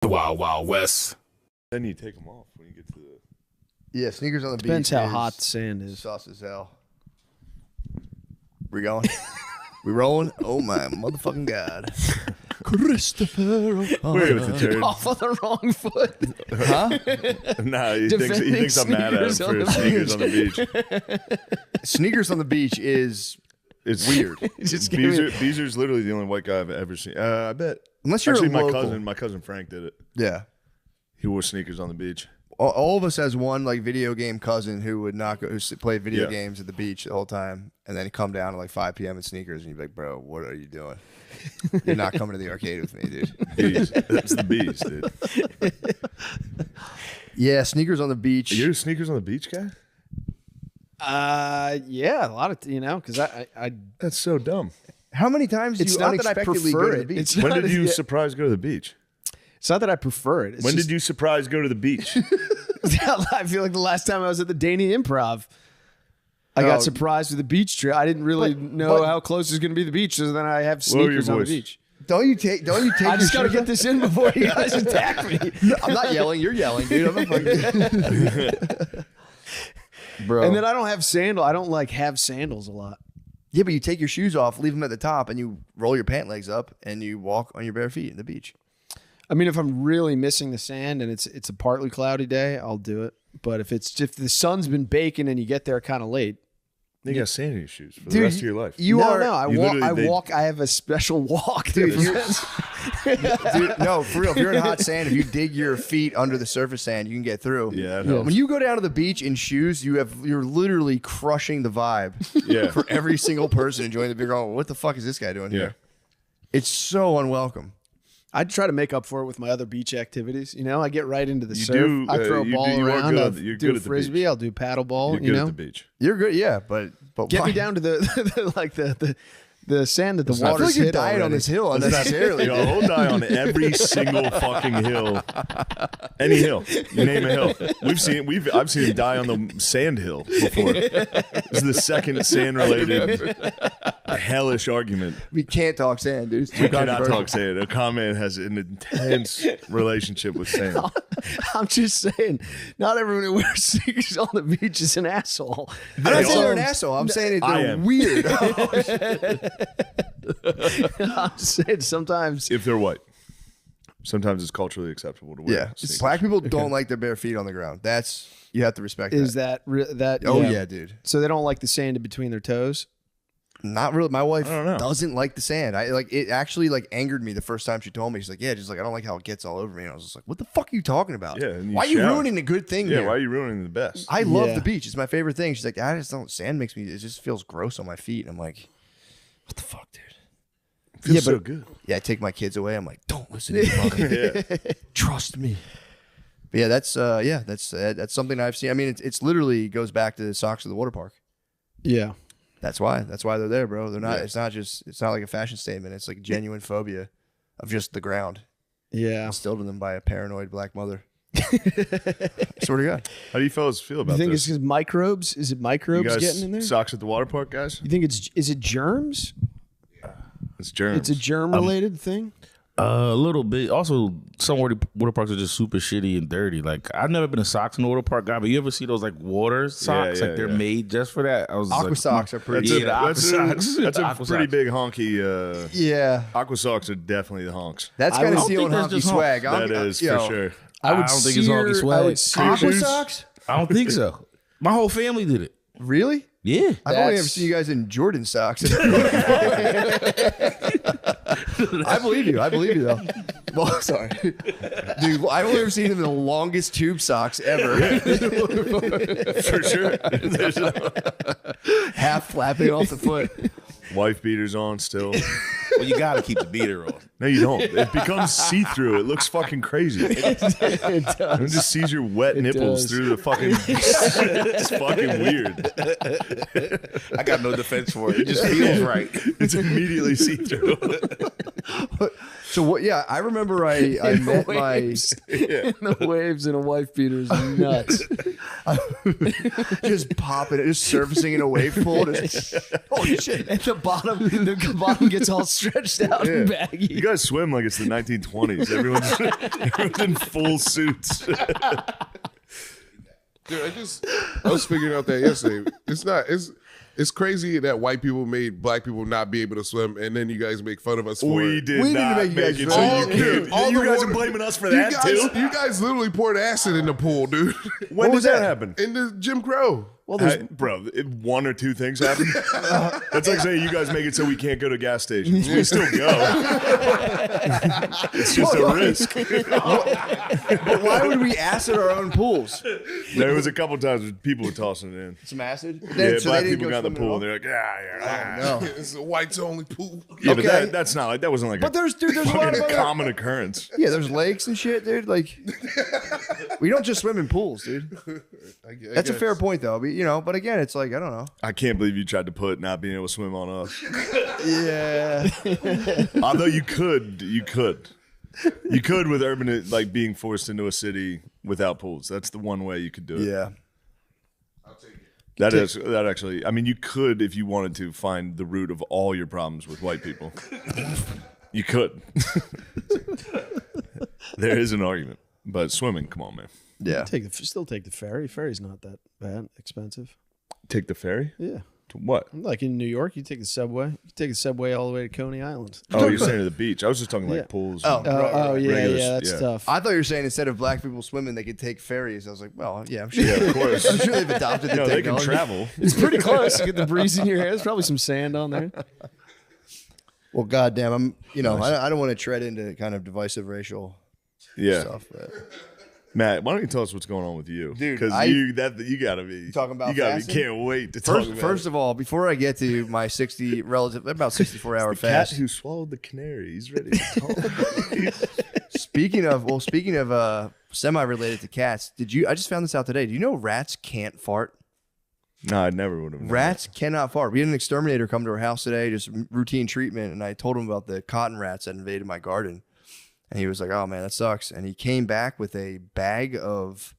The Wild Wild West. Then you take them off when you get to the... Yeah, sneakers on the beach. Depends how hot the sand is. Sauce as hell. We going? We rolling? Oh my motherfucking God. Christopher Wait with the turd. off on the wrong foot. Huh? Nah, he thinks I'm mad at him for sneakers on the beach. Sneakers on the beach is It's weird. Beezer's literally the only white guy I've ever seen. I bet. Unless you're actually a local. my cousin Frank did it. Yeah. He wore sneakers on the beach. All of us has one like video game cousin who would not go, who played video games at the beach the whole time, and then he'd come down at like 5 p.m. in sneakers, and you'd be like, "Bro, what are you doing? You're not coming to the arcade with me, dude." Bees. That's the bees, dude. Yeah, sneakers on the beach. You're a sneakers on the beach guy? Yeah, a lot of because I That's so dumb. How many times do It's you not that I unexpectedly prefer go to the it. beach? It's When not- did you surprise go to the beach? It's not that I prefer it. It's When just, did you surprise go to the beach? I feel like the last time I was at the Danny Improv, I got surprised with the beach trip. I didn't really know how close is going to be the beach, so then I have Lower your sneakers on the voice. beach. Don't you take? I just got to get this in before you guys attack me. I'm not yelling. You're yelling, dude. I'm not fucking... Bro. And then I don't have sandal. I don't like have sandals a lot. Yeah, but you take your shoes off, leave them at the top, and you roll your pant legs up, and you walk on your bare feet in the beach. I mean, if I'm really missing the sand and it's a partly cloudy day, I'll do it. But if the sun's been baking and you get there kind of late, You got sand in your shoes for the rest of your life. I walk. I have a special walk, dude. Dude, no, for real. If you're in hot sand, if you dig your feet under the surface sand, you can get through. Yeah, that helps. When you go down to the beach in shoes, you're literally crushing the vibe. Yeah. For every single person enjoying the beer. Going, what the fuck is this guy doing here? It's so unwelcome. I try to make up for it with my other beach activities. I get right into the You surf. do, I throw a you ball do- you are around. good. I'll You're do good a at the frisbee. beach. I'll do paddle ball. You're good at the beach. You're good, yeah, but Get why? me down to the sand that the I feel water's like you're hit dying on already. this hill unnecessarily. Yo, he'll die on every single fucking hill. Any hill. You name a hill. I've seen him die on the sand hill before. This is the second sand related hellish argument. We can't talk sand, dude. It's too We cannot controversial. talk sand. A comment has an intense relationship with sand. I'm just saying, not everyone who wears sneakers on the beach is an asshole. I'm not saying they're an asshole. I'm saying I they're am. weird. I'm just saying sometimes. If they're white. Sometimes it's culturally acceptable to wear Yeah, sneakers. black people don't like their bare feet on the ground. You have to respect Is that. that? Oh yeah, dude. So they don't like the sand in between their toes. Not really. My wife I don't know. doesn't like the sand. It actually angered me the first time she told me. She's like, yeah, just like I don't like how it gets all over me. And I was just like, what the fuck are you talking about? Yeah, and you why are you shower. ruining a good thing? Yeah, here? why are you ruining the best? I love Yeah. the beach. It's my favorite thing. She's like, I just don't. Sand makes me. It just feels gross on my feet. And I'm like, what the fuck, dude? It feels Yeah, so but- good. Yeah, I take my kids away. I'm like, don't listen to your mother. Yeah. Trust me. But yeah, that's something I've seen. I mean, it's literally goes back to the socks of the water park. Yeah. That's why they're there, bro. They're not. Yeah. It's not like a fashion statement. It's like a genuine phobia of just the ground Yeah. instilled in them by a paranoid black mother. Swear to God. How do you fellas feel You about think this? it's because microbes? Is it You microbes guys getting in there? socks at the water park, guys? You think is it germs? It's germs. It's a germ related thing. A little bit. Also, some water parks are just super shitty and dirty. Like, I've never been a socks in the water park guy, but you ever see those like water socks? yeah, like they're yeah. made just for that. I was Aqua like, socks are pretty. Yeah, the aqua socks. That's a Aqua pretty socks. big honky. Yeah, Aqua socks are definitely the honks. that's I kind of don't stealing think that's honky just swag. That is for sure. I would don't think it's honky sear- swag. I would sear Aqua shoes. socks? I don't think so. My whole family did it. Really? Yeah. I've only ever That's- seen you guys in Jordan socks. I believe you. Though. Well, sorry, dude. I've only ever seen them in the longest tube socks ever. For sure. Half flapping off the foot. Wife beaters on still. Well, you got to keep the beater on. No, you don't. It becomes see-through. It looks fucking crazy. It It does. just sees your wet nipples does. through the fucking. It's fucking weird. I got no defense for it. It just feels right. It's immediately see-through. So what? Yeah, I remember I met the waves in a wife beater is nuts. just popping it, just surfacing in a wave pool. Just, holy shit! And the bottom gets all stretched out and baggy. You guys swim like it's the 1920s. Everyone's in full suits. Dude, I was figuring out that yesterday. It's crazy that white people made black people not be able to swim, and then you guys make fun of us for We it. did We not didn't make you make guys it so swim. you could. All You the guys water- are blaming us for You that guys, too? you guys literally poured acid in the pool, dude. When did that happen? In the Jim Crow. Well, Bro, one or two things happen. That's like saying you guys make it so we can't go to gas stations. We still go. It's just a risk. But why would we acid our own pools? There was a couple times when people were tossing it in. Some acid. Yeah, So black they didn't people go got in the swimming pool. at all? And they're like, yeah. No. It's a whites only pool. Yeah, but Okay. that's not like that wasn't like But there's a lot fucking of other, common occurrence. yeah, there's lakes and shit, dude. Like, we don't just swim in pools, dude. I That's a guess. fair point, though. But, but again, it's like I don't know. I can't believe you tried to put not being able to swim on us. Yeah. Although you could with urban like being forced into a city without pools. That's the one way you could do it. Yeah. That actually. I mean, you could if you wanted to find the root of all your problems with white people. You could. There is an argument, but swimming. Come on, man. Yeah. Still take the ferry. Ferry's not that bad expensive. Take the ferry Yeah. to what? Like in New York, you take the subway. You take the subway all the way to Coney Island. Oh, you're saying to the beach. I was just talking like Yeah. pools. Oh. and- Oh, yeah, Regular- that's yeah. tough. I thought you were saying instead of black people swimming, they could take ferries. I was like, well, yeah, I'm sure. Yeah, of course. I'm sure they've adopted the No, they can technology. travel. It's pretty close. You get the breeze in your hair. There's probably some sand on there. Well, goddamn, I don't want to tread into kind of divisive racial Yeah, stuff. But Matt, why don't you tell us what's going on with you? Dude, because you gotta be talking about you gotta fasting? be, can't wait to talk about first of all, before I get to my about 64 hour the cat fast. who swallowed the canary. He's ready to talk. Speaking of semi-related to cats, I just found this out today. Do you know rats can't fart? No, I never would have. Rats cannot fart. We had an exterminator come to our house today, just routine treatment, and I told him about the cotton rats that invaded my garden. And he was like, oh, man, that sucks. And he came back with a bag of,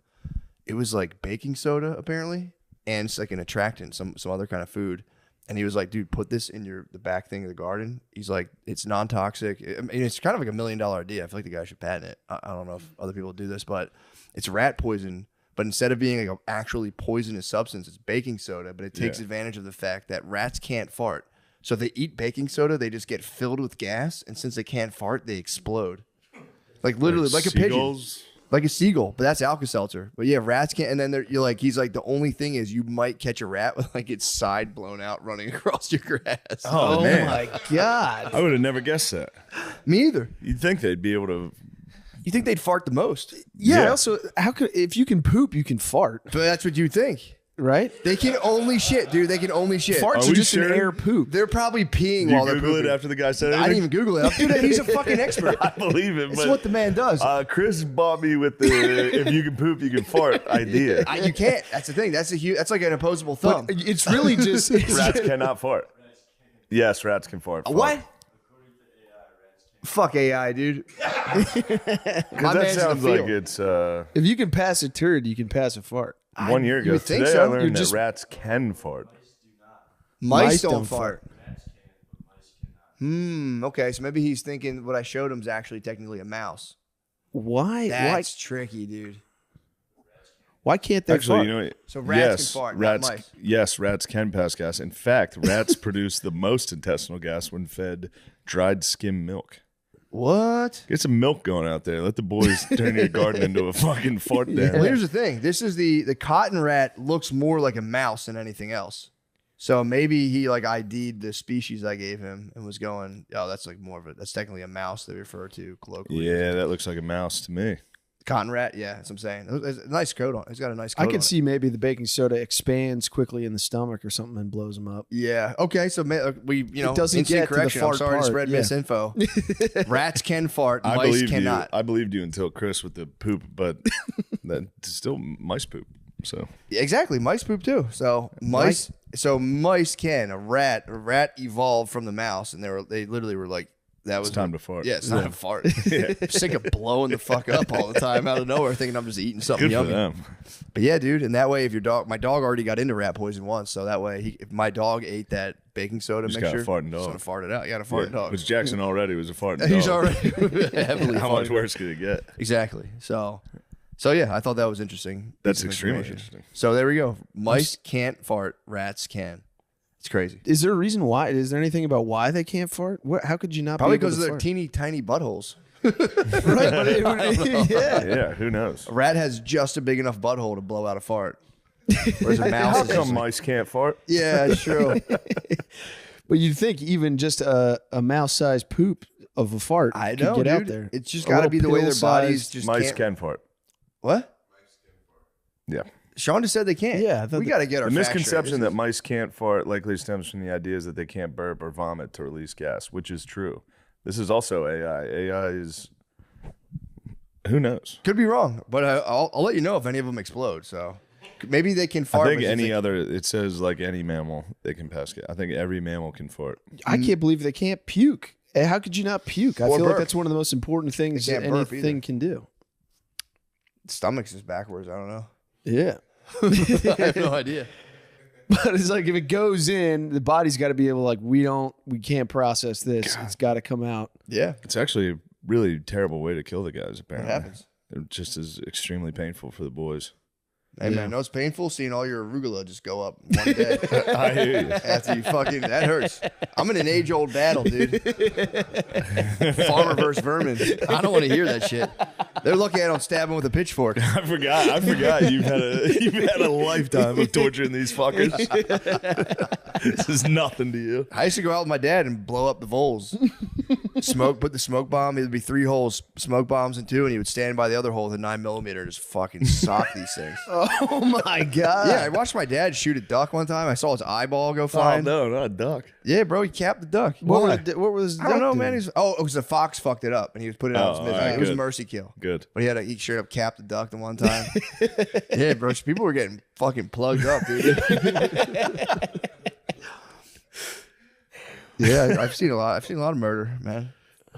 it was like baking soda, apparently, and it's like an attractant, some other kind of food. And he was like, dude, put this in the back thing of the garden. He's like, it's non-toxic. I mean, it's kind of like $1 million idea. I feel like the guy should patent it. I don't know if other people do this, but it's rat poison. But instead of being like an actually poisonous substance, it's baking soda. But it takes advantage of the fact that rats can't fart. So if they eat baking soda, they just get filled with gas. And since they can't fart, they explode. Like literally, like a pigeon. Seagulls? Like a seagull, but that's Alka-Seltzer. But yeah, rats can't. And then you're like, he's like, the only thing is you might catch a rat with like its side blown out running across your grass. Oh, man. my God. I would have never guessed that. Me either. You'd think they'd be able to. You think they'd fart the most? Yeah. Yeah. Also, if you can poop, you can fart, But that's what you think. right? They can only shit, dude. They can only shit. Farts Are are we just sure? an air poop. They're probably peeing You while they're Google pooping. it after the guy said I anything? didn't even Google it. Dude, he's a fucking expert. I believe it, It's but what the man does. Chris bought me with the if you can poop, you can fart idea. You can't. That's the thing. That's like an opposable thumb. But it's really just Rats cannot fart. Yes, rats can fart. What? Fuck AI, dude. Because that man's in the sounds like field. it's if you can pass a turd, you can pass a fart. 1 year you ago. would think Today so. I learned You're that just- rats can fart. Mice don't fart. Okay, so maybe he's thinking what I showed him is actually technically a mouse. Why? That's tricky, dude. Why can't they Actually, fart? you know what? So rats can fart, not Rats, mice. yes, rats can pass gas. In fact, rats produce the most intestinal gas when fed dried skim milk. What? Get some milk going out there. Let the boys turn your garden into a fucking fart den. Well, here's the thing. This is the cotton rat looks more like a mouse than anything else. So maybe he like ID'd the species I gave him and was going, oh, that's like more of a, that's technically a mouse they refer to colloquially. Yeah, that looks like a mouse to me. Cotton rat, yeah, that's what I'm saying. It's a nice coat on. It's got a nice coat I on could it. see maybe the baking soda expands quickly in the stomach or something and blows them up. Yeah. Okay. So we, doesn't instant get to the correction. I'm fart sorry to part, spread yeah. misinfo. Rats can fart. I Mice believed cannot. you. I believed you until Chris with the poop, but that's still mice poop. So Exactly. Mice poop too. So mice. So mice can. A rat evolved from the mouse, and they literally were like That was It's time to fart. Yeah, it's not a fart. I'm sick of blowing the fuck up all the time out of nowhere, thinking I'm just eating something Good for yummy. them. But yeah, dude, and that way, if my dog already got into rat poison once, so that way, if my dog ate that baking soda Just mixture, got a farting dog. he's gonna fart it out. You got a farting dog. Which Jackson already was a farting dog. He's already heavily How much farting. worse could it get? Exactly. So yeah, I thought that was interesting. That's Piece of extremely information. interesting. So there we go. Mice can't fart. Rats can. It's crazy. Is there a reason why? Is there anything about why they can't fart? How could you not? Probably be able because to of their fart? teeny tiny buttholes. Right, but yeah. Yeah, who knows? A rat has just a big enough butthole to blow out a fart. Whereas a mouse How is just come like, mice can't fart? yeah, true. But you'd think even just a mouse-sized poop of a fart I could know, get dude. out there. It's just A got to little be the way their pill-sized- bodies just Mice can't. can fart. What? Yeah. Sean just said they can't. Yeah, I thought we that- got to get our The facts straight. misconception This that mice can't fart likely stems from the ideas that they can't burp or vomit to release gas, which is true. This is also AI. AI is, who knows? could be wrong, but I'll let you know if any of them explode. So maybe they can fart. I think but any they- other, it says like any mammal, they can pass gas. I think every mammal can fart. I can't believe they can't puke. How could you not puke? I Or feel like burp. that's one of the most important things They that can't burp anything either. can do. stomach's just backwards. I don't know. Yeah. I have no idea. But it's like if it goes in, the body's got to be able to we can't process this. It's got to come out. Yeah, It's actually a really terrible way to kill the guys, it apparently. happens. It just is extremely painful for the boys. Hey man, I know it's painful seeing all your arugula just go up one day I hear you. after you that hurts. I'm in an age-old battle, dude. Farmer versus vermin. I don't want to hear that shit. They're lucky I don't stab them with a pitchfork. I forgot you've had a lifetime of torturing these fuckers. This is nothing to you. I used to go out with my dad and blow up the voles. Put the smoke bomb. It'd be 3 holes, smoke bombs in 2, and he would stand by the other hole with a 9mm and just fucking sock these things. Oh my God. Yeah, I watched my dad shoot a duck one time. I saw his eyeball go flying. Oh, no, not a duck. Yeah, bro, he capped the duck. What Why? was I don't know, man. It was a fox fucked it up, and he was putting it out. Oh, His misery. all right, It was a good. mercy kill. Good. But he straight up capped the duck the one time. Yeah, bro, people were getting fucking plugged up, dude. Yeah, I've seen a lot. I've seen a lot of murder, man.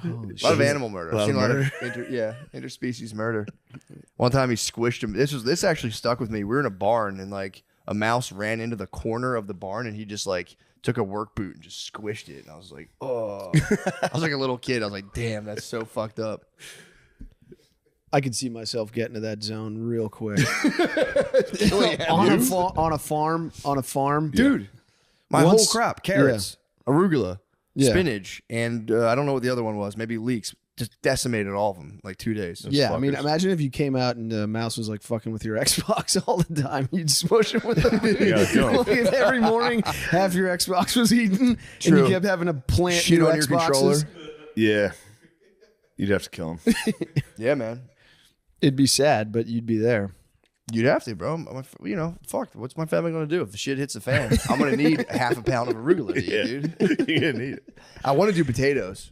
A lot of animal murder. I've seen a lot of interspecies murder. One time he squished him. This actually stuck with me. We were in a barn and like a mouse ran into the corner of the barn and he just like took a work boot and just squished it. And I was like, oh. I was like a little kid. I was like, damn, that's so fucked up. I could see myself getting to that zone real quick. on a farm, Dude, my Once- whole crop, carrots, arugula, Yeah. spinach, and I don't know what the other one was. Maybe leeks. Just decimated all of them like 2 days. Yeah, I mean, fuckers. imagine if you came out and the mouse was like fucking with your Xbox all the time. You'd smush it with them. gotta kill 'em. Like, if every morning half your Xbox was eaten, and True. you kept having to plant Shit new on your Xboxes. controller. Yeah. You'd have to kill him. Yeah, man. It'd be sad, but you'd be there. You'd have to, bro. Fuck. What's my family going to do if the shit hits the fan? I'm going to need half a pound of arugula to eat, dude. You're going to need it. I want to do potatoes.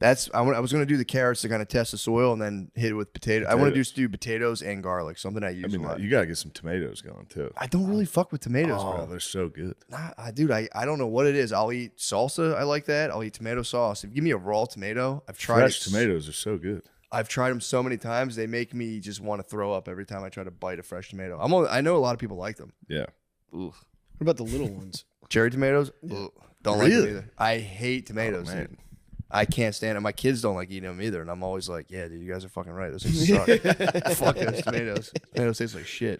I was going to do the carrots to kind of test the soil and then hit it with potato. I want to do potatoes and garlic, something I use I mean, a lot. you got to get some tomatoes going, too. I don't really fuck with tomatoes, Oh, bro. they're so good. Dude, I don't know what it is. I'll eat salsa. I like that. I'll eat tomato sauce. If you give me a raw tomato, I've tried Fresh it. tomatoes are so good. I've tried them so many times. They make me just want to throw up every time I try to bite a fresh tomato. I know a lot of people like them. Yeah. Ugh. What about the little ones? Cherry tomatoes? Ugh. Don't like them Really? either. I hate tomatoes. man. Dude. I can't stand them. My kids don't like eating them either. And I'm always like, yeah, dude, you guys are fucking right. Those things suck. Fuck those tomatoes. Tomatoes taste like shit.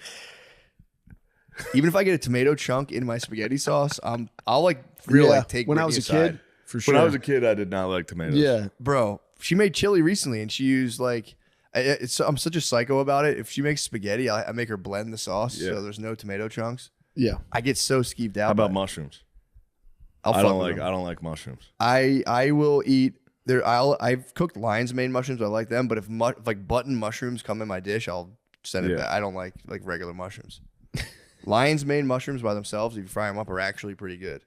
Even if I get a tomato chunk in my spaghetti sauce, I'll like really like take when I Brittany was a aside. kid, for sure. When I was a kid, I did not like tomatoes. yeah, Bro, she made chili recently and she used like I'm such a psycho about it. If she makes spaghetti, I make her blend the sauce Yeah. so there's no tomato chunks. yeah. I get so skeeved out. How about by it. mushrooms? I'll I fuck don't with like. them. I don't like mushrooms. I will eat there. I've cooked lion's mane mushrooms. I like them, but if like button mushrooms come in my dish, I'll send it Yeah. back. I don't like regular mushrooms. Lion's mane mushrooms by themselves, if you fry them up, are actually pretty good.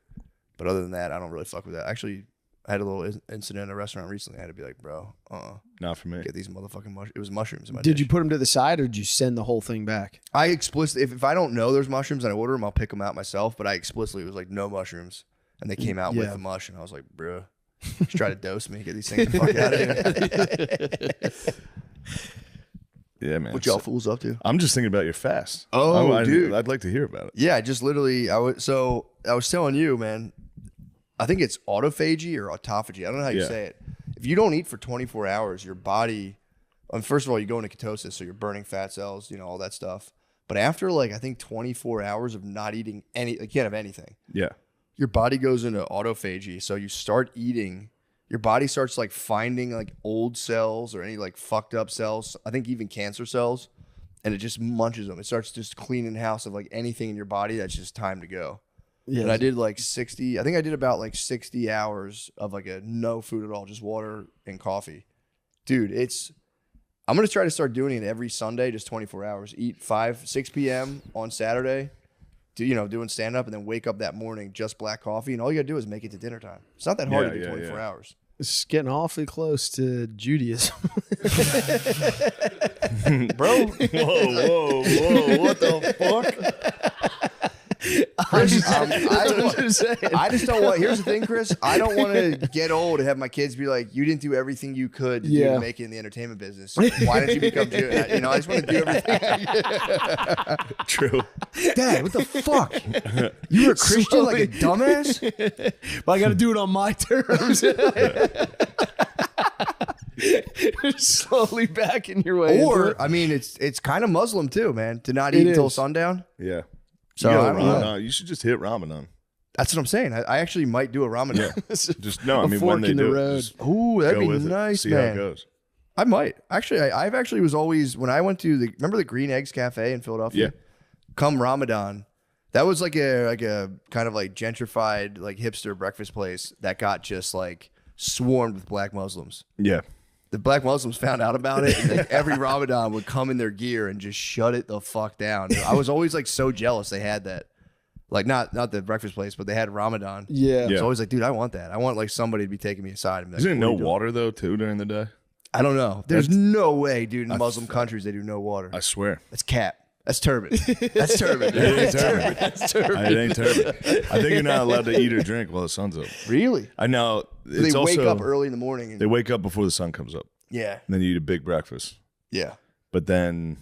But other than that, I don't really fuck with that. Actually, I had a little incident at a restaurant recently. I had to be like, bro, Not for me. get these motherfucking mushrooms. It was mushrooms in my Did dish. you put them to the side, or did you send the whole thing back? I explicitly, if I don't know there's mushrooms and I order them, I'll pick them out myself. But I explicitly was like, no mushrooms. And they came out with Yeah. the mush. And I was like, bruh. Just try to dose me, get these things the fuck out of here. Yeah, man. What y'all fools up to? I'm just thinking about your fast. Oh, dude. I'd like to hear about it. Yeah, I just literally, I was telling you, man, I think it's autophagy or autophagy. I don't know how you say it. If you don't eat for 24 hours, your body, first of all, you go into ketosis, so you're burning fat cells, you know, all that stuff. But after like, I think 24 hours of not eating you can't have anything. Yeah. Your body goes into autophagy. So you start eating, your body starts like finding like old cells or any like fucked up cells. I think even cancer cells. And it just munches them. It starts just cleaning house of like anything in your body that's just time to go. Yeah. And I did like 60, I think I did about like 60 hours of like a no food at all, just water and coffee. Dude, I'm going to try to start doing it every Sunday, just 24 hours. Eat 6 p.m. on Saturday, doing stand-up, and then wake up that morning, just black coffee. And all you got to do is make it to dinner time. It's not that hard to do 24 hours. It's getting awfully close to Judaism. Bro. Whoa. What the fuck? I just don't want. Here's the thing, Chris. I don't want to get old and have my kids be like, "You didn't do everything you could to do to make it in the entertainment business. Why didn't you become Jew?" I just want to do everything. True. Dad, what the fuck? You were a Christian like a dumbass? But I got to do it on my terms. Slowly backing your way. Or, I mean, it's kind of Muslim too, man, to not eat until sundown. Yeah. So you should just hit Ramadan. That's what I'm saying. I actually might do a Ramadan. Yeah. Just when they do it, ooh, that'd be nice, see man. how it goes. I might actually. I've actually was always when I went to remember the Green Eggs Cafe in Philadelphia. Yeah. Come Ramadan, that was like a kind of like gentrified like hipster breakfast place that got just like swarmed with black Muslims. Yeah. The black Muslims found out about it, and like every Ramadan would come in their gear and just shut it the fuck down. I was always like so jealous they had that. Like not the breakfast place, but they had Ramadan. Yeah. I was always like, dude, I want that. I want like somebody to be taking me aside and be like, Isn't it no water though too during the day? I don't know. There's no way, dude, in Muslim countries they do no water. I swear. That's cap. That's turban. That's turban. It ain't turban. It ain't turban. I think you're not allowed to eat or drink while the sun's up. Really? I know. They wake up early in the morning. And, they wake up before the sun comes up. Yeah. And then you eat a big breakfast. Yeah. But then,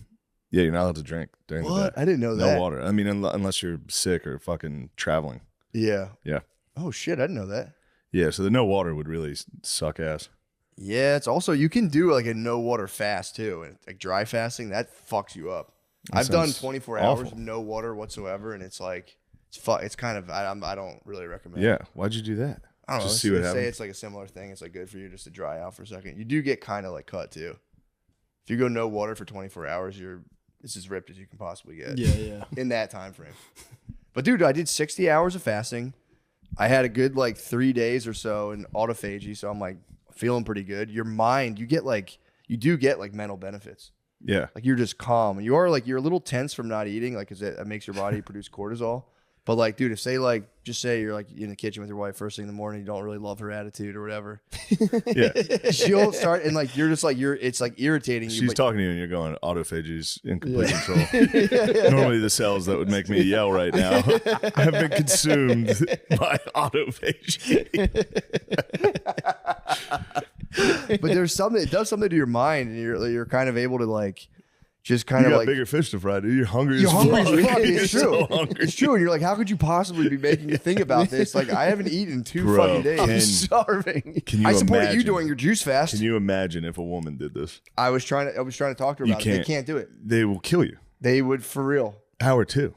you're not allowed to drink during the day. I didn't know that. No water. I mean, unless you're sick or fucking traveling. Yeah. Yeah. Oh, shit. I didn't know that. Yeah. So the no water would really suck ass. Yeah. It's also, you can do like a no water fast too. And like dry fasting, that fucks you up. I've done 24 hours of no water whatsoever. And it's like, it's kind of, I don't really recommend it. Yeah. Why'd you do that? I don't know. Just see what happens. Say it's like a similar thing. It's like good for you just to dry out for a second. You do get kind of like cut too. If you go no water for 24 hours, it's as ripped as you can possibly get. Yeah. In that time frame. But dude, I did 60 hours of fasting. I had a good like 3 days or so in autophagy, so I'm like feeling pretty good. Your mind, you do get like mental benefits. Yeah. Like you're just calm. You're a little tense from not eating, like, 'cause it makes your body produce cortisol. But like, dude, just say you're like in the kitchen with your wife first thing in the morning, you don't really love her attitude or whatever. Yeah. She'll start and like you're just like it's like irritating you. She's talking to you and you're going, autophagy's in complete control. Normally the cells that would make me yell right now have been consumed by autophagy. But there's something, it does something to your mind, and you're kind of able to like just kind you of got like bigger fish to fry, dude. You're hungry you're as hungry fuck. as fuck. It's You're true. so hungry. It's true. And you're like, how could you possibly be making a thing about this? Like, I haven't eaten in 2 Bro, fucking days. I'm starving. Can you I supported imagine? you doing your juice fast. Can you imagine if a woman did this? I was trying to talk to her You about it. They can't do it. They will kill you. They would for real. Howard too.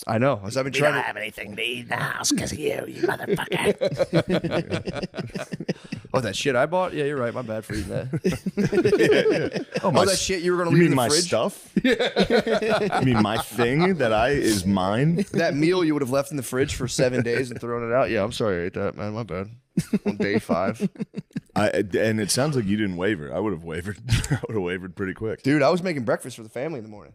I know. I've been trying to have anything to eat in the house because of you motherfucker. Oh, that shit I bought? Yeah, you're right. My bad for eating that. Oh, Oh, that shit you were gonna You leave mean in the my fridge? stuff? You mean my thing that is mine? That meal you would have left in the fridge for 7 days and thrown it out. Yeah, I'm sorry I ate that, man. My bad. On day 5. And it sounds like you didn't waver. I would have wavered. I would have wavered pretty quick. Dude, I was making breakfast for the family in the morning.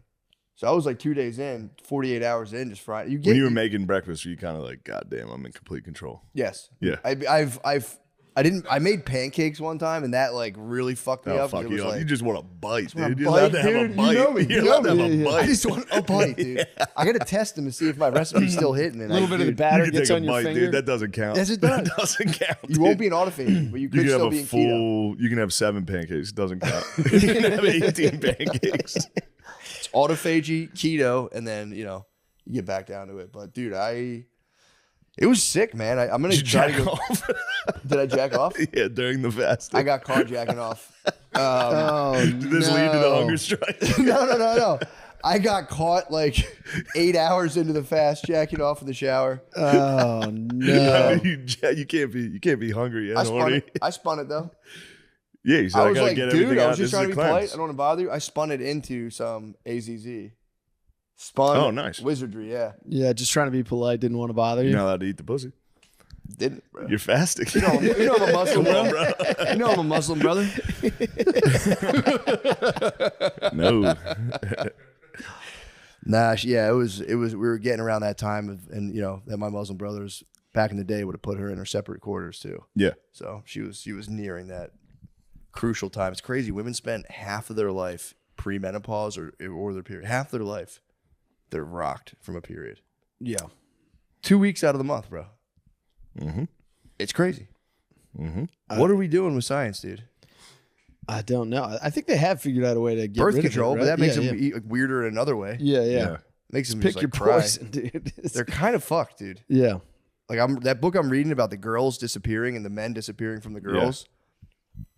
So I was like 2 days in, 48 hours in, just frying. When you were making breakfast, were you kind of like, God damn, I'm in complete control? Yes. Yeah. I've I made pancakes one time, and that like really fucked me up. Fuck It you was up. like, You just want a bite, want a dude. You're allowed to bite, have a dude. bite. You know me. You're You allowed know to have me. a bite. I just want a bite, dude. I got to test them to see if my recipe's still hitting. A little bit of the You batter can gets take on a your bite, finger. dude. That doesn't count. Yes, it does. That doesn't count. You won't be an autophagy, but you You could can have still a be in keto. full. You can have 7 pancakes. It doesn't count. You can have 18 pancakes. It's autophagy, keto, and then you get back down to it. But dude, it was sick, man. I'm gonna Did you try to jack go. off? Did I jack off? Yeah, during the fast. I got caught jacking off. Did this lead to the hunger strike? No. I got caught like 8 hours into the fast jacking off in the shower. Oh no! You can't be hungry and horny. I spun it though. Yeah, you said I I was gotta like, get dude, everything I out. was just This trying is to a be polite. cleanse. I don't want to bother you. I spun it into some AZZ. Spun. Oh, nice. Wizardry, yeah. Yeah, just trying to be polite. Didn't want to bother you. You're not allowed to eat the pussy. Didn't, bro. You're fasting. You know I'm a Muslim, bro. You know I'm a Muslim, brother. No. Nah, yeah, it was. We were getting around that time, and that my Muslim brothers back in the day would have put her in her separate quarters too. Yeah. So she was nearing that crucial time. It's crazy. Women spend half of their life pre-menopause or their period. Half their life, they're rocked from a period. Yeah. 2 weeks out of the month, bro. Mm-hmm. It's crazy. Mm-hmm. What are we doing with science, dude? I don't know. I think they have figured out a way to get Birth rid control, of it, but right? that makes yeah, them eat weirder in another way. Yeah. Makes them Pick just, your like, cry. poison, dude. They're kind of fucked, dude. Yeah. Like that book I'm reading about the girls disappearing and the men disappearing from the girls.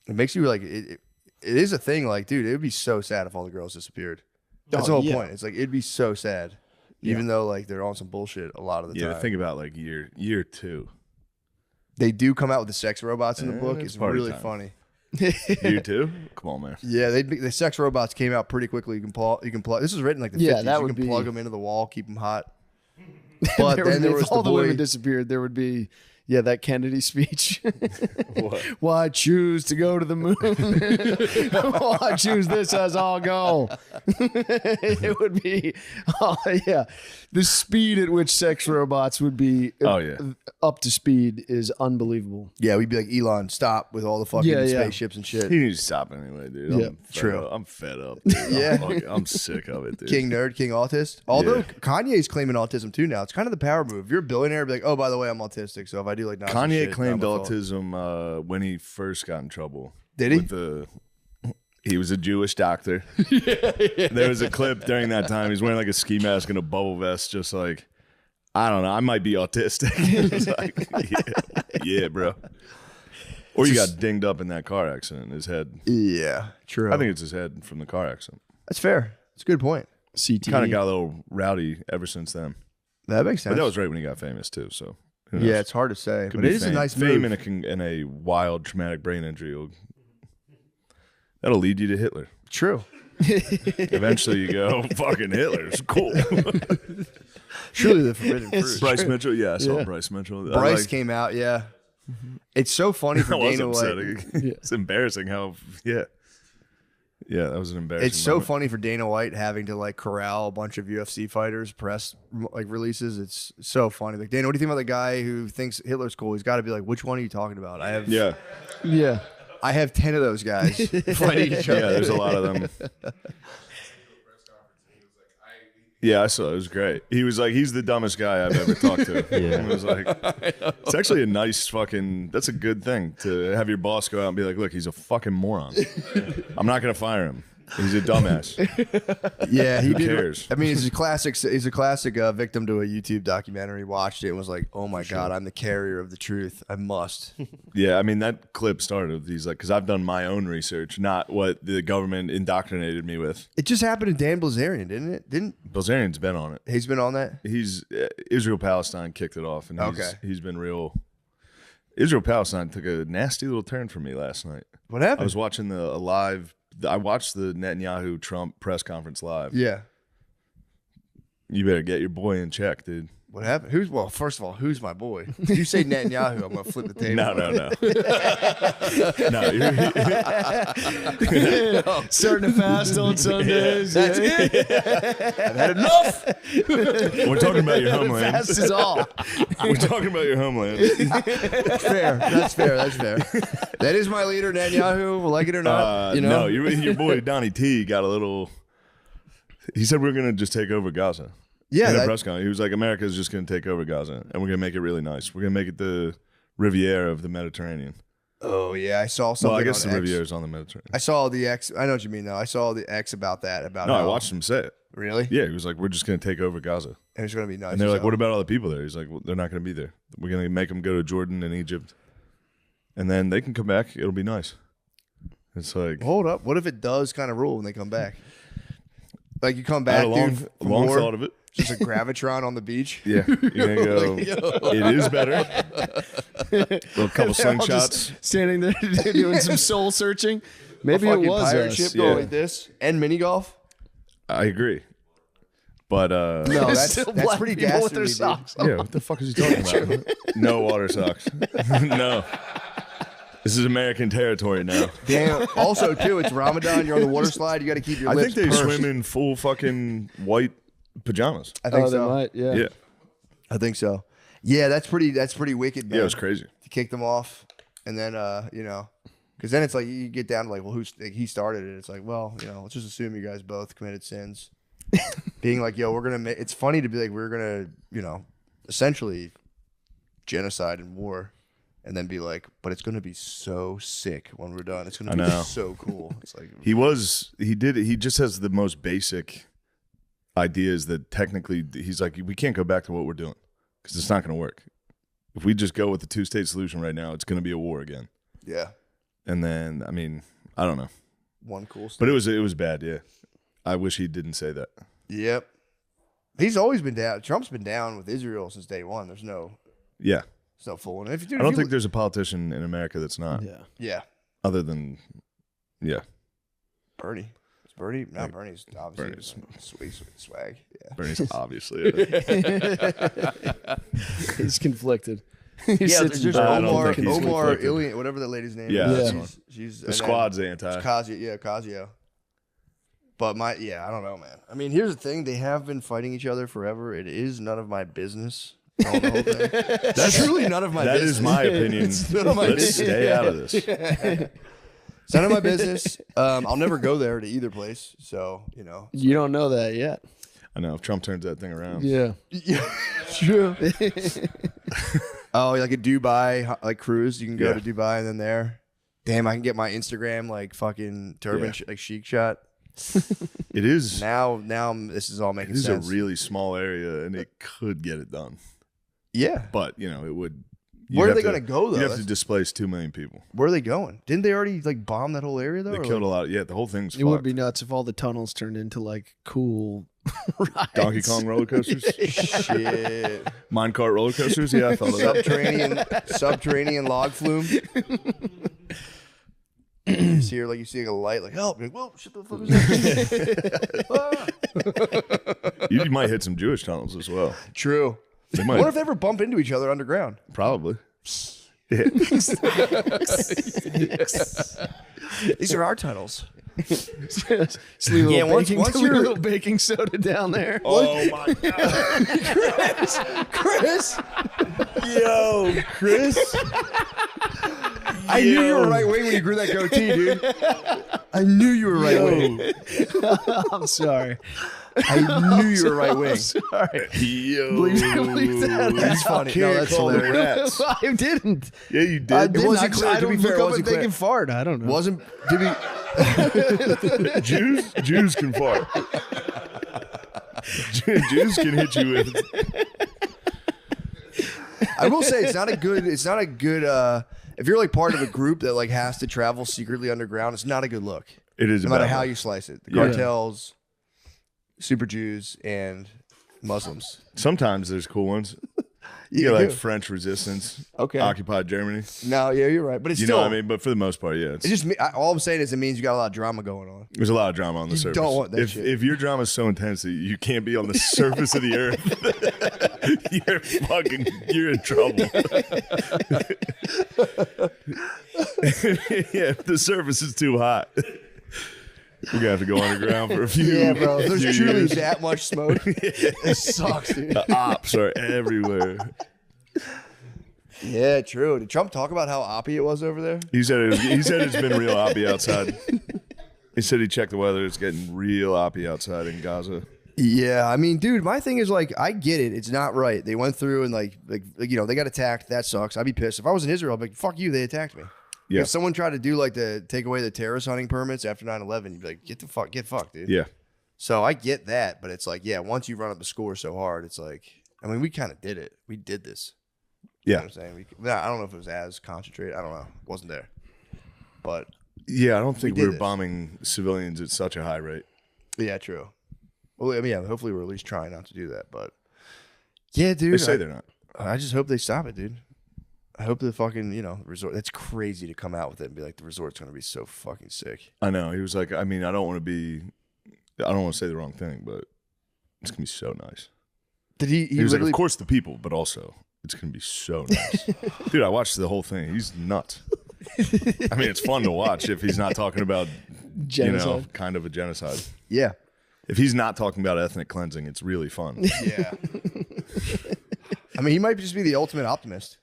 It makes you like it is a thing. Like, dude, it would be so sad if all the girls disappeared. That's the whole point. It's like it'd be so sad, even though like they're on some bullshit a lot of the time. Yeah, think about like year 2. They do come out with the sex robots in the book. It's It's party really time. funny. Year 2? Come on, man. Yeah, the sex robots came out pretty quickly. You can plug. This was written like the 50s. that you would can be- plug them into the wall, keep them hot. But then there if was all the the boy. women disappeared, there would be that Kennedy speech. What? Why choose to go to the moon? Why choose this as our goal? It would be, the speed at which sex robots would be up to speed is unbelievable. Yeah, we'd be like, Elon, stop with all the fucking spaceships and shit. He needs to stop anyway, dude. Yeah, I'm fed up. Dude. Yeah. I'm sick of it, dude. King nerd, king autist. Although Yeah. Kanye's claiming autism too now. It's kind of the power move. If you're a billionaire, be like, oh, by the way, I'm autistic. So if I do like Nazi Kanye shit, claimed not my fault. autism when he first got in trouble. Did he? He was a Jewish doctor. There was a clip during that time. He's wearing like a ski mask and a bubble vest, just like, I don't know, I might be autistic. It's like, yeah, bro. Or you got dinged up in that car accident. His head. Yeah, true. I think it's his head from the car accident. that's fair. That's a good point. CT. Kind of got a little rowdy ever since then. That makes sense. But that was right when he got famous too. So who knows? yeah, it's hard to say, Could but be it is a nice fame move. and a wild traumatic brain injury. That'll lead you to Hitler. True. Eventually, you go, fucking Hitler's cool. Truly the forbidden fruit. Bryce Mitchell, yeah, I saw Bryce Mitchell. Bryce came out, yeah. It's so funny for That was Dana White. upsetting. It's embarrassing how, yeah, that was an embarrassing. It's so moment. funny for Dana White having to like corral a bunch of UFC fighters press like releases. It's so funny. Like, Dana, what do you think about the guy who thinks Hitler's cool? He's got to be like, which one are you talking about? I have Yeah. I have 10 of those guys fighting each other. Yeah, there's a lot of them. Yeah, I saw it. It was great. He was like, he's the dumbest guy I've ever talked to. Yeah. It was like, it's actually a nice fucking, that's a good thing to have your boss go out and be like, look, he's a fucking moron. I'm not going to fire him. He's a dumbass. Yeah, he Who did. cares? I mean, he's a classic. He's a classic victim to a YouTube documentary. Watched it and was like, "Oh my god, I'm the carrier of the truth. I must." Yeah, I mean, that clip started with these, like, because I've done my own research, not what the government indoctrinated me with. It just happened to Dan Bilzerian, didn't it? Bilzerian's been on it. He's been on that? He's Israel-Palestine kicked it off, and Okay. he's been real. Israel-Palestine took a nasty little turn for me last night. What happened? I was watching I watched the Netanyahu Trump press conference live. Yeah. You better get your boy in check, dude. What happened? Well, first of all, who's my boy? If you say Netanyahu, I'm gonna flip the table. No. No. Starting to fast on Sundays. That's it. I've had enough. We're talking about your homeland. Fast is all. We're talking about your homeland. Fair. That's fair. That is my leader, Netanyahu. Like it or not, you know. No, your boy Donnie T got a little. He said we're gonna just take over Gaza. Yeah, in a press conference, he was like, "America is just gonna take over Gaza, and we're gonna make it really nice. We're gonna make it the Riviera of the Mediterranean." Oh yeah, I saw something. Well, I guess on the X. Riviera is on the Mediterranean. I saw the X. I know what you mean, though. I saw the X about that. No, I watched him say it. Really? Yeah, he was like, "We're just gonna take over Gaza," And it's gonna be nice. and they're like, "What about all the people there?" He's like, "Well, they're not gonna be there. We're gonna make them go to Jordan and Egypt, and then they can come back. It'll be nice." It's like, Hold up. What if it does kind of rule when they come back? Like you come I had back, a dude. from long war, thought of it. Just a gravitron on the beach. Yeah, you're gonna go. It is better. A couple They're all just slingshots. standing there doing some soul searching. Maybe a it fucking was pirate us. ship Yeah. going like this and mini golf. I agree, but No, There's that's still black pretty people with their dastardly, dude. socks on. yeah, what the fuck is he talking about? No water socks. No. This is American territory now. Damn. Also, too, it's Ramadan. You're on the water slide. You got to keep your I lips think they pursed. swim in full fucking white pajamas. I think Oh, they so. might. Yeah. Yeah. I think so. Yeah, that's pretty wicked, man. Yeah, it was crazy. To kick them off, and then you know, because then it's like you get down to like, well, who's like, he started it? It's like, well, you know, let's just assume you guys both committed sins. Being like, yo, we're gonna make. It's funny to be like, we're gonna, you know, essentially genocide and war, and then be like, but it's gonna be so sick when we're done. It's gonna be know. so cool. It's like He just has the most basic ideas that technically he's like, we can't go back to what we're doing because it's not going to work. If we just go with the 2-state solution right now, it's going to be a war again. yeah, And then, I mean, I don't know, one cool stuff. but it was bad. Yeah, I wish he didn't say that. Yep. He's always been down. Trump's been down with Israel since day one. There's no fooling. If, dude, I don't think there's a politician in America that's not. Yeah. Yeah, Other than, Bernie. It's Bernie. Not Bernie's obviously. Bernie's- Sweet swag. Yeah. Bernie's obviously. He's conflicted. Yeah, Sits there's just I don't Omar, think he's Omar conflicted. Ilian, whatever that lady's name Yeah, is. that's the one. She's The squad's anti. Casio. But I don't know, man. I mean, here's the thing: they have been fighting each other forever. It is none of my business. Oh, the whole thing. That's truly none of my That business. is my opinion. It's none of my Let's business. stay out of this. It's none of my business. I'll never go there to either place. So you know. You don't know that yet. I know if Trump turns that thing around. Yeah. True. Oh, like a Dubai like cruise. You can go Yeah. to Dubai and then there. Damn, I can get my Instagram like fucking turban Yeah. like chic shot. It is. Now this is all It making is sense. a really small area, and it could get it done. Yeah. But it would. Where are they going to go though? You have to That's- displace 2 million people. Where are they going? Didn't they already like bomb that whole area though? They or, killed like- a lot. Yeah, the whole thing's It would fucked. be nuts if all the tunnels turned into like cool rides. Donkey Kong roller coasters, Shit. minecart roller coasters. Yeah, I thought of that. Subterranean log flume. You see her like you see like a light, like help! You're like, whoa, shit, the fuck is that? You might hit some Jewish tunnels as well. True. They might. What if they ever bump into each other underground? Probably. Yeah. These are our tunnels. Just leave a Yeah, little once baking, leave a you're- little baking soda down there. Oh my god. Chris, Yo, Chris. I knew you were right wing when you grew that goatee, dude. I knew you were right wing. I'm sorry. I knew you were right wing. Sorry. Yo. Leave that That's funny. No, that's Call the hilarious. rats. I didn't. Yeah, you did. I didn't. wasn't I, clear. I To don't be fair, look it up wasn't if they clear. can fart. I don't know. Wasn't to be Jews can fart. Jews can hit you with. I will say it's not a good if you're like part of a group that like has to travel secretly underground, it's not a good look. It is No matter about how that. you slice it. The Yeah. cartels, super Jews, and Muslims. Sometimes there's cool ones. You You get like do. French resistance, Okay. occupied Germany. No, yeah, you're right. But it's You still know what I mean? But for the most part, yeah. It just all I'm saying is it means you got a lot of drama going on. There's a lot of drama on the You surface. don't want that if shit. if your drama is so intense that you can't be on the surface of the earth, You're in trouble. Yeah, if the surface is too hot, we're gonna have to go underground for a few. Yeah, bro. If few there's truly years. that much smoke, it sucks, dude. The ops are everywhere. Yeah, true. Did Trump talk about how oppy it was over there? He said it's been real oppy outside. He said he checked the weather. It's getting real oppy outside in Gaza. Yeah, I mean, dude, my thing is like, I get it. It's not right. They went through and like you know, they got attacked. That sucks. I'd be pissed if I was in Israel. I'd be like, fuck you. They attacked me. Yeah. If someone tried to do like the take away the terrorist hunting permits after 9/11, you'd be like, get fucked, dude. Yeah. So I get that, but it's like, yeah, once you run up the score so hard, it's like, I mean, we kind of did it. We did this. You know Yeah. what I'm saying? I don't know if it was as concentrated. I don't know. Wasn't there. But Yeah, I don't think did we were this. bombing civilians at such a high rate. yeah, true. Well, I mean, yeah, hopefully we're at least trying not to do that. But yeah, dude. They say they're not. I just hope they stop it, dude. I hope the fucking, you know, resort. That's crazy to come out with it and be like, the resort's going to be so fucking sick. I know. He was like, I mean, I don't want to say the wrong thing, but it's going to be so nice. Did he He was like, literally, of course the people, but also it's going to be so nice. Dude, I watched the whole thing. He's nuts. I mean, it's fun to watch if he's not talking about, Genocide. kind of a genocide. yeah. If he's not talking about ethnic cleansing, it's really fun. Yeah. I mean, he might just be the ultimate optimist.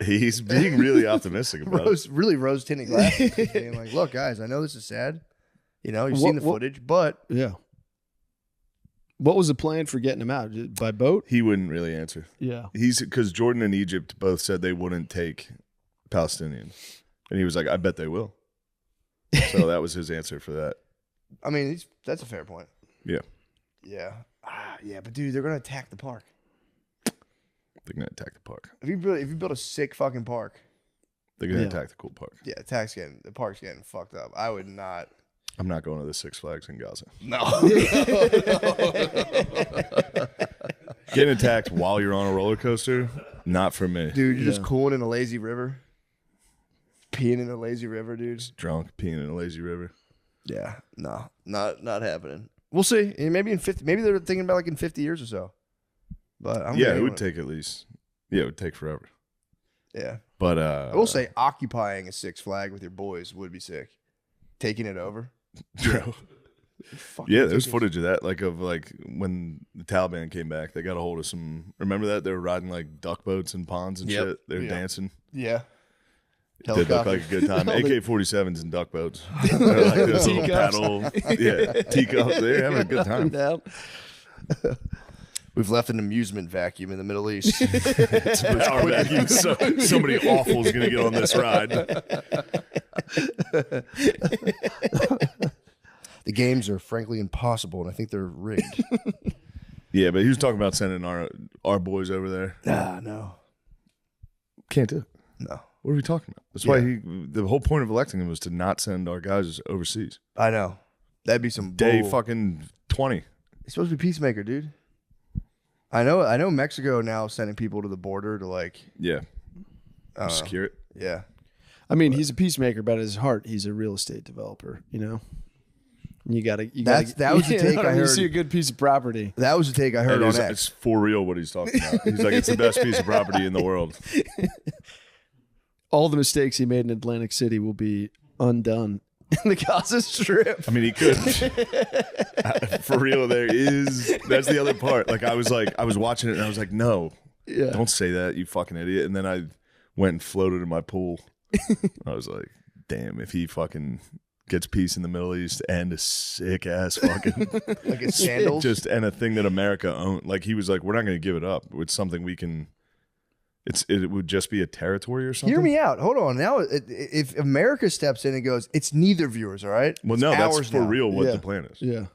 He's being really optimistic about it. Rose tinted glasses. Being like, look, guys, I know this is sad. You know, you've seen the footage, but Yeah. What was the plan for getting him out? By boat? He wouldn't really answer. Yeah. Because Jordan and Egypt both said they wouldn't take Palestinians. And he was like, I bet they will. So that was his answer for that. I mean, that's a fair point. Yeah. Yeah. Yeah, but dude, they're going to attack the park. They're going to attack the park. If you build a sick fucking park, They're going to Yeah. attack the cool park. yeah, the park's getting fucked up. I would not. I'm not going to the Six Flags in Gaza. No. Getting attacked while you're on a roller coaster, not for me. Dude, you're just cooling in a lazy river. Peeing in a lazy river, dude. Drunk, peeing in a lazy river. Yeah. No. Not happening. We'll see. And maybe in 50, maybe they're thinking about like in 50 years or so. But I don't Yeah, think it would anyone- take at least. Yeah, it would take forever. Yeah. But I will say occupying a Six Flag with your boys would be sick. Taking it over. True. Fucking Yeah, there's tickets. footage of that, like when the Taliban came back. They got a hold of some. Remember that they were riding like duck boats and ponds and Yep. shit. They were Yeah. dancing. Yeah. Did look Helicopter. like a good time. AK-47s and duck boats. They're like this little Teacups. paddle. Yeah, teacups. They're having a good time. Yeah. We've left an amusement vacuum in the Middle East. It's a power vacuum. So somebody awful is going to get on this ride. The games are frankly impossible, and I think they're rigged. Yeah, but he was talking about sending our boys over there. No. Can't do it. No. What are we talking about? That's why the whole point of electing him was to not send our guys overseas. I know. That'd be some Day bull. fucking 20. He's supposed to be peacemaker, dude. I know Mexico now is sending people to the border to like, Yeah. Secure it. yeah. I mean, he's a peacemaker, but at his heart, he's a real estate developer, you know? You gotta. That was the take I You heard. see a good piece of property. That was the take I heard It on is, X. it's for real what he's talking about. He's like, it's the best piece of property in the world. All the mistakes he made in Atlantic City will be undone in the Gaza Strip. I mean, he could. For real, that's the other part. Like, I was watching it and I was like, no, Yeah. don't say that, you fucking idiot. And then I went and floated in my pool. I was like, damn, if he fucking gets peace in the Middle East and a sick ass fucking Like it's sandals. and a thing that America owned. Like, he was like, we're not going to give it up. It's something we can. It would just be a territory or something. Hear me out. Hold on. Now, if America steps in and goes, it's neither of yours, all right? Well, It's no, that's ours for now. real what Yeah. the plan is. Yeah.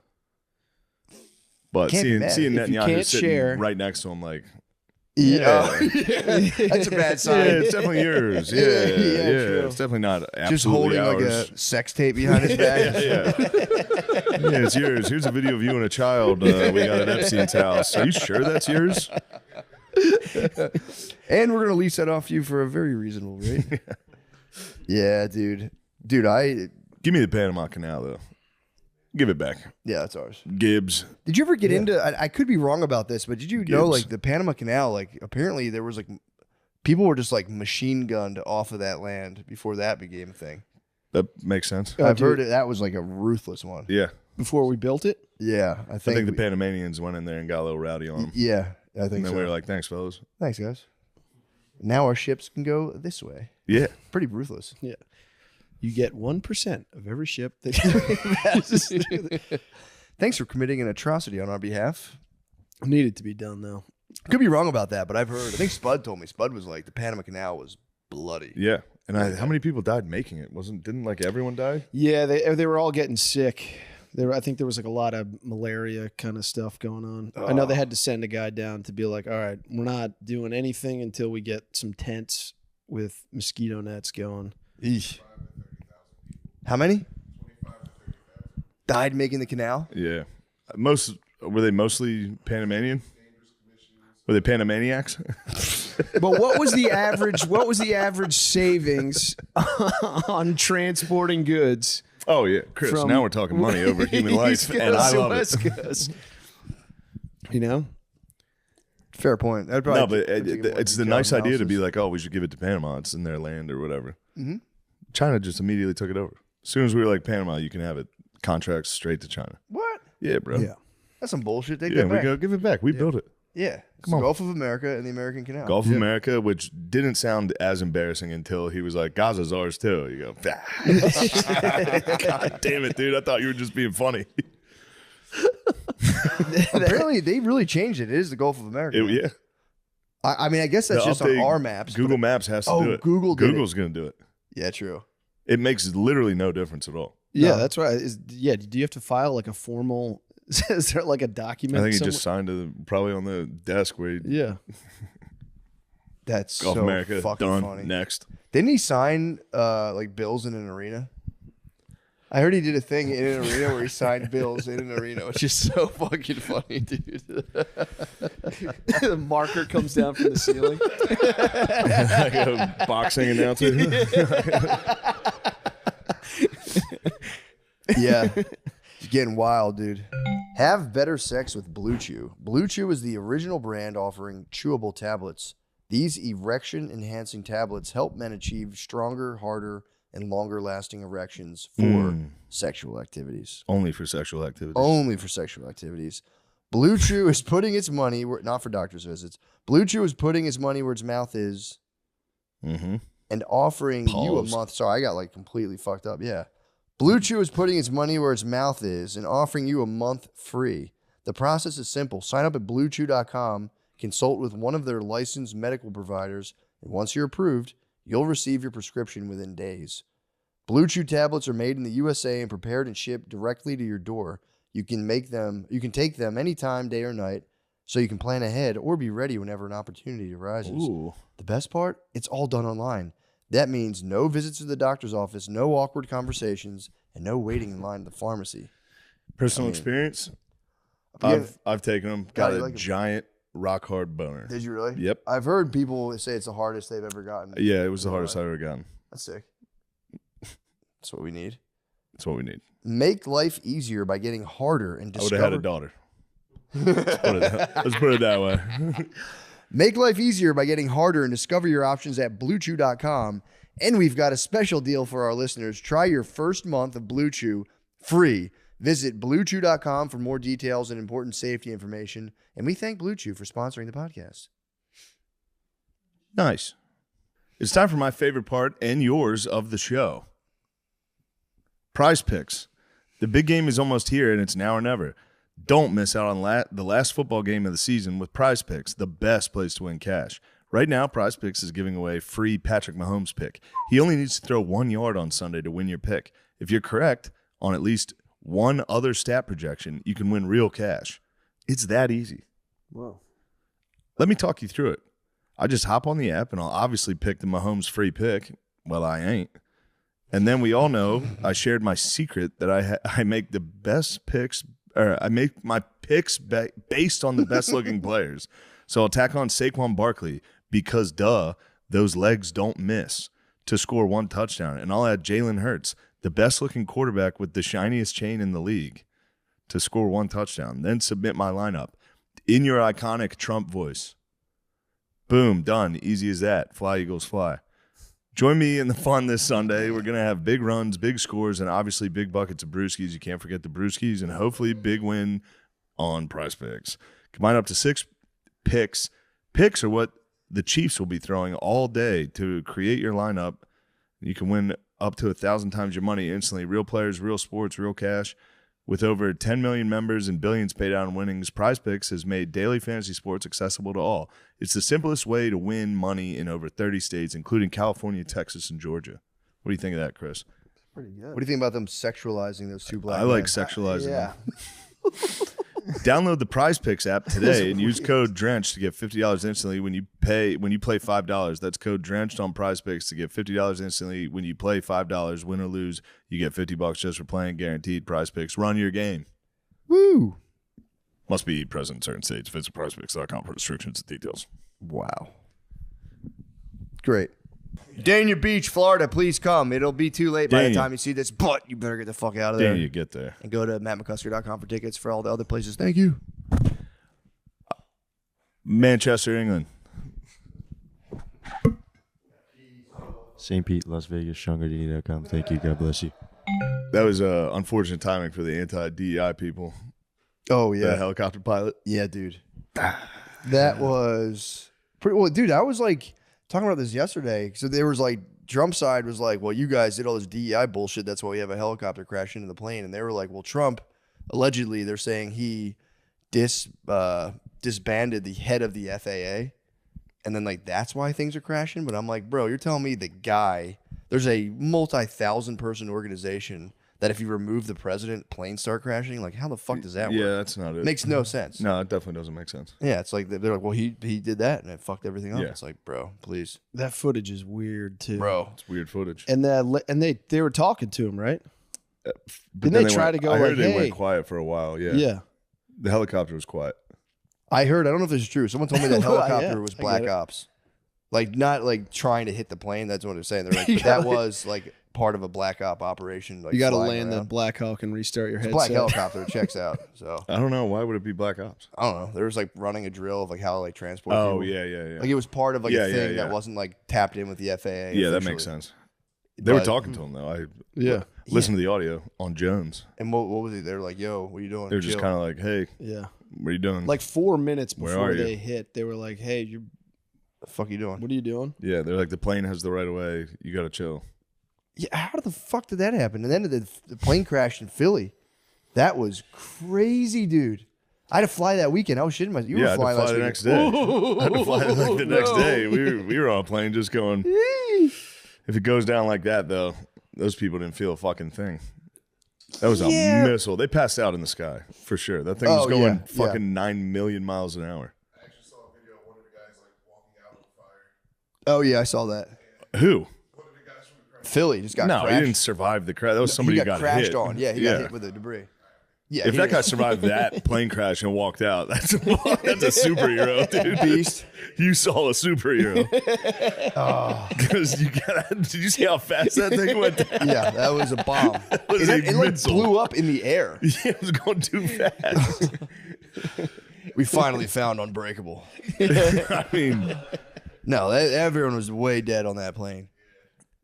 But Can't be seeing mad. seeing If you Netanyahu can't sitting share- right next to him, like, Yeah. That's a bad yeah, sign. it's definitely yours. Yeah, Yeah, yeah, true. it's definitely not absolutely Just holding ours. like a sex tape behind his back. Yeah, it's yours. Here's a video of you and a child we got at Epstein's house. Are you sure that's yours? And we're gonna lease that off you for a very reasonable rate. Yeah, dude. Dude, Give me the Panama Canal though. Give it back. Yeah, that's ours. Gibbs. Did you ever get into? I could be wrong about this, but did you know Gibbs. like the Panama Canal? Like apparently there was like people were just like machine gunned off of that land before that became a thing. That makes sense. I've heard it. That was like a ruthless one. Yeah. Before we built it? Yeah, I I think think the Panamanians went in there and got a little rowdy on them. Yeah, I think And then so. we were like, thanks, fellas. Thanks, guys. Now our ships can go this way. Yeah. Pretty ruthless. Yeah. You get 1% of every ship that passes through the- Thanks for committing an atrocity on our behalf. Needed to be done, though. Could be wrong about that, but I've heard. I think Spud told me. Spud was like the Panama Canal was bloody. Yeah. And how many people died making it? Didn't like everyone die? Yeah, they were all getting sick. I think there was like a lot of malaria kind of stuff going on. I know they had to send a guy down to be like, all right, we're not doing anything until we get some tents with mosquito nets going. Eesh. How many? Died making the canal? Yeah. Were they mostly Panamanian? Were they Panamaniacs? But what was the average? What was the average savings on transporting goods? Oh yeah, Chris. From Now we're talking money over human life, East and I Coast to love West it. Coast. You know, Fair point. I'd No, probably but it's the nice idea to be like, oh, we should give it to Panama. It's in their land or whatever. Mm-hmm. China just immediately took it over. As soon as we were like, Panama, you can have it. Contracts straight to China. What? Yeah, bro. yeah. That's some bullshit. Take Yeah, that we back. go give it back. We built it. Yeah. It's the Gulf of America and the American Canal. Gulf of America, which didn't sound as embarrassing until he was like, Gaza's ours too. You go, God damn it, dude. I thought you were just being funny. Apparently, they really changed it. It is the Gulf of America. Yeah. I mean, I guess that's The just on update, our maps. but- Google Maps has to Oh, do it. Google did it. Google's going to do it. Yeah, true. It makes literally no difference at all. Yeah, that's right. Do you have to file like a formal? Is there like a document? I think he somewhere? just signed probably on the desk where he, Yeah. That's Gulf so America fucking done funny. next. Didn't he sign like bills in an arena? I heard he did a thing in an arena where he signed bills in an arena, which is so fucking funny, dude. The marker comes down from the ceiling. Like a boxing announcer. Yeah. It's getting wild, dude. Have better sex with Blue Chew. Blue Chew is the original brand offering chewable tablets. These erection-enhancing tablets help men achieve stronger, harder, and longer-lasting erections for sexual activities. Only for sexual activity. Only for sexual activities. Blue Chew is putting its money where, not for doctor's visits. Blue Chew is putting its money where its mouth is Mm-hmm. and offering you a Pause. month. Sorry, I got like completely fucked up. Yeah. Blue Chew is putting its money where its mouth is and offering you a month free. The process is simple. Sign up at bluechew.com, consult with one of their licensed medical providers, and once you're approved, you'll receive your prescription within days. Blue Chew tablets are made in the USA and prepared and shipped directly to your door. You can take them anytime, day or night, so you can plan ahead or be ready whenever an opportunity arises. Ooh. The best part, it's all done online. That means no visits to the doctor's office, no awkward conversations, and no waiting in line at the pharmacy. Personal experience? Yeah. I've taken them. God, Got you a like 'em. giant rock hard boner. Did you really? Yep. I've heard people say it's the hardest they've ever gotten. Yeah, it was the hardest I've ever gotten. That's sick. That's what we need. That's what we need. Make life easier by getting harder and I would have had a daughter. Let's put it that way. Make life easier by getting harder and discover your options at BlueChew.com. And we've got a special deal for our listeners. Try your first month of Blue Chew free. Visit BlueChew.com for more details and important safety information. And we thank Blue Chew for sponsoring the podcast. Nice. It's time for my favorite part and yours of the show. Prize Picks. The big game is almost here, and it's now or never. Don't miss out on the last football game of the season with Prize Picks, the best place to win cash. Right now, Prize Picks is giving away a free Patrick Mahomes pick. He only needs to throw 1 yard on Sunday to win your pick. If you're correct on at least one other stat projection, you can win real cash. It's that easy. Whoa. Let me talk you through it. I just hop on the app, and I'll obviously pick the Mahomes free pick. Well, I ain't. And then we all know I shared my secret that I make the best picks, or I make my picks based on the best looking players. So I'll tack on Saquon Barkley because, those legs don't miss to score 1 touchdown. And I'll add Jalen Hurts the best-looking quarterback with the shiniest chain in the league to score 1 touchdown. Then submit my lineup in your iconic Trump voice. Boom, done. Easy as that. Fly, Eagles, fly. Join me in the fun this Sunday. We're going to have big runs, big scores, and obviously big buckets of brewskis. You can't forget the brewskis, and hopefully big win on Prize Picks. Combine up to 6 picks. Picks are what the Chiefs will be throwing all day to create your lineup. You can win up to 1,000 times your money instantly. Real players, real sports, real cash. With over 10 million members and billions paid out in winnings, Prize Picks has made daily fantasy sports accessible to all. It's the simplest way to win money in over 30 states, including California, Texas, and Georgia. What do you think of that, Chris? Pretty good. What do you think about them sexualizing those 2 black I like men? sexualizing Yeah. them. Download the Prize Picks app today and use code DRENCHED to get $50 instantly when you play $5. That's code DRENCHED on Prize Picks to get $50 instantly when you play $5. Win or lose, you get $50 just for playing. Guaranteed. Prize Picks. Run your game. Woo! Must be present in certain states. Visit prizepicks.com for restrictions and details. Wow. Great. Dania Beach, Florida, please come. It'll be too late by the Dania. time you see this, but you better get the fuck out of there. Then you get there. And go to mattmccusker.com for tickets for all the other places. Thank you. Manchester, England. St. Pete, Las Vegas, ShungarDini.com. Thank you. God bless you. That was unfortunate timing for the anti-DEI people. Oh, The yeah. helicopter pilot. Yeah, dude. That was pretty well, dude. I was like talking about this yesterday. So there was like Trump's side was like, well, you guys did all this DEI bullshit. That's why we have a helicopter crash into the plane. And they were like, well, Trump allegedly they're saying he disbanded the head of the FAA. And then like that's why things are crashing. But I'm like, bro, you're telling me the guy, there's a multi-1,000 person organization that if you remove the president, planes start crashing. Like, how the fuck does that work? Yeah, that's not it. Makes no sense. No, it definitely doesn't make sense. Yeah, it's like they're like, well, he did that and it fucked everything up. Yeah. It's like, bro, please, That footage is weird too, bro. It's weird footage. And they were talking to him, right? But Didn't then they try to go I heard like, they hey. went quiet for a while. Yeah. Yeah. The helicopter was quiet. I heard. I don't know if this is true. Someone told me that Well, helicopter yeah, was I black get it. ops, like not like trying to hit the plane. That's what they're saying. They're like, You but that gotta- was like part of a black op operation. Like You got to flying land that around. Black Hawk and restart your It's a headset. black helicopter. It checks out. So I don't know. Why would it be black ops? I don't know. There was like running a drill of like how to like transport. Oh, people. yeah. Like it was part of like Yeah, a thing yeah. that wasn't like tapped in with the FAA. Yeah, that makes sense. They were But- talking to him, though. I Yeah. listened to the audio on Jones. And what was it? They were like, "Yo, what are you doing?" They were just Chill. kind of like, hey, Yeah. what are you doing? Like 4 minutes Where before are you? they hit, they were like, "Hey, the fuck are you doing? what are you doing?" yeah, they're like, the plane has the right of way. You got to chill. Yeah, how the fuck did that happen? And then the plane crashed in Philly. That was crazy, dude. I had to fly that weekend. I was shitting myself. You Yeah, were I had to flying fly last the weekend. next day. I had to fly like the next day. We were on a plane just going. If it goes down like that, though, those people didn't feel a fucking thing. That was a missile. They passed out in the sky for sure. That thing was Oh, going yeah, fucking 9 million miles an hour. I actually saw a video of one of the guys like walking out of the fire. Oh yeah, I saw that. Who? One of the guys from the crash. Philly just got No, crashed. he didn't survive the crash. That was somebody he who got got crashed hit. on. Yeah, he got hit with the debris. Yeah, If he that guy survived that plane crash and walked out, that's a superhero, dude. beast. You saw a superhero. Because did you see how fast that thing went down? Yeah, that was a bomb. was it a like missile. blew up in the air. Yeah, it was going too fast. We finally found Unbreakable. I mean, No, everyone was way dead on that plane.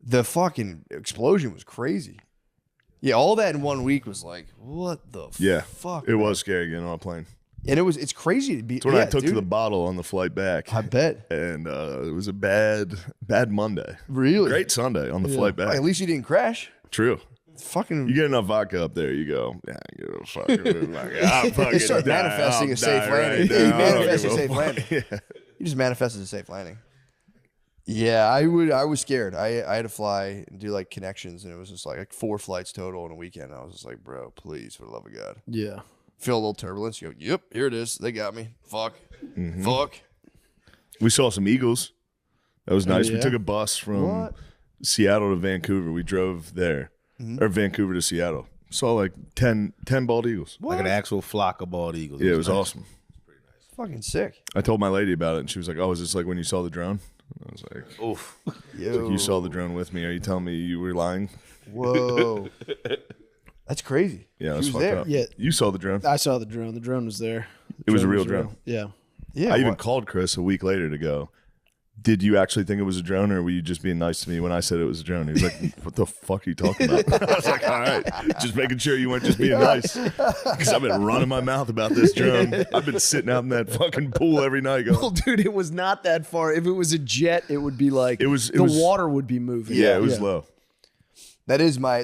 The fucking explosion was crazy. Yeah, all that in 1 week was like, what the yeah, fuck? it was scary getting on a plane. And it's crazy to be. It's when yeah, I took to dude, the bottle on the flight back. I bet. And it was a bad Monday. Really? Great Sunday on the flight back. At least you didn't crash. True. Fucking. You get enough vodka up there, you go, yeah, give a fuck. I'm fucking You start die. manifesting I'll a safe die landing. right You now. I don't manifest give a a safe fuck. landing. Yeah. You just manifested a safe landing. Yeah, I was scared. I had to fly and do like connections, and it was just like 4 flights total in a weekend. I was just like, bro, please, for the love of God. Yeah. Feel a little turbulence. You go, yep, here it is. They got me. Fuck. Fuck. We saw some eagles. That was nice. We yeah? took a bus from Seattle to Vancouver. We drove there, or Vancouver to Seattle. Saw like 10 bald eagles. Like an actual flock of bald eagles. Yeah, it was awesome. Fucking sick. I told my lady about it, and she was like, "Oh, is this like when you saw the drone?" I was like, Oof. Yo. you saw the drone with me. Are you telling me you were lying? Whoa. That's crazy. Yeah, She that's was fucked there. up. Yeah. You saw the drone. I saw the drone. The drone was there. It was a real was drone. Yeah. Yeah. I even what? called Chris a week later to go, did you actually think it was a drone, or were you just being nice to me when I said it was a drone? He was like, what the fuck are you talking about? I was like, all right, just making sure you weren't just being nice. Because I've been running my mouth about this drone. I've been sitting out in that fucking pool every night going, Well, dude, it was not that far. If it was a jet, it would be like It was- water would be moving. yeah, it was low. That is my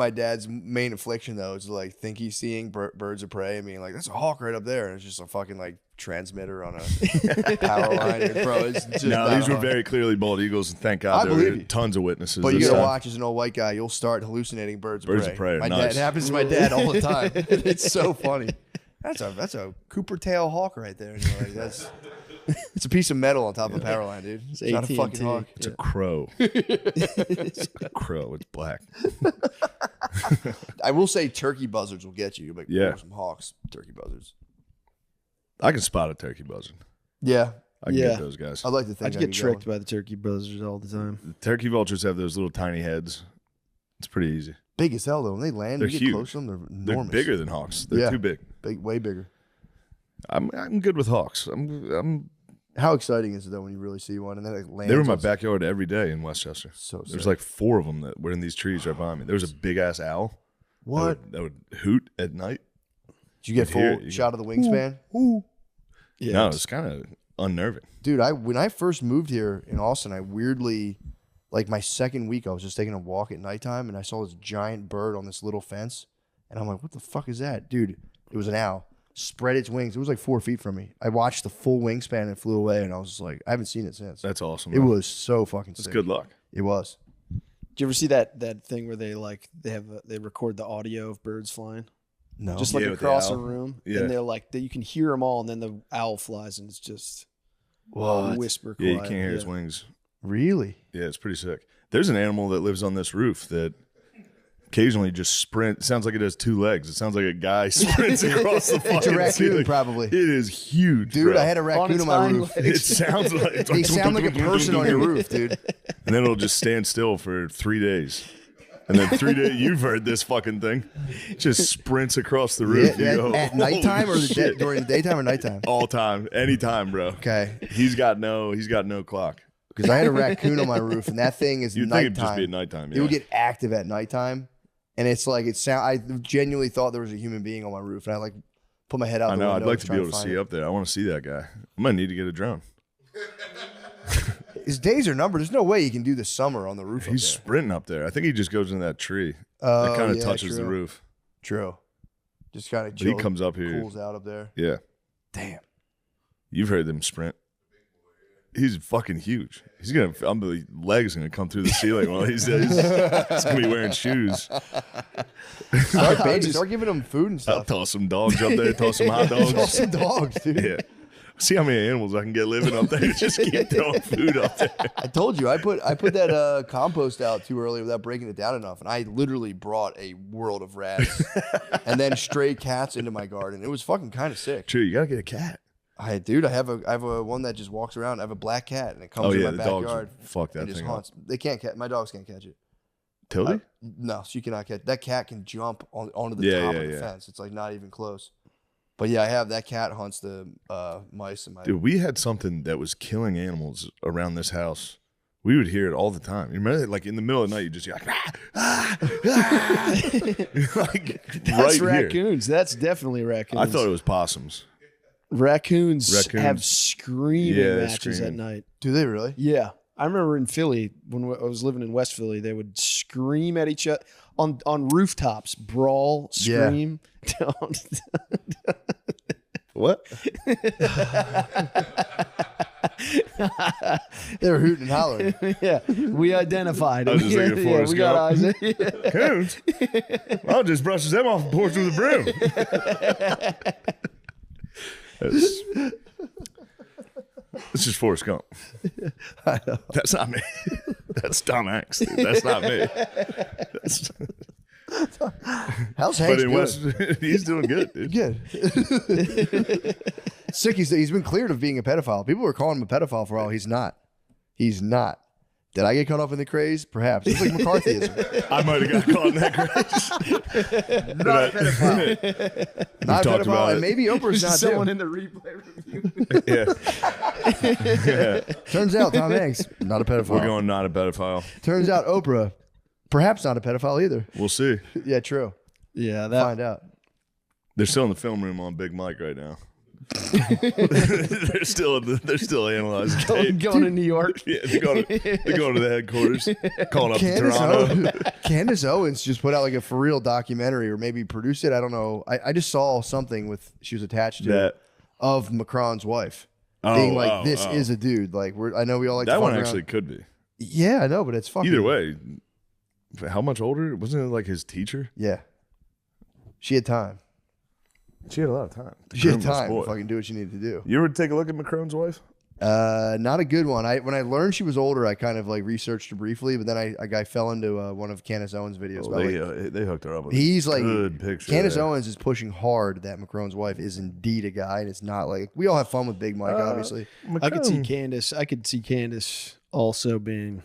dad's main affliction though. Is like think he's seeing birds of prey and being like, "That's a hawk right up there," and it's just a fucking like transmitter on a power line, and, bro. It's just No, not these a were hawk. very clearly bald eagles, and thank I God there believe were you. tons of witnesses. But you this gotta time. watch as an old white guy, you'll start hallucinating birds Birds of of prey. prey are My nice. dad, it happens to my dad all the time. It's so funny. That's a Cooper tail hawk right there. And you're like, that's it's a piece of metal on top of a power line, dude. It's not a AT&T. fucking hawk. It's a crow. It's a crow. It's black. I will say turkey buzzards will get you. You'll be like, Yeah. "Oh, some hawks, turkey buzzards." I can spot a turkey buzzard. Yeah, I can Yeah. get those guys. I'd like to think I'd I get could tricked one. by the turkey buzzards all the time. The turkey vultures have those little tiny heads. It's pretty easy. Big as hell though. When they land, They're you get huge. close to them. They're They're enormous. bigger than hawks. They're Yeah. too big. Big, way bigger. I'm good with hawks. I'm How exciting is it though when you really see one and then it lands? They were in my on- backyard every day in Westchester. So There's sick. like 4 of them that were in these trees right behind me. There was a big ass owl. What? That would hoot at night. Did you get You'd hear full it. shot of the wingspan? Yeah, No, it's kind of unnerving. Dude, when I first moved here in Austin, I weirdly, like my second week, I was just taking a walk at nighttime and I saw this giant bird on this little fence. And I'm like, what the fuck is that? Dude, it was an owl. Spread its wings. It was like 4 feet from me. I watched the full wingspan and it flew away. And I was just like, I haven't seen it since. That's awesome. It though. was so fucking That's sick. good luck. It was. Did you ever see that thing where they record the audio of birds flying, No. just like Yeah, with the across a owl. room, Yeah. and they're like you can hear them all, and then the owl flies, and it's just What? whisper. Yeah, you quiet. can't hear his Yeah. wings. Really? Yeah, it's pretty sick. There's an animal that lives on this roof that occasionally just sprint. It sounds like it has 2 legs. It sounds like a guy sprints across the fucking It's a raccoon, ceiling. probably. It is huge, Dude, bro. I had a raccoon its on my hind roof. It sounds like it's They sound like a person on your roof, dude. And then it'll just stand still for 3 days. And then 3 days, you've heard this fucking thing. It just sprints across the roof. Yeah, You go, at nighttime or "Holy shit." during the daytime or nighttime? All time, anytime, bro. Okay. He's got no clock. Because I had a raccoon on my roof, and that thing is You'd think nighttime. it'd just be at nighttime. It would yeah. get active at nighttime, and it's like I genuinely thought there was a human being on my roof, and I like put my head out. I the know. window I'd like to be trying able to find see it. up there. I want to see that guy. I might need to get a drone. His days are numbered. There's no way he can do the summer on the roof. He's up there. sprinting up there. I think he just goes into that tree. Oh, That kind of yeah, touches the true. roof. True. Just kind of But he comes up here. cools out up there. Yeah. Damn. You've heard them sprint. He's fucking huge. He's gonna. The legs gonna come through the ceiling while he's gonna be wearing shoes. Start giving him food and I'll stuff. toss some dogs up there. Toss some hot dogs. Toss some dogs, dude. Yeah. See how many animals I can get living up there. Just keep throwing food up there. I told you I put that compost out too early without breaking it down enough, and I literally brought a world of rats and then stray cats into my garden. It was fucking kind of sick. True. You gotta get a cat. I have a one that just walks around. I have a black cat, and it comes Oh in yeah, my the dogs. backyard Fuck that and just thing up. haunts. They can't catch. My dogs can't catch it. Tildy? No, so you cannot catch. That cat can jump onto the Yeah, top yeah, of the yeah. fence. It's like not even close. But yeah, I have that cat hunts the mice in my. Dude, we had something that was killing animals around this house. We would hear it all the time. You remember, like in the middle of the night, you just hear like, like That's right here. raccoons. That's definitely raccoons. I thought it was possums. Raccoons Raccoons. have screaming Yeah, matches screaming. at night. Do they really? Yeah. I remember in Philly when I was living in West Philly, they would scream at each other on rooftops, brawl, Yeah. scream. What? They were hooting and hollering. Yeah, we identified I was it. just thinking of Yeah, Forrest we got eyes. Gump. Yeah. Coons? I'll just brush them off the porch with a broom. It's just Forrest Gump. That's not me. That's Tom Hanks. Dude. That's not me. How's But Hanks in doing? West, he's doing good, dude. Good. Sick. He's been cleared of being a pedophile. People were calling him a pedophile for all. He's not. He's not. Did I get caught up in the craze? Perhaps. It's like McCarthyism. I might have got caught in that craze. Not a pedophile. Not a talked pedophile. about And it. maybe Oprah's not Someone too. in the replay review. Yeah. Turns out Tom Hanks, not a pedophile. We're going not a pedophile. Turns out Oprah, perhaps not a pedophile either. We'll see. Yeah, true. Yeah, that Find out. They're still in the film room on Big Mike right now. they're still analyzing tape. going to New York. Yeah, they're going to the headquarters, calling up to Candace, Toronto. Candace Owens just put out like a for real documentary, or maybe produced it. I don't know. I just saw something with she was attached to That of Macron's wife Oh, being like, oh, "This oh. is a dude." Like I know we all like to that fuck one around. actually could be. Yeah, I know, but it's fucking Either way, how much older? Wasn't it like his teacher? Yeah, she had time. She had a lot of time. She had Groom this time boy. to fucking do what she needed to do. You ever take a look at Macron's wife? Not a good one. When I learned she was older, I kind of like researched her briefly, but then I fell into one of Candace Owens' videos. about, like, They hooked her up with he's a like good picture. Candace there. Owens is pushing hard that Macron's wife is indeed a guy, and it's not like we all have fun with Big Mike. Obviously, I could see Candace. I could see Candace also being.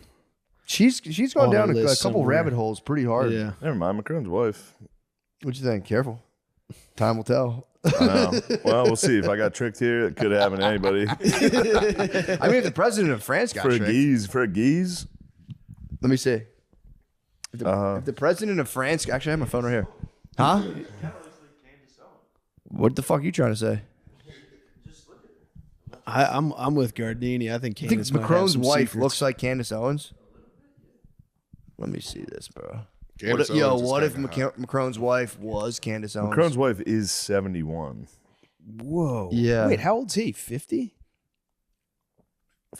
she's gone On down a a list couple somewhere. rabbit holes pretty hard. Yeah. Never mind, Macron's wife. What you think? Careful. Time will tell. I know. Well, we'll see. If I got tricked here, it could have happened to anybody. I mean, if the president of France got for a tricked, geese. let me see. If the president of France, actually, I have my phone right here. Huh? What the fuck are you trying to say? I'm with Gardini. I think I think Candace might have Macron's some wife secrets. looks like Candace Owens. Let me see this, bro. Candace What, yo, Owens is what if kinda Macron's wife was Candace Owens? Macron's wife is 71. Whoa. Yeah. Wait, how old's he? 50?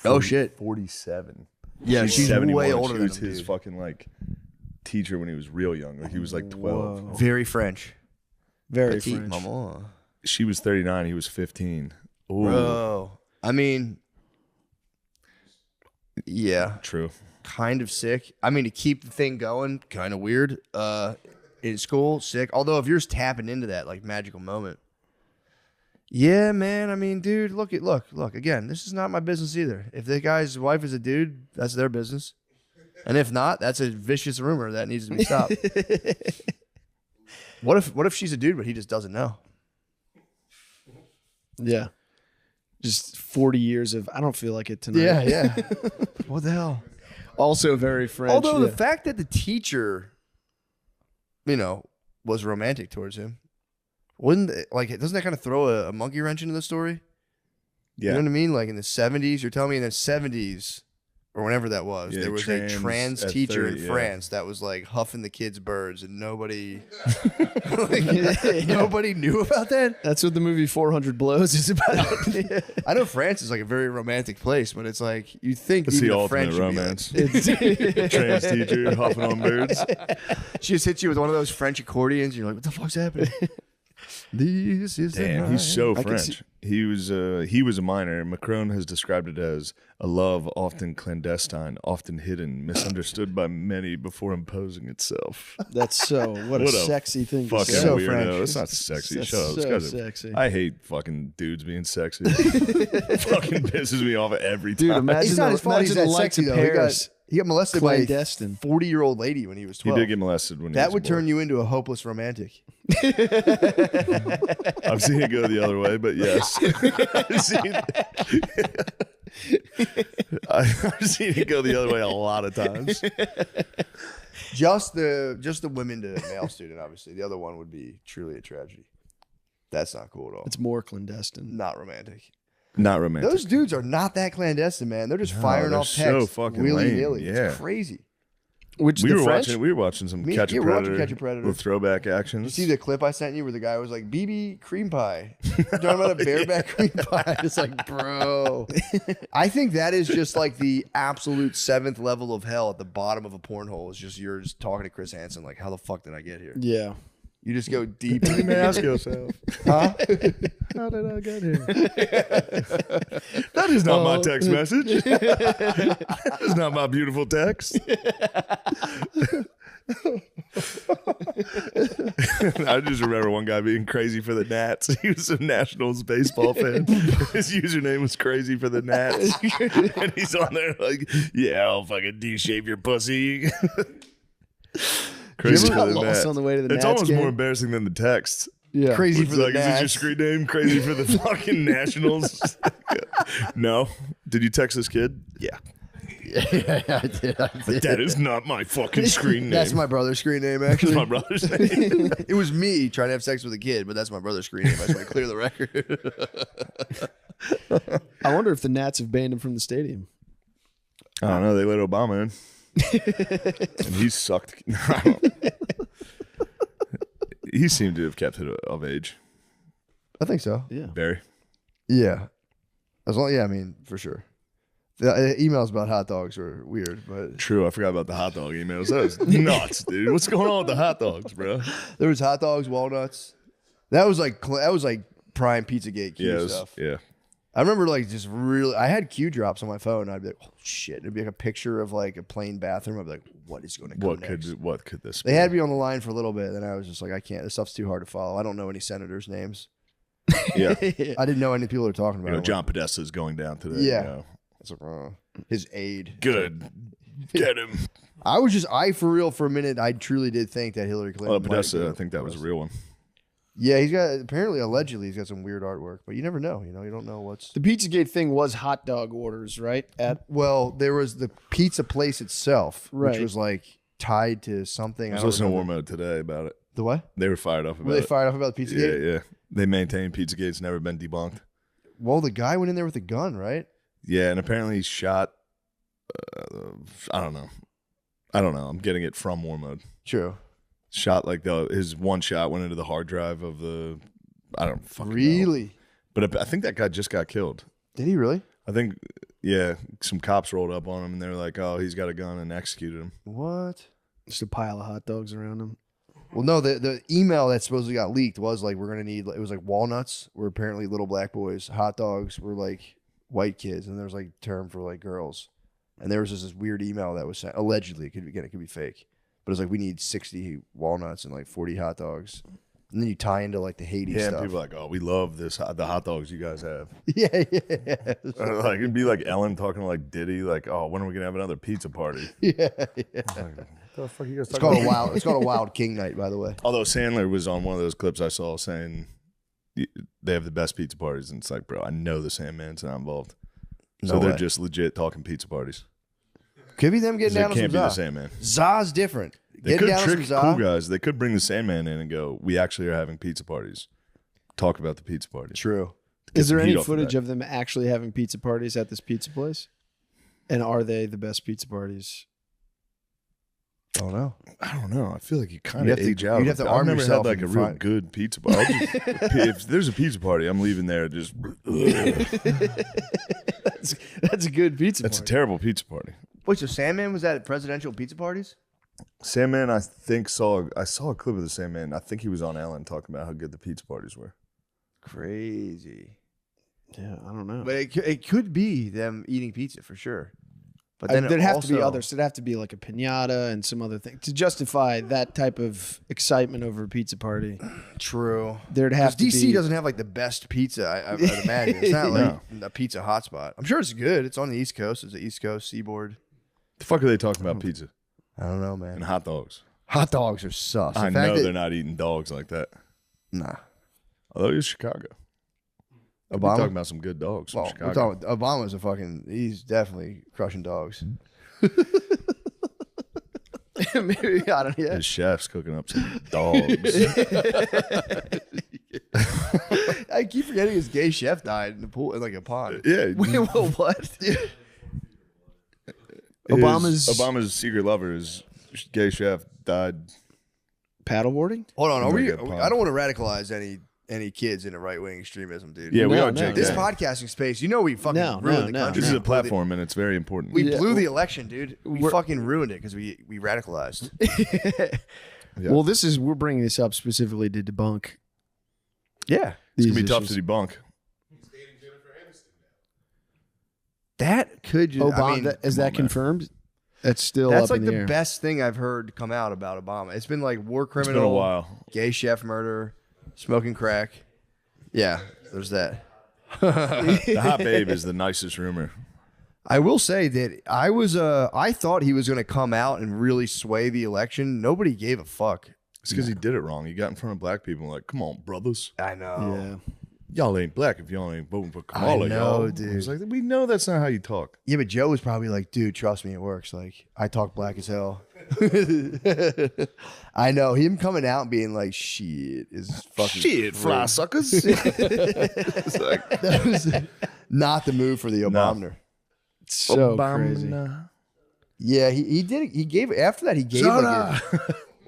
Oh, shit. 47. Yeah, she's 71. way older She than was him, his dude. fucking like teacher when he was real young. Like he was like 12. Whoa. Very French. Very Petite French. maman. She was 39. He was 15. Ooh, Bro. I mean, yeah, true. kind of sick. I mean, to keep the thing going, kind of weird. In school, sick. Although if you're just tapping into that like magical moment. Yeah, man. I mean, dude, look. Again, this is not my business either. If the guy's wife is a dude, that's their business. And if not, that's a vicious rumor that needs to be stopped. What if she's a dude, but he just doesn't know? Yeah. Just 40 years of, I don't feel like it tonight. Yeah. What the hell? Also very French. Although yeah. the fact that the teacher, was romantic towards him, doesn't that kind of throw a monkey wrench into the story? Yeah. You know what I mean? Like in the 70s, you're telling me in the 70s or whenever that was, Yeah, there was a trans at teacher 30, in yeah. France that was like huffing the kids' birds, and nobody, nobody knew about that. That's what the movie 400 Blows is about. I know France is like a very romantic place, but it's like you think It's even the the ultimate French would be like- romance. Trans teacher huffing on birds. she just hits you with one of those French accordions. And you're like, what the fuck's happening? This is the Damn, he's so night. French. He was a minor. Macron has described it as a love often clandestine, often hidden, misunderstood by many before imposing itself. That's so, what a sexy thing to Fucking say. So weirdo. French. That's not sexy. That's Shut up. This so guy's sexy. I hate fucking dudes being sexy. Fucking pisses me off every time. Dude, imagine It's not his fault. He's imagine that the likes sexy of though. Paris. He got molested by a Clandestine. 40-year-old lady when he was He 12. did get molested when he That was would a boy. turn you into a hopeless romantic. I've seen it go the other way, but yes. I've seen it go the other way a lot of times. Just the women to male student, obviously. The other one would be truly a tragedy. That's not cool at all. It's more clandestine. Not romantic. Not romantic. Those dudes are not that clandestine, man. They're just firing they're off so texts fucking willy-nilly. lame. Yeah. It's crazy. Which we the were French? watching some Me- Catch a yeah, we're watching Predator. Catch a Predator. With throwback actions. You see the clip I sent you where the guy was like, BB cream pie. Talking about a bareback cream pie. It's like, bro. I think that is just like the absolute 7th level of hell at the bottom of a porn hole. Is just you're just talking to Chris Hansen like, how the fuck did I get here? Yeah. You just go deep. You may ask yourself, Huh? how did I get here? That is not my text message. That is not my beautiful text. I just remember one guy being crazy for the Nats. He was a Nationals baseball fan. His username was crazy for the Nats. And he's on there like, yeah, I'll fucking de-shave your pussy. Crazy You ever for got the lost Nats. on the way to the It's Nats almost game? more embarrassing than the text. Yeah. Crazy It's for the like, is this your Nats. screen name? Crazy for the fucking Nationals? No. Did you text this kid? Yeah. Yeah, I did. But that is not my fucking screen name. That's my brother's screen name, That's actually. my brother's name. It was me trying to have sex with a kid, but that's my brother's screen name. I just want to clear the record. I wonder if the Nats have banned him from the stadium. I don't know. They let Obama in. And he sucked. He seemed to have kept it of age. I think so. Yeah. Barry. Yeah. As long, yeah, I mean, for sure. The emails about hot dogs are weird, but True. I forgot about the hot dog emails. That was nuts, dude. What's going on with the hot dogs, bro? there was hot dogs, walnuts. That was like prime Pizzagate Q Yeah, it was- stuff. yeah. I remember like just really, I had Q drops on my phone. And I'd be like, oh shit! It'd be like a picture of like a plain bathroom. I'd be like, what is going to come next? What could this be? They had me on the line for a little bit, and I was just like, I can't. This stuff's too hard to follow. I don't know any senators' names. Yeah. I didn't know any people were talking about. You know, it. John Podesta is going down today. Yeah. You know. It's like, his aide. Good. Get him. I for real for a minute, I truly did think that Hillary Clinton. Well, might Podesta, go I think that was a real one. Yeah, he's got apparently allegedly he's got some weird artwork, but you never know. You know, you don't know what's. The Pizzagate thing was hot dog orders, right? Well, there was the pizza place itself, Right. which was like tied to something. I was don't listening to War remember. Mode today about it. The what? They were fired up about Were they it. fired up about Pizzagate? Yeah, yeah. They maintain Pizzagate's never been debunked. Well, the guy went in there with a gun, right? Yeah, and apparently he shot. I don't know. I'm getting it from War Mode. True. Shot like his one shot went into the hard drive of the. I don't fucking know. Really? But I think that guy just got killed. Did he really? I think, yeah, some cops rolled up on him and they were like, "Oh, he's got a gun," and executed him. What? Just a pile of hot dogs around him. Well, no, the email that supposedly got leaked was like, we're gonna need. It was like walnuts were apparently little black boys. Hot dogs were like white kids, and there was like term for like girls. And there was just this weird email that was sent. Allegedly, it could be fake, but it's like we need 60 walnuts and like 40 hot dogs, and then you tie into like the Haiti Yeah, and stuff. people are like, "Oh, we love the hot dogs you guys have." yeah. Like it'd be like Ellen talking to like Diddy, like, "Oh, when are we gonna have another pizza party?" Yeah. The fuck you guys It's called a wild. It's called a Wild King Night, by the way. Although Sandler was on one of those clips I saw saying they have the best pizza parties, and it's like, bro, I know the Sandman's not involved, so No they're way. just legit talking pizza parties. Could be them getting It down on can't some be the Za. Sandman. Za's different. They Getting could down on trick some cool Za. guys. They could bring the Sandman in and go, "We actually are having pizza parties. Talk about the pizza parties." True. Get Is there some heat any off footage that. of them actually having pizza parties at this pizza place? And are they the best pizza parties? Oh no. I don't know. I feel like you kind You'd of have to- age out. you'd of have to it. I've arm never yourself had like a and real find- good pizza party. If there's a pizza party, I'm leaving there just. That's a good pizza That's a party. terrible pizza party. Wait, so Sandman was at presidential pizza parties? Sandman, I think I saw a clip of the Sandman. I think he was on Ellen talking about how good the pizza parties were. Crazy. Yeah, I don't know. But it could be them eating pizza for sure. But then There'd have to be also- others. There'd have to be like a pinata and some other thing to justify that type of excitement over a pizza party. True. There'd have Because to DC be. doesn't have like the best pizza. I'd imagine it's not like a pizza hotspot. I'm sure it's good. It's on the East Coast. It's the East Coast seaboard. The fuck are they talking about pizza I don't know, and man. hot dogs? Hot dogs are sus. I The fact know that- they're not eating dogs like that. Nah. Although it's Chicago. We're Obama. talking about some good dogs from Well, we're Chicago. talking, Obama's a fucking. He's definitely crushing dogs. Maybe I don't. Yeah. His chef's cooking up some dogs. I keep forgetting his gay chef died in the pool in like a pond. Yeah. Wait, what? Obama's secret lover, his gay chef, died. Paddleboarding? Hold on, Like a pond. I don't want to radicalize any kids into right wing extremism, dude. Yeah, we No, are. no. Jake. This Yeah. podcasting space, you know, we fucking No, ruined the no, country. This is We a blew the- platform, and it's very important. We Yeah. blew the election, dude. We We're- fucking ruined it because we radicalized. Yeah. Well, we're bringing this up specifically to debunk. Yeah, It's These gonna be tough issues. to debunk. that could just. Obama, I mean, is come that on, man. confirmed? That's still That's up like in the the air. best thing I've heard come out about Obama. It's been like war It's criminal, been a while. gay chef murder, smoking crack. Yeah, there's that. The hot babe is the nicest rumor. I will say that I thought he was going to come out and really sway the election. Nobody gave a fuck. It's because he did it wrong. He got in front of black people and like, come on, brothers. I know. Yeah. Y'all ain't black if y'all ain't voting for Kamala, I know, y'all. dude. I was like, we know that's not how you talk. Yeah, but Joe was probably like, dude, trust me, it works. Like, I talk black as hell. I know. Him coming out and being like, shit is fucking Shit, fly crazy. suckers. It's like, That was not the move for the Obama. So crazy. Yeah, he did it. He gave after that. He gave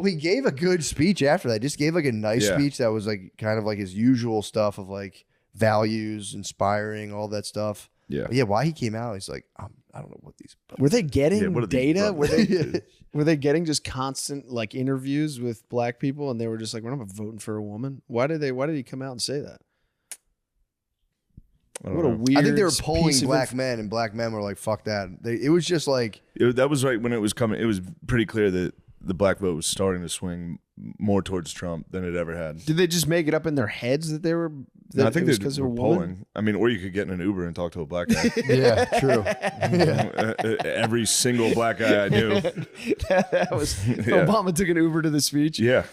he gave a good speech after that. Just gave like a nice speech that was like kind of like his usual stuff of like values, inspiring, all that stuff. Yeah. But yeah. Why he came out? He's like, I don't know what these. Were they getting what are these data? brothers? Were they getting just constant like interviews with black people, and they were just like, "We're not voting for a woman." Why did he come out and say that? What a weird. I think they were piece polling of black men, and black men were like, "Fuck that." It was just like that was right when it was coming. It was pretty clear that the black vote was starting to swing more towards Trump than it ever had. Did they just make it up in their heads that they were? That I think it was they because were of a woman? polling. I mean, or you could get in an Uber and talk to a black guy. yeah, true. Every single black guy I knew. That was Obama took an Uber to the speech. Yeah.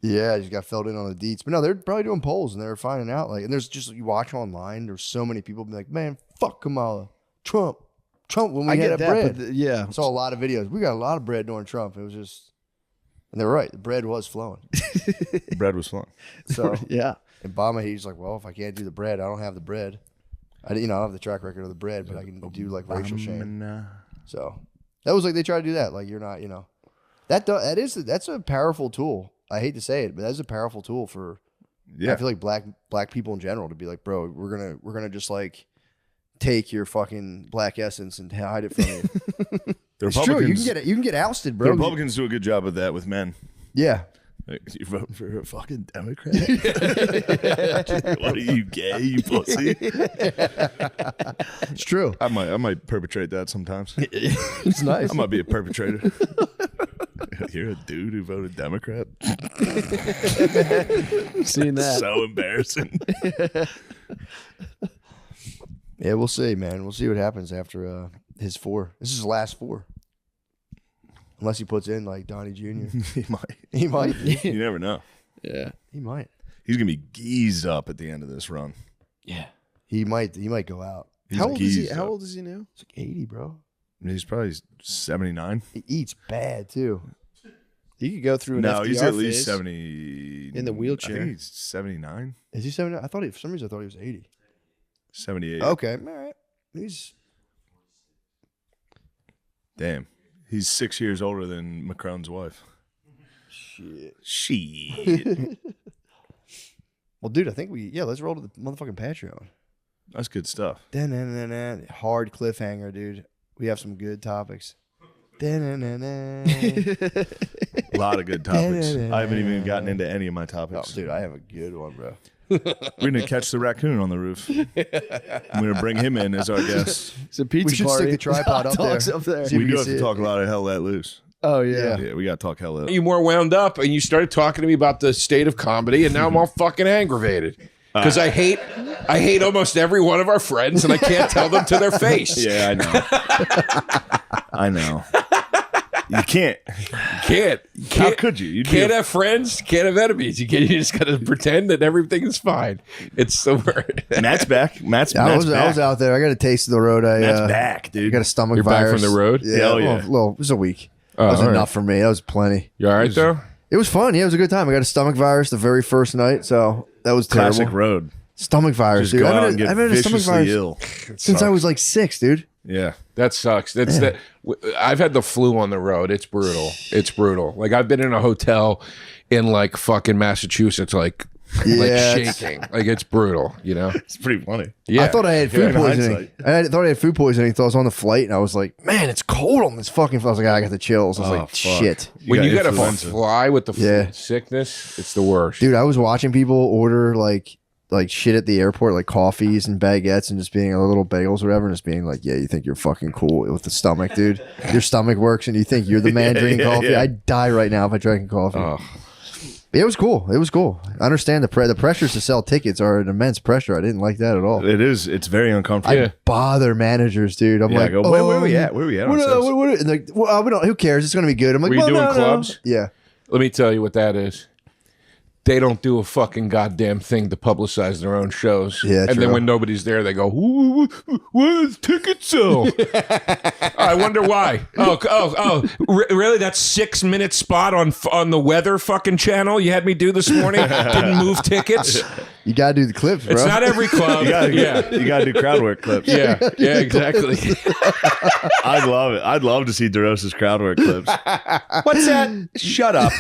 Yeah, just got filled in on the deets. But no, they're probably doing polls and they're finding out. Like, and there's just, you watch online, there's so many people be like, man, fuck Kamala. Trump when we I had get that that, bread. but yeah, I saw a lot of videos. We got a lot of bread during Trump. It was just, and they're right. The bread was flowing. Bread was flowing. So, yeah. and Obama, he's like, well, if I can't do the bread, I don't have the bread. I don't have the track record of the bread, but I can do like racial shame. So that was like, they try to do that. Like, you're not, that's a powerful tool. I hate to say it, but that's a powerful tool for, I feel like black people in general to be like, bro, we're gonna just like take your fucking black essence and hide it from you. The It's true. You can get ousted, The bro. Republicans do a good job of that with men. Yeah. Like, you voting for a fucking Democrat? What are you, gay, you pussy? It's true. I might perpetrate that sometimes. It's nice. I might be a perpetrator. You're a dude who voted Democrat? Seen that. So embarrassing. Yeah, we'll see, man. We'll see what happens after his 4. This is his last 4. Unless he puts in like Donnie Jr. He might. He might. You never know. Yeah. He might. He's gonna be geezed up at the end of this run. Yeah. He might go out. He's How old is he? geezed How up. old is he now? It's like 80, bro. He's probably 79. He eats bad too. He could go through an No, FDR he's at least phase. 70. In the wheelchair. I think he's 79, Is he 70? For some reason I thought he was 80. 78. Okay, all right. He's Damn. He's 6 years older than Macron's wife. Shit. well, dude. I think let's roll to the motherfucking Patreon. That's good stuff. Hard cliffhanger, dude. We have some good topics. A lot of good topics. I haven't even gotten into any of my Oh, topics. dude, I have a good one, bro. We're going to catch the raccoon on the roof. I'm going to bring him in as our guest. It's a pizza We should party. stick the tripod Hot up there. dogs up there. See if We we do can have see to it. talk a lot of hell let loose. Oh yeah. Yeah, we got to talk hell let You more wound up, and you started talking to me about the state of comedy, and now I'm all fucking aggravated because I hate almost every one of our friends, and I can't tell them to their face. Yeah, I know. I know. You can't. How could you? You'd be Can't a- have friends. Can't have enemies. You just got to pretend that everything is fine. It's the word. Matt's back. Matt's I was back. out there. I got a taste of the road. Matt's back, I dude. got a stomach You're back virus from the road? Yeah, Hell yeah. Well, it was a week. Oh, That was all right. enough for me. That was plenty. You all right though? It was fun. Yeah, it was a good time. I got a stomach virus the very first night, so that was terrible. Classic road. Stomach virus, Just dude. go I've out been and get I've been a stomach viciously virus ill. since I was like 6, dude. Yeah. That sucks. That's that. I've had the flu on the road. It's brutal. It's brutal. Like I've been in a hotel in like fucking Massachusetts, like shaking. Like it's brutal. You know. It's pretty funny. Yeah. I thought I had food in poisoning. I thought I had food poisoning until I was on the flight, and I was like, "Man, it's cold on this fucking." I was like, "I got the chills." I was like, fuck. "Shit, when you got to influenza. fly with the Yeah. sickness, it's the worst. dude." I was watching people order like like shit at the airport, like coffees and baguettes and just being a little bagels or whatever, and just being like, yeah, you think you're fucking cool with the stomach, dude. Your stomach works and you think you're the man drinking coffee. yeah. I'd die right now if I drank coffee. But it was cool. It was cool. I understand the pressures to sell tickets are an immense pressure. I didn't like that at all. It is. It's very uncomfortable. I bother managers, dude. I'm Yeah, like, I go, where are we at? Where are we at? on sales?" And like, well, we don't. Who cares? It's gonna be good. I'm like, Were you well, doing no, no. clubs? Yeah. Let me tell you what that is. They don't do a fucking goddamn thing to publicize their own shows. Yeah, and true. then when nobody's there, they go, what is ticket sell? I wonder why. Really? That 6-minute spot on the weather fucking channel you had me do this morning didn't move tickets? You gotta do the clips, bro. It's not every club. You gotta do crowd work clips. Yeah, exactly. I'd love it. I'd love to see DeRosa's crowd work clips. What's that? Shut up.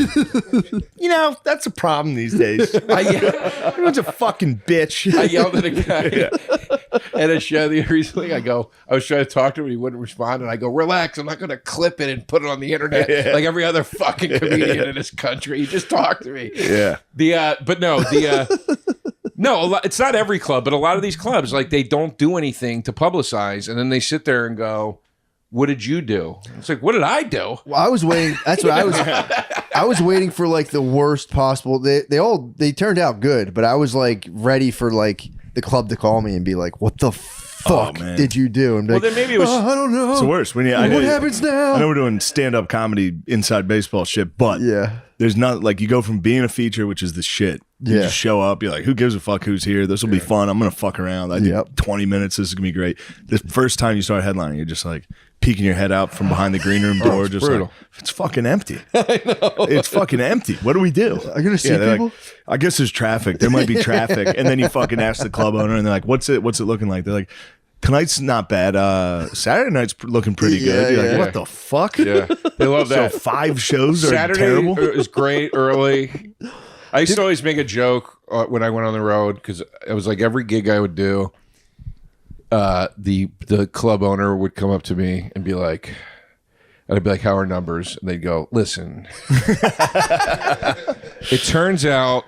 You know, that's a problem these days. Everyone's a fucking bitch. I yelled at a guy at a show recently. I was trying to talk to him and he wouldn't respond. And I go, relax, I'm not going to clip it and put it on the internet like every other fucking comedian in this country. You just talk to me. Yeah. No, it's not every club, but a lot of these clubs, like they don't do anything to publicize. And then they sit there and go, what did you do? It's like, what did I do? Well, I was waiting. That's what I was. I was waiting for like the worst possible. They turned out good, but I was like ready for like the club to call me and be like, "What the fuck did you do?" And be Well, like, then maybe it was. I don't know. It's the worst. What happens now? I know we're doing stand-up comedy inside baseball shit, but Yeah. there's not like you go from being a feature, which is the shit. You Yeah. just show up. You're like, who gives a fuck who's here? This will be fun. I'm gonna fuck around. I did 20 minutes. This is gonna be great. The first time you start headlining, you're just like peeking your head out from behind the green room door, just brutal. like, it's fucking empty. I know. It's fucking empty. What do we do? I'm gonna see they're people. like, I guess there's traffic. There might be traffic, and then you fucking ask the club owner, and they're like, "What's it looking like?" They're like, "Tonight's not bad. Saturday night's looking pretty good." You're like, "What the fuck?" Yeah, they love that. So 5 shows are Saturday terrible. is great early. I used to always make a joke when I went on the road because it was like every gig I would do, the club owner would come up to me and be like, and I'd be like, "How are numbers?" And they'd go, "Listen, it turns out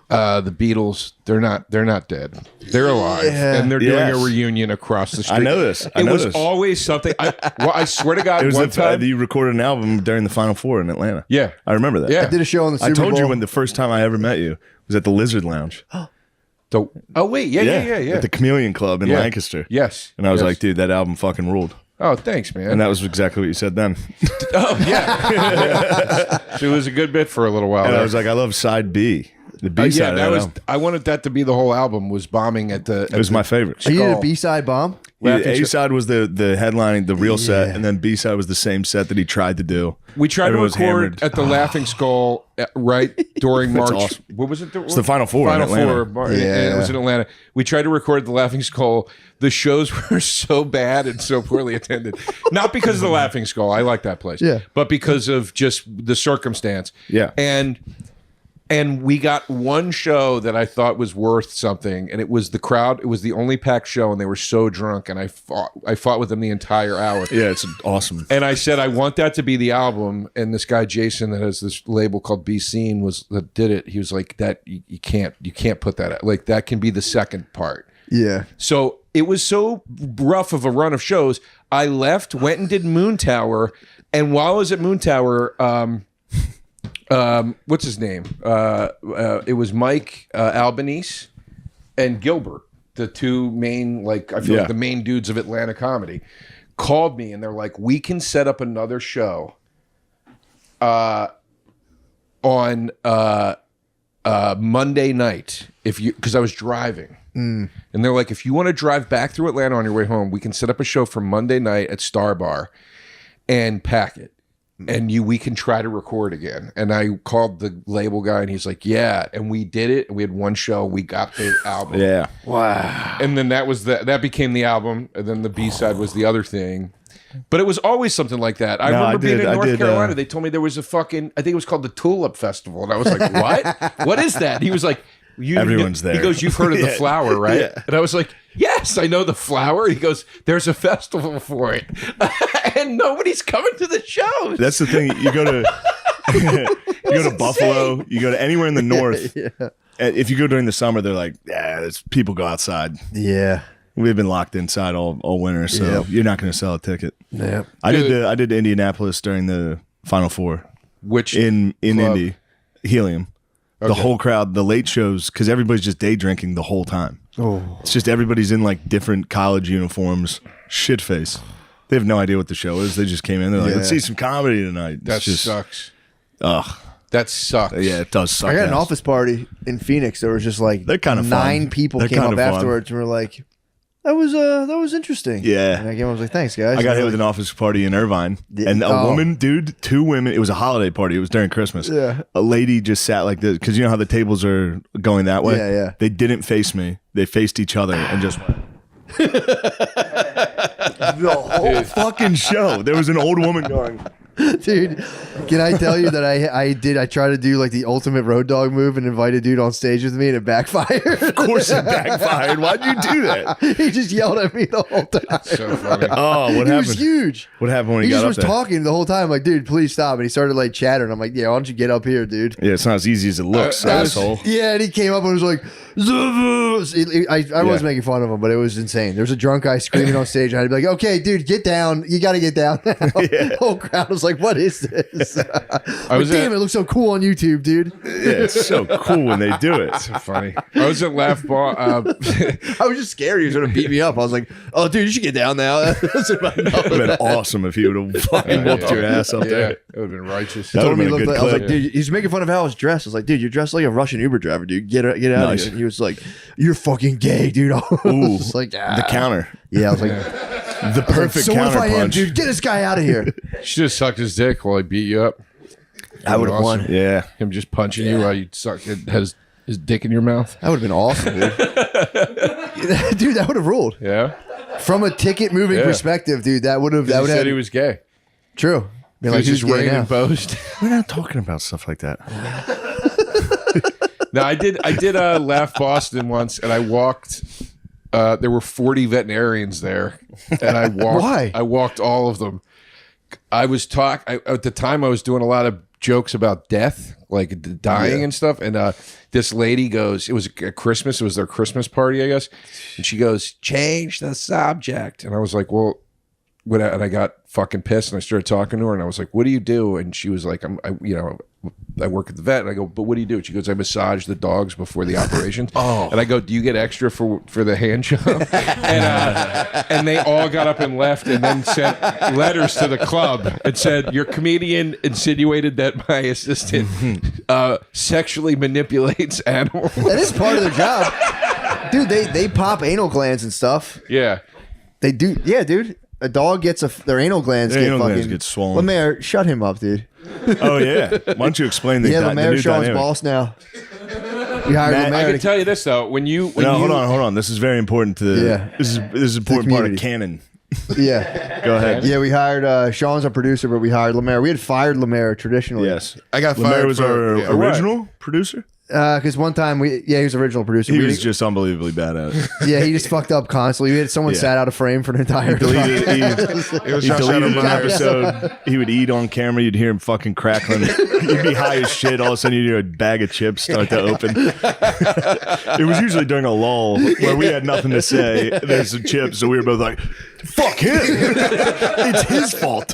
the Beatles they're not dead. They're alive, and they're doing a reunion across the street." I know this. It was always something. I swear to God, It was one time. you recorded an album during the Final Four in Atlanta. Yeah. I remember that. Yeah. I did a show on the Super I told Bowl. you when the first time I ever met you was at the Lizard Lounge. Oh wait, yeah. At the Chameleon Club in Yeah. Lancaster. Yes. And I was Yes. like, dude, that album fucking ruled. Oh, thanks, man. And that was exactly what you said then. Oh yeah. So it was a good bit for a little while. And there. I was like, I love side B. The B side. yeah, of that was. album. I wanted that to be the whole album. Was bombing at the. It was my favorite. Are you did a Skull. B-side bomb? A side was the headlining, the real set, and then B side was the same set that he tried to do. We tried Everyone was to record hammered. at the Laughing Skull right during That's March. awesome. What was it? It's the Final Four in Final Atlanta. Four. And it was in Atlanta. We tried to record at the Laughing Skull. The shows were so bad and so poorly attended. Not because of the Laughing Skull. I like that place. Yeah. But because of just the circumstance. Yeah. And we got one show that I thought was worth something, and it was the crowd. It was the only packed show, and they were so drunk, and I fought with them the entire hour. Yeah, it's awesome. And I said, I want that to be the album. And this guy Jason that has this label called Be Seen that did it. He was like, that you can't put that out. Like that can be the second part. Yeah. So it was so rough of a run of shows. I left, went and did Moon Tower, and while I was at Moon Tower, what's his name? It was Mike Albanese and Gilbert, the two main, like I feel like the main dudes of Atlanta comedy, called me and they're like, "We can set up another show on Monday night because I was driving." And they're like, "If you want to drive back through Atlanta on your way home, we can set up a show for Monday night at Star Bar and pack it. And we can try to record again." And I called the label guy and he's like, "Yeah." And we did it. And we had one show. We got the album. Yeah. Wow. And then that became the album. And then the B-side was the other thing. But it was always something like that. I remember being in North Carolina. They told me there was a fucking, I think it was called the Tulip Festival. And I was like, "What? What is that?" He was like, Everyone's there. He goes, "You've heard of the flower, right?" Yeah. And I was like, "Yes, I know the flower." He goes, "There's a festival for it." And nobody's coming to the shows. That's the thing. You go to Buffalo, you go to anywhere in the north, if you go during the summer, they're like, yeah, people go outside. Yeah. We've been locked inside all winter, so you're not going to sell a ticket. Yeah. I did Indianapolis during the Final Four. Which in Indy, Helium. The Okay. whole crowd, the late shows, because everybody's just day drinking the whole time. Oh. It's just everybody's in like different college uniforms. Shit face. They have no idea what the show is. They just came in. They're like, let's see some comedy tonight. that It's just, sucks. ugh. That sucks. Yeah, it does suck. I got an ass. office party in Phoenix. There was just like They're kind of 9 fun. people They're came kind up of fun. afterwards and were like, that was interesting. Yeah. And I came up and was like, thanks, guys. I got And hit with an office party in Irvine, Yeah. and a Oh. woman, dude, 2 women. It was a holiday party. It was during Christmas. Yeah. A lady just sat like this because you know how the tables are going that way. Yeah, yeah. They didn't face me. They faced each other and just went. The whole fucking show. There was an old woman going. Dude, can I tell you that I tried to do like the ultimate road dog move and invite a dude on stage with me and it backfired. Of course it backfired. Why'd you do that? He just yelled at me the whole time. So funny. Oh, what He happened? was huge. What happened when He he just got up was there? talking the whole time, like, dude, please stop. And he started like chattering. I'm like, yeah, why don't you get up here, dude? Yeah, it's not as easy as it looks, asshole. Yeah, and he came up and was like, I was making fun of him, but it was insane. There was a drunk guy screaming on stage, and I'd be like, okay, dude, get down. You got to get down now. The whole crowd was like, what is this? I was Damn, it looks so cool on YouTube, dude. Yeah, it's so cool when they do it. so funny. I was at Laugh Bar. I was just scared he was going to beat me up. I was like, oh, dude, you should get down now. It would have been awesome if he would have fucking whooped your ass up yeah, there. it would have been righteous. That Told would me have he been a looked good like, I was clip. like, dude, he's making fun of how I was dressed. I was like, dude, you're dressed like a Russian Uber driver, dude. Get out of Nice. here. And he was like, you're fucking gay, dude. I was Ooh, just like, the counter. Yeah, I was like, The perfect so what if counter I am, punch. dude? Get this guy out of here. You should have sucked his dick while he beat you up. I would have Awesome. won. Yeah. Him just punching you while you suck had his dick in your mouth. That would have been awesome, dude. Dude, that would have ruled. Yeah. From a ticket moving Yeah. perspective, dude, that would have. That He would said have. he was gay. True. Be He like, was just who's gay rain now? and boast. We're not talking about stuff like that. No, I did Laugh Boston once, and I walked. There were 40 veterinarians there, and I walked. Why? I walked all of them. I was at the time. I was doing a lot of jokes about death, like dying and stuff. And this lady goes, it was at Christmas. It was their Christmas party, I guess. And she goes, change the subject. And I was like, well, what? And I got fucking pissed, and I started talking to her, and I was like, what do you do? And she was like, I work at the vet. And I go, but what do you do? She goes, I massage the dogs before the operations. And I go, do you get extra for the hand job? And they all got up and left, and then sent letters to the club and said, your comedian insinuated that my assistant sexually manipulates animals. That is part of their job, dude. They pop anal glands and stuff. Yeah. They do. Yeah, dude. A dog gets their anal glands. Their get anal fucking, glands get swollen. Lemaire, shut him up, dude. Oh, yeah. Why don't you explain the, Yeah, the Lemaire new Sean's dynamic? boss now. We hired Matt, I Lemaire. can tell you this though, when you Hold on. This is very important to Yeah. This is an important part of community. canon. Yeah. Go ahead. Yeah, we hired Sean's our producer, but we hired Lemaire. We had fired Lemaire traditionally. Yes. I got Lemaire fired was for our yeah. original producer. Because one time he was the original producer. He We was didn't- just unbelievably bad at it. yeah, he just fucked up constantly. We had someone Yeah. sat out of frame for an entire Deleted, he It was he Josh deleted an Adam Myers. episode. He would eat on camera. You'd hear him fucking crackling. You'd be high as shit. All of a sudden, you'd hear a bag of chips start to open. It was usually during a lull where we had nothing to say. There's some chips, so we were both like, "Fuck him! It's his fault."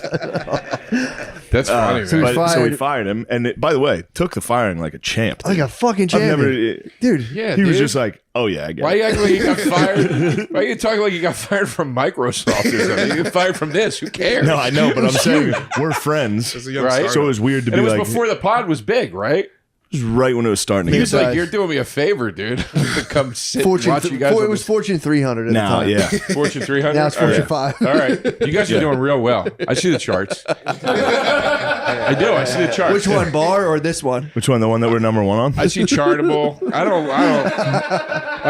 that's funny, so man. we So we fired- fired him, and by the way, took the firing like a champ. like a fucking I've champion. never. Dude, Yeah, He was dude. just like, "Oh yeah, I get Why it." you acting like you got fired? Why are you talking like you got fired from Microsoft or something? You got fired from this. Who cares? No, I know, but I'm saying we're friends, As a young Right. startup. so it was weird to And be it was like, before the pod was big, right? it was right when it was starting to He get was like, Besides- "You're doing me a favor, dude. to come sit and Fortune. watch you guys." It on was this- Fortune 300 at now, the time. yeah. Fortune 300. Now it's All right. Fortune 5. All right, you guys are doing real well. I see the charts. I do. I see the charts. Which one, bar or this one? Which one? The one that we're number one on? I see Chartable. I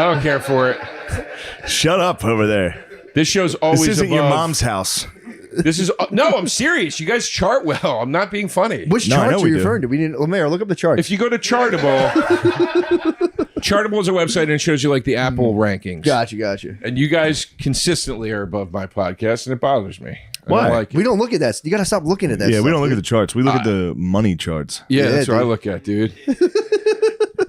don't care for it. Shut up over there. This show's always This isn't above. your mom's house. This is no. I'm serious. You guys chart well. I'm not being funny. Which No, I know charts are we you do. referring to? We didn't. Lemaire, look up the charts. If you go to Chartable, Chartable is a website and it shows you like the Apple rankings. Gotcha. And you guys consistently are above my podcast, and it bothers me. I Why? don't like it. We don't look at that. You got to stop looking at that. Yeah, we stuff, don't look at dude. the charts. We look at the money charts. Yeah, Yeah, that's what I dude. look at, dude.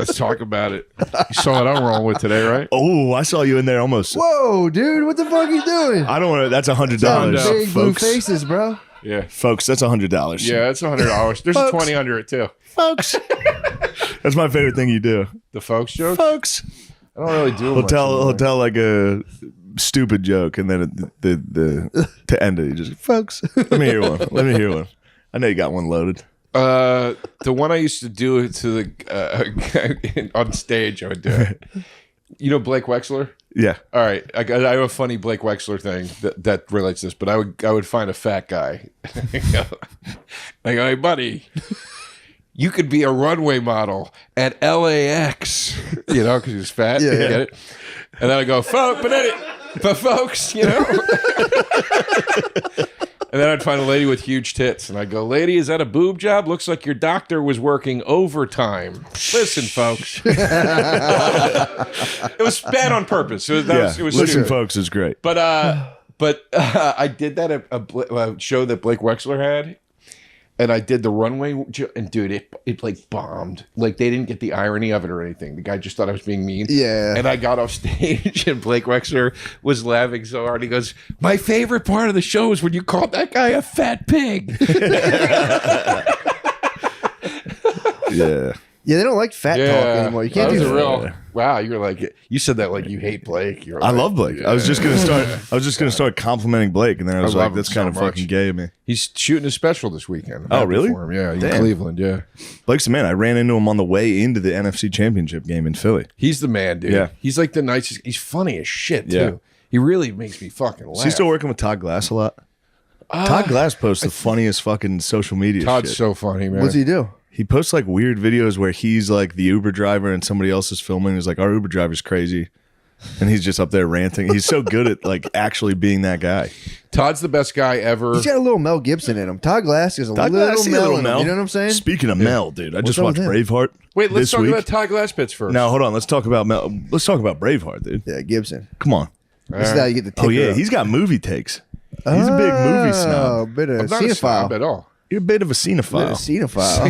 Let's talk about it. You saw what I'm rolling with today, right? Oh, I saw you in there almost. Whoa, dude, what the fuck are you doing? I don't want to. That's $100, Big blue folks. faces, bro. Yeah. Folks, that's $100. Yeah, it's $100. There's a 20 under it too. Folks. That's my favorite thing you do. The folks joke? Folks. I don't really do He'll much tell anymore. like a stupid joke, and then to end it, you just folks. Let me hear one. I know you got one loaded. The one I used to do to the on stage, I would do it. You know Blake Wexler? Yeah. All right, I have a funny Blake Wexler thing that relates to this, but I would find a fat guy. I go, hey buddy, you could be a runway model at LAX, you know, because he's fat. Yeah, You yeah. get it? And then I go, but folks, you know. And then I'd find a lady with huge tits, and I'd go, lady, is that a boob job? Looks like your doctor was working overtime. Listen, folks. It was bad on purpose. It was Listen, stupid. folks is great. But I did that at a show that Blake Wexler had, and I did the runway, and dude, it like bombed. Like they didn't get the irony of it or anything. The guy just thought I was being mean. Yeah. And I got off stage, and Blake Wexler was laughing so hard. He goes, "My favorite part of the show is when you called that guy a fat pig." Yeah. Yeah, they don't like fat talk anymore. You can't that was do a real. Wow, you're like you said that like you hate Blake. You're I like, love Blake. yeah. I was just gonna start complimenting Blake, and then I was love like, him "That's so kind of much. fucking gay of me." He's shooting a special this weekend. I'm Oh, happy really? for him. Yeah, in Damn. Cleveland. Yeah, Blake's the man. I ran into him on the way into the NFC Championship game in Philly. he's the man, dude. Yeah. He's like the nicest. He's funny as shit too. Yeah. He really makes me fucking laugh. Is he still working with Todd Glass a lot? Todd Glass posts the funniest fucking social media Todd's shit. so funny, man. What's he do? He posts like weird videos where he's like the Uber driver and somebody else is filming. He's like, our Uber driver's crazy. And he's just up there ranting. He's so good at like actually being that guy. Todd's the best guy ever. He's got a little Mel Gibson in him. Todd Glass is a Todd little Glass, Mel in him. You know what I'm saying? Speaking of Mel, dude, I just wrong watched with him? Braveheart. Wait, let's this talk week. about Todd Glass bits first. No, hold on. Let's talk about Mel. Let's talk about Braveheart, dude. Yeah, Gibson. Come on. This is how you get the ticker. Oh yeah, up. he's got movie takes. He's a big movie Oh, snob. bit of I'm not a snob at cinephile. all. You're a bit of a Bit cinephile. of cinephile.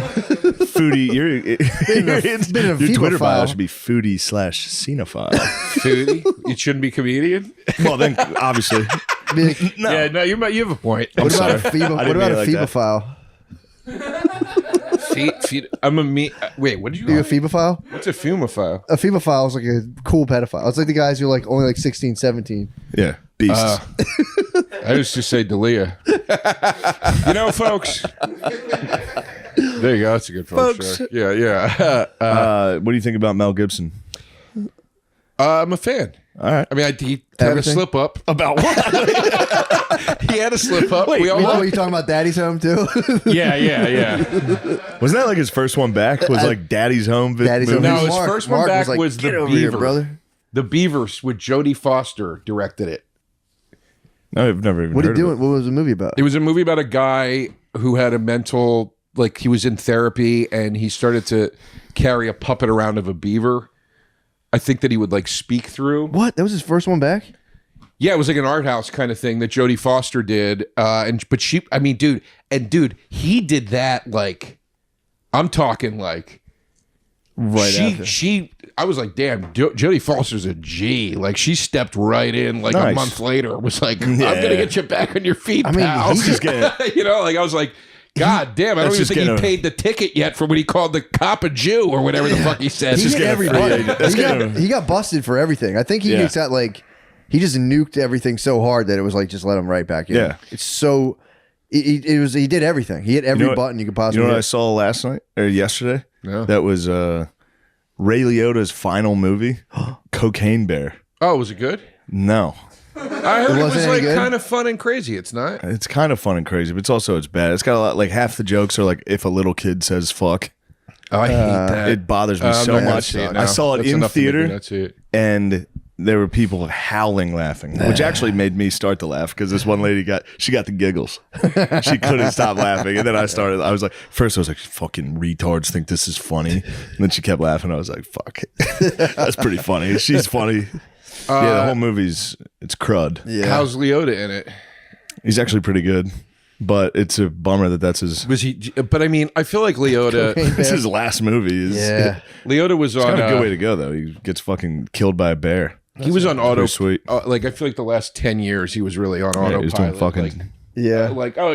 Foodie. Your Twitter bio femophile. should be foodie/cinephile. Foodie? You shouldn't be comedian. Well, then obviously, no. Yeah, no, you have a point. What about a sorry. I what didn't about mean a it like that. femophile? I'm a me. Wait, what did you? You a femophile? What's a fumophile? A femophile is like a cool pedophile. It's like the guys who are like only like 16, 17. Yeah, beasts. I used to say Dalia. You know, folks. There you go. That's a good folks. Joke. Yeah, yeah. What do you think about Mel Gibson? I'm a fan. All right. I mean, he had a Everything? slip up. About what? He had a slip up. we all Oh, you talking about Daddy's Home too? yeah. Wasn't that like his first one back? Was like Daddy's Home? Daddy's movie? Home. No, his Mark- first one Mark back like, was "Get The over here, Beaver. brother." The Beavers with Jodie Foster directed it. No, I've never even What are heard you of doing? What was the movie about? It was a movie about a guy who had a mental, like he was in therapy and he started to carry a puppet around of a beaver. I think that he would like speak through. What? That was his first one back? Yeah, it was like an art house kind of thing that Jodie Foster did. But she, I mean, dude, he did that like, I'm talking like, Right after. I was like, damn, Jodie Foster's a G. Like she stepped right in like a Nice. month later. Was like, I'm gonna get you back on your feet, I mean, pal. he's just getting- you know, like I was like, God damn, I don't That's even just think he getting- paid the ticket yet for when he called the cop a Jew or whatever the fuck he said. He just hit getting every a free button. agent. That's getting He got busted for everything. I think he Yeah. just got like he just nuked everything so hard that it was like just let him right back in. Yeah. It's so he did everything. He hit every what- button you could You possibly know what I hit. saw last night or yesterday? No. That was Ray Liotta's final movie, Cocaine Bear. Oh, was it good? No, I heard it wasn't was any like good? kind of fun and crazy. It's not. it's kind of fun and crazy, but it's bad. It's got a lot. Like half the jokes are like if a little kid says "fuck." Oh, I hate that. It bothers me I'm so not gonna much. see it I now. saw it That's in enough to make me theater, not see it. and there were people howling laughing, which actually made me start to laugh because this one lady got the giggles. She couldn't stop laughing, and then I was like, first I was like, fucking retards think this is funny, and then she kept laughing. I was like, fuck, that's pretty funny. She's funny. Yeah, the whole movie's it's crud. Yeah. How's Leota in it? He's actually pretty good. but it's a bummer that that's his. Was he? But I mean, I feel like Leota. It's his last movie. Yeah. Leota was It's on. kind of a good way to go though. He gets fucking killed by a bear. He was on auto. sweet. Like I feel like the last 10 years he was really on Yeah, autopilot. he was doing fucking. like, Yeah. like, oh,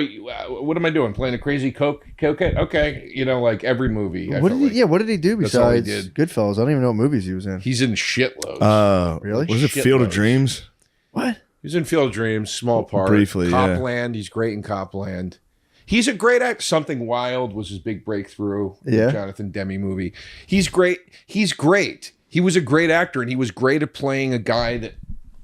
what am I doing? Playing a crazy cokehead? Okay, like every movie. I What felt did he? like. Yeah. What did he do That's all he besides did. Goodfellas? I don't even know what movies he was in. He's in shitloads. Really? Was it Field of Shitloads. Dreams? What? He's in Field of Dreams, small part. Briefly, yeah. Copland. He's great in Copland. He's a great actor. Something Wild was his big breakthrough. Yeah. Jonathan Demme movie. He's great. He's great. He was a great actor, and he was great at playing a guy that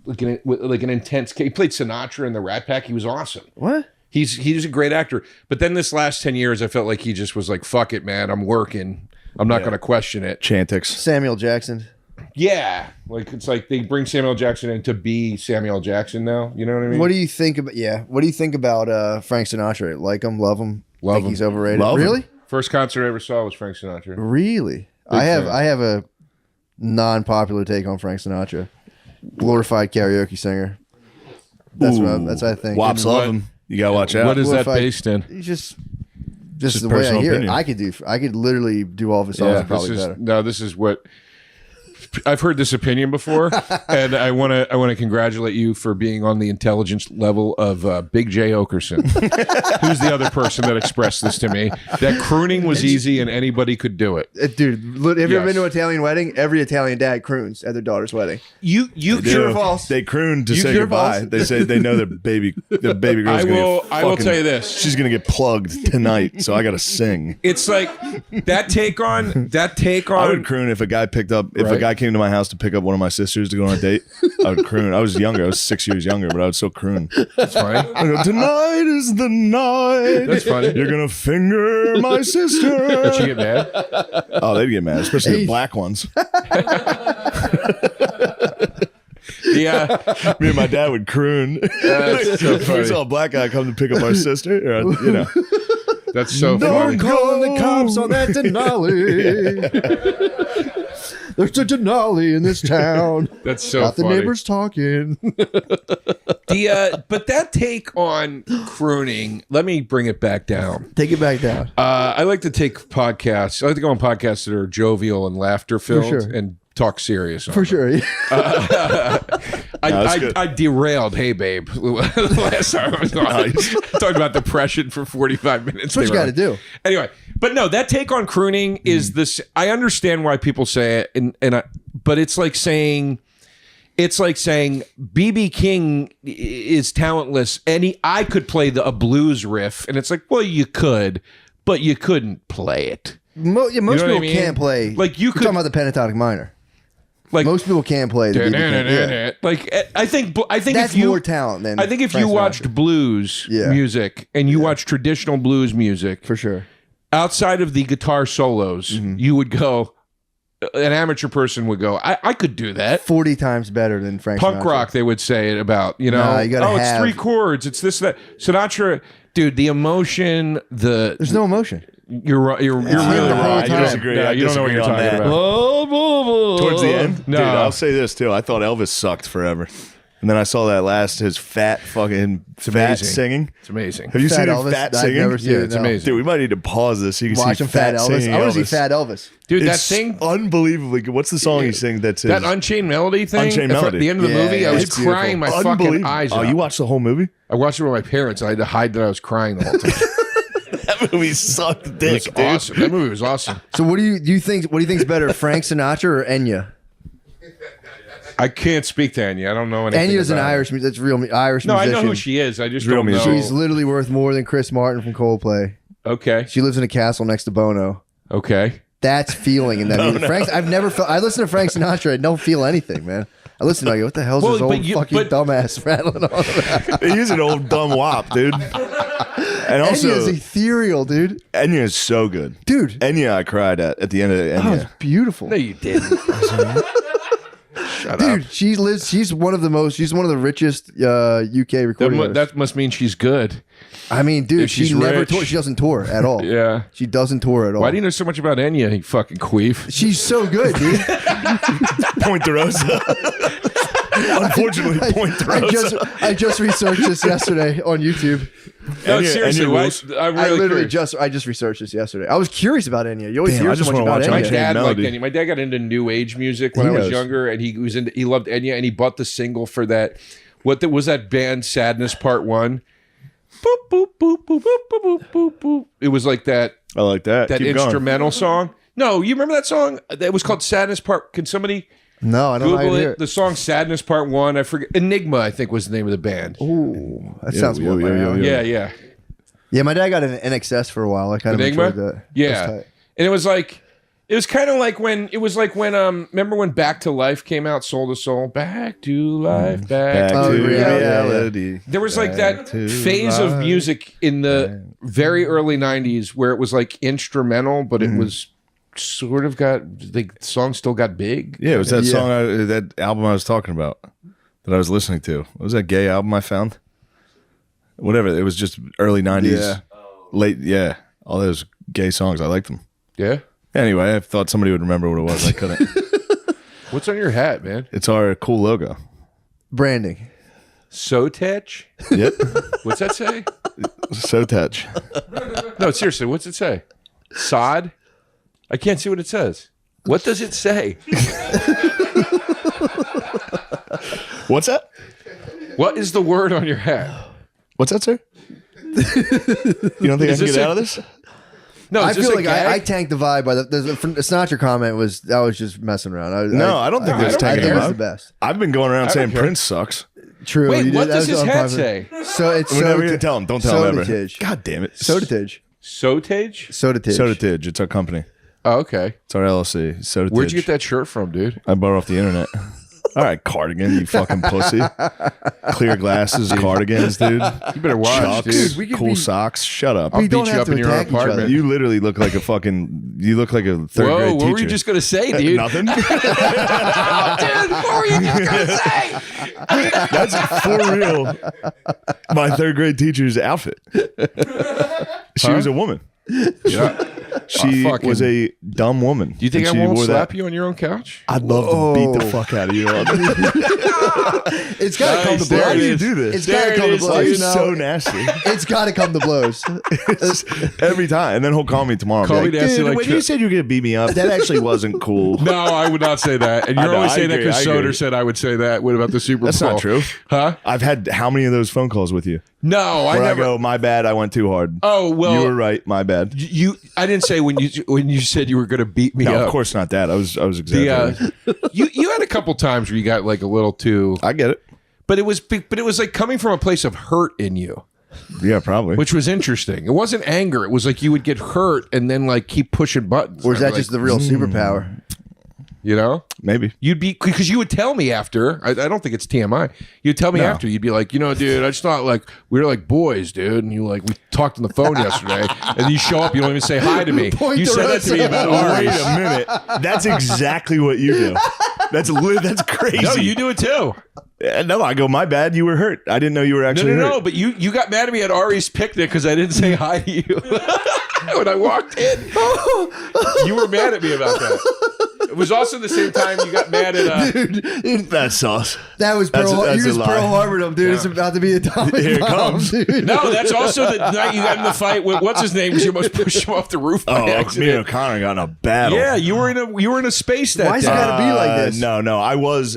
like an intense. He played Sinatra in the Rat Pack. He was awesome. What? He's a great actor. But then this last 10 years, I felt like he just was like, fuck it, man. I'm working. I'm not going to question it. Chantix. Samuel Jackson. Yeah. Like, it's like they bring Samuel Jackson in to be Samuel Jackson now. You know what I mean? What do you think about? Yeah. What do you think about Frank Sinatra? Like him? Love him? Love think him. he's overrated. Love him. Really? First concert I ever saw was Frank Sinatra. Really? Big fan. I have a non-popular take on Frank Sinatra. Glorified karaoke singer. That's what I think. Wops love him. You gotta watch out. What is that Glorified- based in? He's just his the way I personal hear opinion. it. I could literally do all of his songs probably better. This is what I've heard this opinion before, and I want to congratulate you for being on the intelligence level of Big J Okerson, who's the other person that expressed this to me. That crooning was easy and anybody could do it. Dude, have you ever been to an Yes. Italian wedding? Every Italian dad croons at their daughter's wedding. You True or false? They croon to You say true or goodbye. false? They say they know the baby girl's I will tell you this. She's gonna get plugged tonight, so I gotta sing. It's like that take on. I would croon if a guy picked up if a Right. guy came to my house to pick up one of my sisters to go on a date. I would croon. I was younger. I was 6 years younger, but I would still croon. That's funny. I go, tonight is the night. That's funny. You're gonna finger my Did sister. she get mad? Oh, they'd get mad, especially the black ones. Yeah. Me and my dad would croon. That's so If we saw a funny. black guy come to pick up our sister, or, you know. That's so No, funny. Calling the cops on that Denali. There's a Denali in this town. That's so Got the funny. neighbors talking. But that take on crooning, let me bring it back down. Take it back down. I like to take podcasts. I like to go on podcasts that are jovial and laughter filled sure. and talk serious. On For them. sure. that's good. I derailed. Hey, babe. Last time I was on, talking about depression for 45 minutes. That's what you got to do. Anyway, but no, that take on crooning is this. I understand why people say it, but it's like saying BB King is talentless, and I could play a blues riff, and it's like, well, you could, but you couldn't play it. Most know what people I mean? can't play. Like, you You're could- talking about the pentatonic minor. Like Most people can't play the BB King. Yeah. like I think That's if you more talent than I think if Frank you Sinatra. watched blues Yeah. music and you watched traditional blues music For sure. outside of the guitar solos, you would go. An amateur person would go, I could do that. 40 times better than Frank Punk Sinatra. rock, they would say it about, Nah, you gotta it's have- 3 chords, it's this, that. Sinatra, dude, the emotion, There's no emotion. you're right, you're really the whole right. time. I disagree. No, I you don't know what disagree you're on talking that. about. Towards the end, No. dude, I'll say this too. I thought Elvis sucked forever, and then I saw that his fat fucking amazing. singing. It's amazing. Have you Fat seen him Elvis? fat I've singing? never seen Yeah, it. it's no. amazing. Dude, we might need to pause this. You can Watch see him Fat Elvis. singing I want to see Elvis. Fat Elvis. Dude, that It's thing, unbelievably good. What's the song he sings? That's his that Unchained Melody thing, Unchained at Melody. the end of the Yeah, movie, yeah, I was it's beautiful. crying my fucking unbelievable. eyes Oh, out. you watched the whole movie? I watched it with my parents. I had to hide that I was crying the whole time. That movie sucked It dick, was dude. awesome. That movie was awesome. So what do you think? What do you think's better, Frank Sinatra or Enya? I can't speak to Enya. I don't know anything. Enya's an about her. Irish. That's real Irish No, I musician. know who she is. I just Real don't know. musician. She's literally worth more than Chris Martin from Coldplay. Okay. She lives in a castle next to Bono. Okay. That's feeling in that music. Frank, I've never felt. I listen to Frank Sinatra. I don't feel anything, man. I listen to. I go, what the hell's Well, this but old you- fucking but- dumbass rattling on about? He's an old dumb wop, dude. And Enya's also, ethereal, dude. Enya is so good. Dude, Enya, I cried at the end of that was Enya. beautiful. No, you didn't. Shut Dude, up. she's one of the richest UK recording artists. That must mean she's good. I mean, dude, if she's she never rich. tour. She doesn't tour at all. Yeah. She doesn't tour at all. Why do you know so much about Enya, you fucking queef? She's so good, dude. Point de Rosa. Unfortunately, point throws. I just researched this yesterday on YouTube. No, Enya- seriously, Enya why, rules. I'm I really literally curious. I just researched this yesterday. I was curious about Enya. You always Damn, hear I so just much wanna about watch My Enya. Enya. dad liked Melody. Enya. My dad got into new age music when He I was knows. younger, and he loved Enya, and he bought the single for that. Was that band Sadness Part 1? Boop boop boop boop boop boop boop boop boop. It was like that I like that. Keep going. instrumental song. No, you remember that song? That was called Sadness Part. Can somebody No, I don't Google know. it? The song Sadness Part 1. I forget. Enigma, I think, was the name of the band. Ooh, that sounds yo, more yo, my yo, alley. yo. Yeah. Yeah, my dad got an NXS for a while. I kind of Enigma? enjoyed that. Yeah. That's tight. And it was kind of like when remember when Back to Life came out, Soul to Soul, Back to Life, Back Back to Oh, to yeah, reality. There was like that to phase of life. music in the very early 90s where it was like instrumental, but it was sort of the song still got big. Yeah, it was that Yeah. song, that album I was talking about that I was listening to. What was that gay album I found? Whatever. It was just early 90s. Yeah. Late, yeah. All those gay songs. I liked them. Yeah. Anyway, I thought somebody would remember what it was. I couldn't. What's on your hat, man? It's our cool logo. Branding. Sotech? Yep. What's that say? So touch. No, seriously, what's it say? Sod? I can't see what it says. What does it say? What's that? What is the word on your hat? What's that, sir? You don't think I Is can this get a- out of this? No, I is this feel a like gag? I tanked the vibe by the Sinatra comment was just messing around. No, I don't think that's I tanking think the it's the vibe. best. I've been going around saying care. Prince sucks. True. Wait, you what did- that does was his on hat private. say? So it's We're never going to tell him. Don't tell him ever. Sodatage. God damn it. Sodatage. Sotage? Sodatage. Sodatage. It's our company. Oh, okay. It's our LLC. Sodatage. Where'd you get that shirt from, dude? I bought it off the internet. All right, cardigan, you fucking pussy. Clear glasses, cardigans, dude. You better watch, Chucks, dude. we could cool be- socks. Shut up. I'll We don't beat you have up to in your own attack each other. apartment. You literally look like a fucking. You look like a third Whoa, grade what teacher. were you just going to say, dude? Nothing. Dude, what were you just going to say? That's for real. My third grade teacher's outfit. She was a woman. Yeah. She fucking- was a dumb woman. Do you think and I she won't wore slap that. you on your own couch? I'd love to beat the fuck out of you. It's got to come to Nice, there Why it do blows. you is. do this? It's got to There come it to is, blows. Why are you No, so nasty? it's got to come to blows. Every time. And then he'll call me tomorrow. Call and be me like, nasty dude, like when Chuck." you said you were going to beat me up, that actually wasn't cool. No, I would not say that. And I you're know, only I saying that agree, because I agree. Soder said I would say that. What about the Super That's Bowl? not true. Huh? I've had how many of those phone calls with you? No, I Where I never. go, my bad, I went too hard. Oh, well. You were right, my bad. I didn't say when you said you were going to beat me No, up. of course not that. I was The, exaggerating. you had a couple times where you got like a little too, I get it. but it was like coming from a place of hurt in you, Yeah, probably. which was interesting. It wasn't anger. It was like you would get hurt and then like keep pushing buttons. Or is that Like, just the real superpower? you know? Maybe. You'd be because you would tell me after. I don't think it's TMI. You'd tell me No. after. You'd be like, dude, I just thought like we were like boys, dude. And you like we talked on the phone yesterday, and you show up, you don't even say hi to me. You said that to me about Wait Ari. a minute. That's exactly what you do. That's crazy. No, you do it too. No, I go, my bad, you were hurt. I didn't know you were No, actually no, hurt. no. But you got mad at me at Ari's picnic because I didn't say hi to you when I walked in. You were mad at me about that. It was also the same time you got mad at. That's sauce. That was That's Pearl. a- You that's a just lie. Pearl Harbored him, dude. It's about to be atomic Here it bomb, comes. dude. No, that's also the night you got in the fight with what's his name? Because you almost pushed him off the roof by Oh, me and accident. O'Connor got in a battle. Yeah, you were in a space that Why's it day. gotta be like this? No, I was.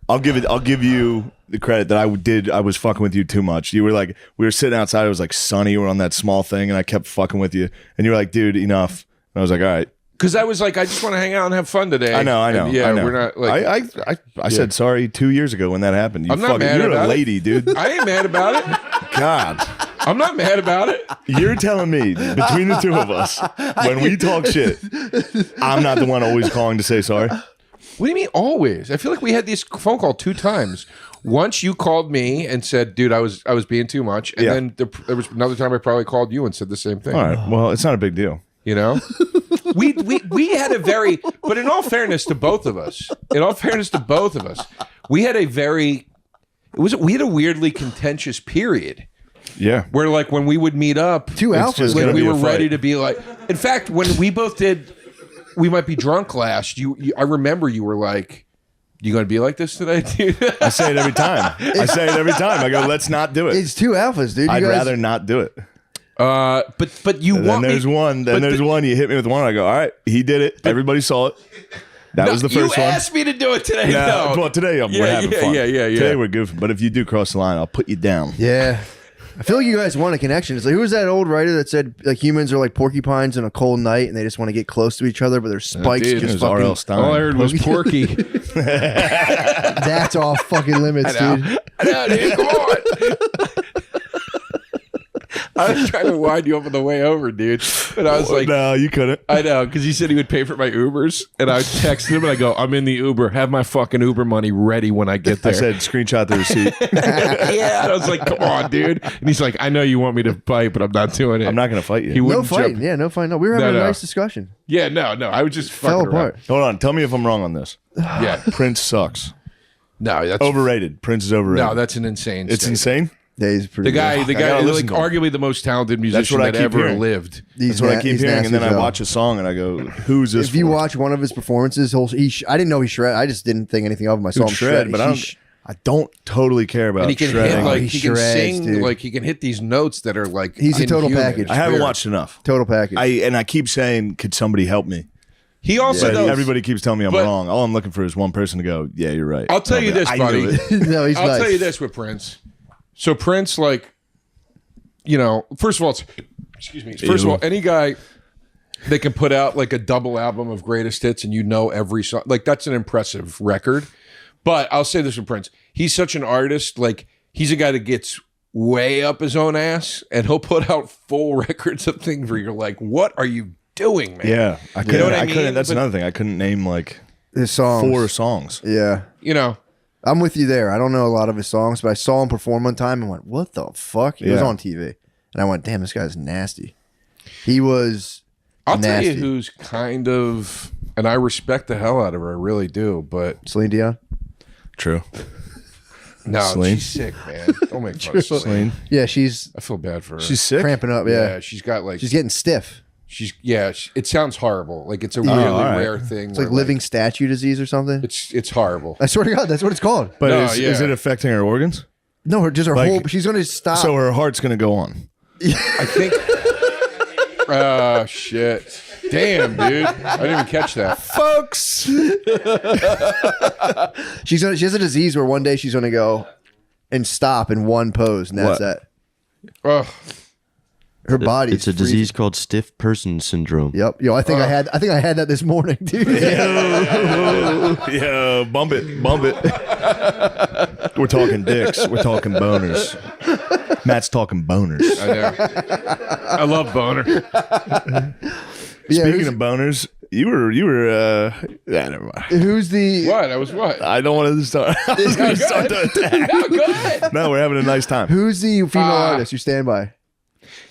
I'll give you the credit that I was fucking with you too much. You were like, we were sitting outside. It was like sunny. We were on that small thing, and I kept fucking with you. And you were like, dude, enough. And I was like, all right. Because I was like, I just want to hang out and have fun today. I know. And yeah, I know. we're not like. I said sorry 2 years ago when that happened. You I'm not mad you're about a it. lady, dude. I ain't mad about it. God. I'm not mad about it. You're telling me between the two of us, when we talk shit, I'm not the one always calling to say sorry. What do you mean always? I feel like we had this phone call 2 times. Once you called me and said, "Dude, I was being too much," and Yeah. then there was another time I probably called you and said the same thing. All right. Well, it's not a big deal. You know, we had a very, but in all fairness to both of us, we had a very, we had a weirdly contentious period Yeah. where like when we would meet up, Two It's alphas. just when gonna we be a were fight. ready to be like, in fact, when we both did, we might be drunk last. I remember you were like, You gonna be like this today, dude? I say it every time. I go, let's not do it. It's two alphas, dude. I'd rather not do it. But you And want then there's me, one. Then there's one. You hit me with one. I go, all right, he did it. Everybody saw it. That was the first you one. asked me to do it today. No. Well, today we're having fun. Yeah. Today we're goofing. But if you do cross the line, I'll put you down. Yeah. I feel like you guys want a connection. It's like, who was that old writer that said like humans are like porcupines on a cold night and they just want to get close to each other, but their spikes dude, It just was R.L. fucking. Stein. All I heard was Porky. That's off fucking limits, dude. I know, dude. Come on. I was trying to wind you up on the way over, dude. And I was like, no, you couldn't. I know, because he said he would pay for my Ubers. And I texted him and I go, I'm in the Uber. Have my fucking Uber money ready when I get there. I said, screenshot the receipt. Yeah. And I was like, come on, dude. And he's like, I know you want me to fight, but I'm not doing it. I'm not going to fight you. He No wouldn't fighting. jump. Yeah, no fighting. No, we were having No. a nice discussion. Yeah, no. I was just Fell fucking apart. Hold on. Tell me if I'm wrong on this. around. Yeah. Prince sucks. No, that's Overrated. Prince is overrated. No, that's an insane It's statement. insane. Yeah, he's pretty. The guy, gotta like listen to him. arguably the most talented musician what I that keep ever hearing. lived. That's what I keep hearing. And then I watch a song and I go, who's this If you for? watch one of his performances, I didn't know he shred. I just didn't think anything of him. I saw him shred, but I don't totally care about And he can shredding. hit like He he can shreds, sing dude. like he can hit these notes that are like He's a total inhuman. package. I haven't Weird. watched enough. total package. I keep saying, could somebody help me? He also But knows. everybody keeps telling me I'm But- wrong. All I'm looking for is one person to go, yeah, you're right. I'll tell you this, I buddy. knew it. no, he's I'll nice. tell you this with Prince. So Prince, like, you know, first of all, excuse me. First of all, any guy that can put out like a double album of greatest hits and you know every song, like that's an impressive record. But I'll say this with Prince: he's such an artist. Like he's a guy that gets way up his own ass, and he'll put out full records of things where you're like, "What are you doing, man?" Yeah, I couldn't. what I I couldn't. mean? That's But- another thing. I couldn't name like His songs. 4 songs. Yeah. You know. I'm with you there. I don't know a lot of his songs, but I saw him perform one time and went, "What the fuck?" He was Yeah. on TV, and I went, "Damn, this guy's nasty." He was. I'll tell nasty. you who's kind of, and I respect the hell out of her. I really do. But Celine Dion. True. no, Celine? she's sick, man. Don't make fun of Celine. Celine. Yeah, she's I feel bad for her. She's sick. cramping up. yeah, Yeah, she's got like she's getting stiff. it sounds horrible. Like it's a really all right. rare thing. It's like living statue disease or something. It's horrible. I swear to God, that's what it's called. But No, is yeah. it affecting her organs? No, just her Like- whole. She's going to stop. So her heart's going to go on. I think. Shit. Damn, dude. I didn't even catch that. Folks. She has a disease where one day she's going to go and stop in one pose, and that's What? that. Oh, Her body. It's a disease called stiff person syndrome. Yep. Yo, I think I had that this morning, dude. Yeah, bump it. Bump it. We're talking dicks. We're talking boners. Matt's talking boners. I know. I love boner. Yeah, Speaking of boners, you were never mind. who's the What? I was what? I don't want to start. I was going to start the attack. No, go ahead. No, we're having a nice time. who's the female artist you stand by?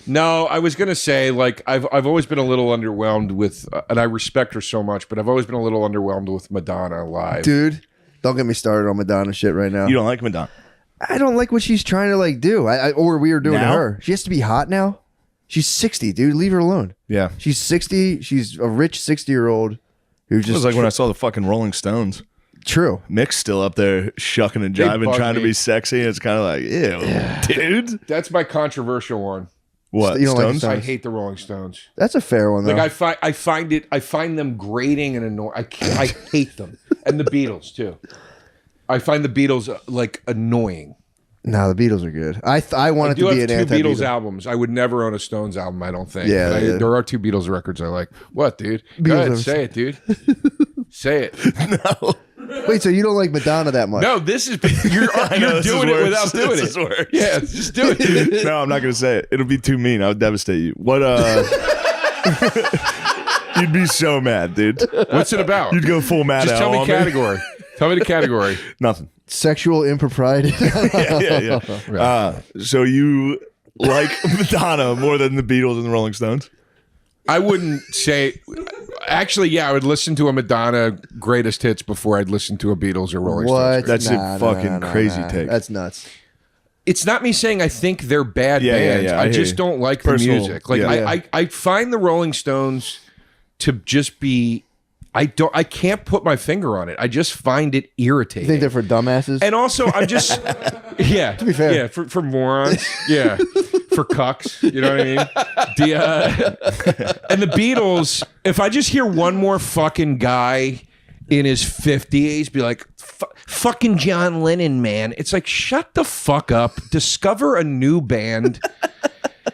No, I was gonna say like I've always been a little underwhelmed with, and I respect her so much, but I've always been a little underwhelmed with Madonna live. Dude, don't get me started on Madonna shit right now. You don't like Madonna? I don't like what she's trying to like do. Or we are doing Now? to her. She has to be hot now. She's 60, dude. Leave her alone. Yeah. She's 60. She's a rich 60 year-old who It just was like when I saw the fucking Rolling Stones. true. Mick's still up there shucking and They jiving, bug trying to me. be sexy. And it's kind of like, ew, dude. That's my controversial one. What? You don't like the Stones? Stones? I hate the Rolling Stones. That's a fair one though. Like I find them grating and annoying. I hate them, and the Beatles too. I find the Beatles like annoying. No, the Beatles are good. I I wanted do to be have an two Beatles anti-Beatle. albums. I would never own a Stones album. I don't think. Yeah, But yeah. there are two Beatles records I like. What, dude? Go Beatles ahead, albums. say it, dude. Say it. No. Wait, so you don't like Madonna that much? No, this is you're know, this doing is it worse. without doing This it. is worse. Yeah, just do it. Dude. No, I'm not going to say it. It'll be too mean. I'll devastate you. What, you'd be so mad, dude. What's it about? You'd go full mad Just out tell me on category. Tell me the category. Nothing. Sexual impropriety. Yeah. So you like Madonna more than the Beatles and the Rolling Stones? I wouldn't say. Actually, yeah, I would listen to a Madonna greatest hits before I'd listen to a Beatles or Rolling What? Stones. That's a fucking crazy take. That's nuts. It's not me saying I think they're bad Yeah, yeah, bands. yeah, I I hear just you. don't like Personal- the music. Like yeah. I find the Rolling Stones to just be I can't put my finger on it. I just find it irritating. You think they're for dumbasses? And also, I'm just, yeah. To be fair. Yeah, for morons. Yeah. For cucks. You know what I mean? And the Beatles, if I just hear one more fucking guy in his 50s be like, fucking John Lennon, man. It's like, shut the fuck up. Discover a new band.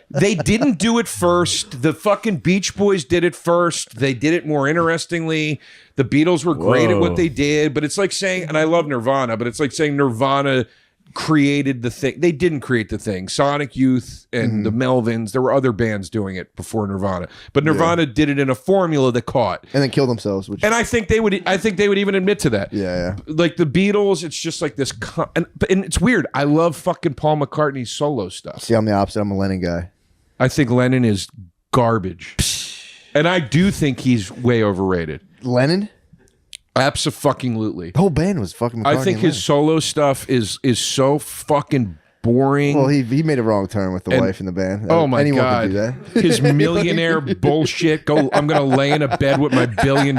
They didn't do it first. The fucking Beach Boys did it first. They did it more interestingly. The Beatles were great at what they did, but it's like saying, and I love Nirvana, but it's like saying Nirvana created the thing. They didn't create the thing. Sonic Youth and the Melvins, there were other bands doing it before Nirvana, but Nirvana did it in a formula that caught, and then killed themselves. Which... And I think they would even admit to that. Yeah. Like the Beatles, it's just like this, and it's weird. I love fucking Paul McCartney's solo stuff. See, I'm the opposite. I'm a Lennon guy. I think Lennon is garbage. And I do think he's way overrated. Lennon? Abso-fucking-lutely. The whole band was fucking McCartney. I think his solo stuff is so fucking boring. Well, he made a wrong turn with the wife in the band. Oh my Anyone God. can do that. His millionaire bullshit. I'm going to lay in a bed with my $1 billion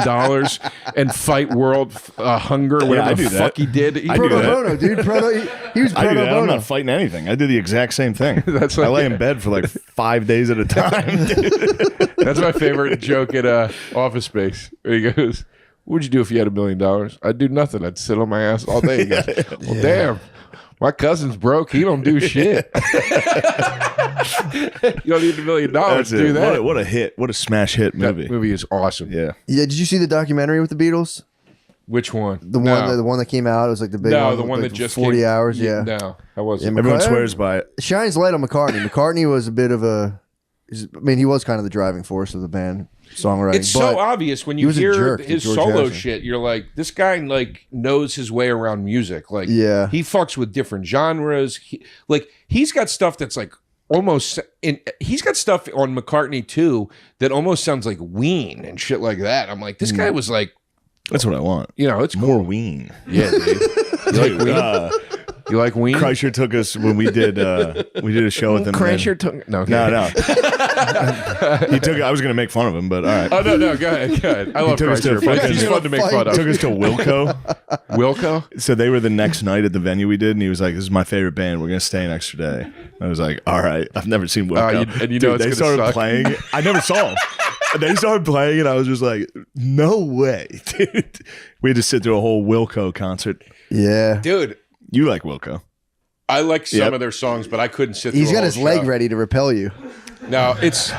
and fight world hunger, whatever the fuck he did. He Pro bono, dude. He was pro bono. I'm not fighting anything. I did the exact same thing. That's I lay in bed for like 5 days at a time. That's my favorite joke at Office Space. Where he goes, what'd you do if you had $1 million? I'd do nothing. I'd sit on my ass all day. He goes, well, damn. My cousin's broke. He don't do shit. You don't need $1 million to do that. What a hit. What a smash hit movie. That movie is awesome. Yeah. Yeah. Did you see the documentary with the Beatles? Which one? The one that came out. It was like the big one. The one like that just 40 came, hours. Yeah. No, that wasn't. Everyone swears by it. Shines light on McCartney. McCartney was a bit of a. I mean, he was kind of the driving force of the band songwriting. It's so obvious when you hear his solo shit. You're like, this guy like knows his way around music. Like, yeah, he fucks with different genres. He's got stuff that's like almost. He's got stuff on McCartney too that almost sounds like Ween and shit like that. I'm like, this guy was like. That's what I want. You know, it's more Ween. Yeah, dude. You like Ween? You like Ween? Kreischer took us when we did a show with him. Kreischer took no. He took. I was gonna make fun of him, but all right. Oh no, go ahead. I love Kreischer, but he's fun to make fun of. Took us to Wilco. Wilco. So they were the next night at the venue we did, and he was like, "This is my favorite band. We're gonna stay an extra day." I was like, "All right." I've never seen Wilco. And you know, dude, they started suck. playing. I never saw them. They started playing, and I was just like, "No way, dude!" We had to sit through a whole Wilco concert. Yeah, dude. You like Wilco? I like some of their songs, but I couldn't sit through He's a got whole his leg ready to repel you. No, it's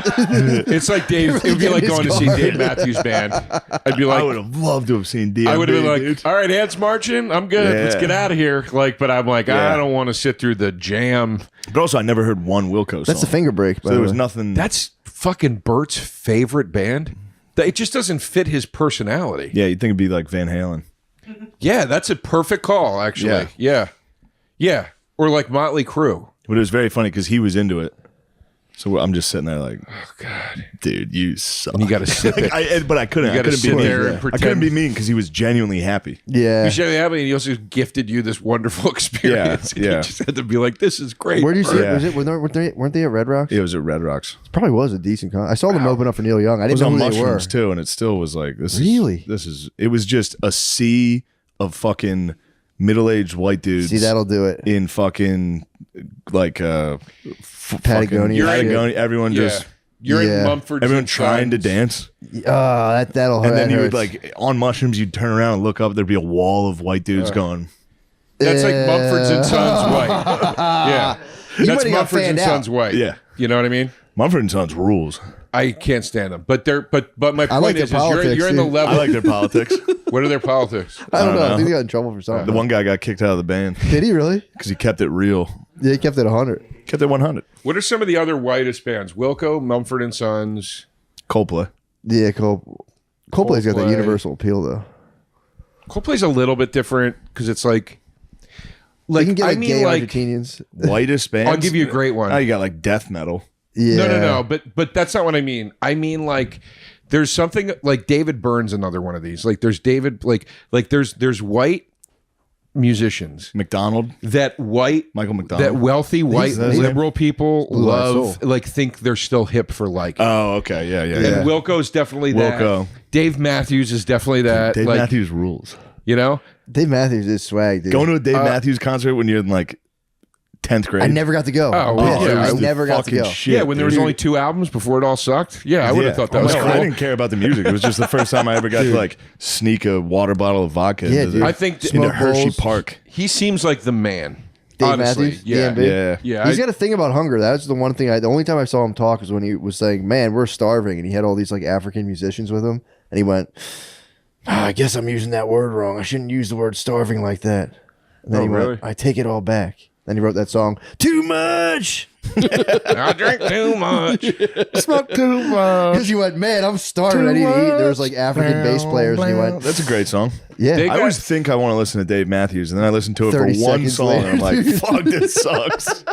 like Dave. It would be like going to see Dave Matthews Band. I'd be like, I would have loved to have seen DMB. I would have been like, dude. all right, ants marching. I'm good. Yeah. Let's get out of here. Like, but I'm like, I don't want to sit through the jam. But also, I never heard one Wilco song. That's the finger break. So there was nothing. That's fucking Bert's favorite band. It just doesn't fit his personality. Yeah, you'd think it'd be like Van Halen. Yeah, that's a perfect call, actually. Yeah. Or like Motley Crue. But it was very funny because he was into it. So I'm just sitting there like, oh God, dude, you suck. And you got to sip it. But I couldn't. You I couldn't sit be there mean. and I pretend. couldn't be mean because he was genuinely happy. Yeah. You should have happened. He also gifted you this wonderful experience. Yeah. You just had to be like, this is great. Where do you see Yeah. it? Weren't they at Red Rocks? It was at Red Rocks. It probably was a decent con. I saw them open up for Neil Young. I It was didn't know on who they were. mushrooms too, and it still was like this. Really? It was just a sea of fucking middle-aged white dudes. See, that'll do it. In fucking like Patagonia. Patagonia. Everyone just. You're in Mumford. Everyone trying to dance. That'll hurt. And then you would like on mushrooms, you'd turn around and look up. There'd be a wall of white dudes going. That's like Mumford's and Sons White. Yeah, that's might have got Mumford's and fanned out. Sons White. Yeah. You know what I mean? Mumford and Sons rules. I can't stand them, but my point like is their politics, you're in the dude. level. I like their politics. What are their politics? I don't know. know. I think he got in trouble for something. The one guy got kicked out of the band Did he really? because he kept it real. Yeah, he kept it 100. Kept it 100. What are some of the other whitest bands? Wilco, Mumford and Sons. Coldplay. Yeah, Coldplay's got that Coldplay. universal appeal though. Coldplay's a little bit different because it's like You can get I like mean, gay like Argentinians. Whitest bands. I'll give you a great one. Now you got like death metal. Yeah. No. But that's not what I mean. I mean like there's something like David Byrne's another one of these. Like there's David like there's white musicians McDonald, that Michael McDonald, that wealthy white that his liberal people Blue Eyed love, Soul. like think they're still hip for like. Oh, okay, yeah. And Wilco's definitely that. Wilco. Dave Matthews is definitely that. Dave like, Matthews rules. You know, Dave Matthews is swag, dude. Going to a Dave Matthews concert when you're in like 10th grade. I never got to go. Oh, well, Yeah, yeah, I I never got to fucking go. shit, yeah, when there was dude. only 2 albums before it all sucked. Yeah, I would have thought that was No, cool. I didn't care about the music. It was just the first time I ever got to like sneak a water bottle of vodka Yeah, into, dude. I think into Smoke Hershey bowls. Park. he seems like the man. Dave honestly, Matthews, yeah, DMB. Yeah. yeah. He's got a thing about hunger. That's the one thing. The only time I saw him talk was when he was saying, "Man, we're starving," and he had all these like African musicians with him, and he went, "I guess I'm using that word wrong. I shouldn't use the word starving like that." And then Oh, he really? went, "I take it all back." Then he wrote that song, "Too Much," I drink too much. Smoke too much. because he went, "Man, I'm starving. I need to eat." There was like African bass players, and he went, That's a great song. "Yeah." They I always think I want to listen to Dave Matthews, and then I listen to it for 30 one seconds song, later, and I'm like, dude. "Fuck, this sucks."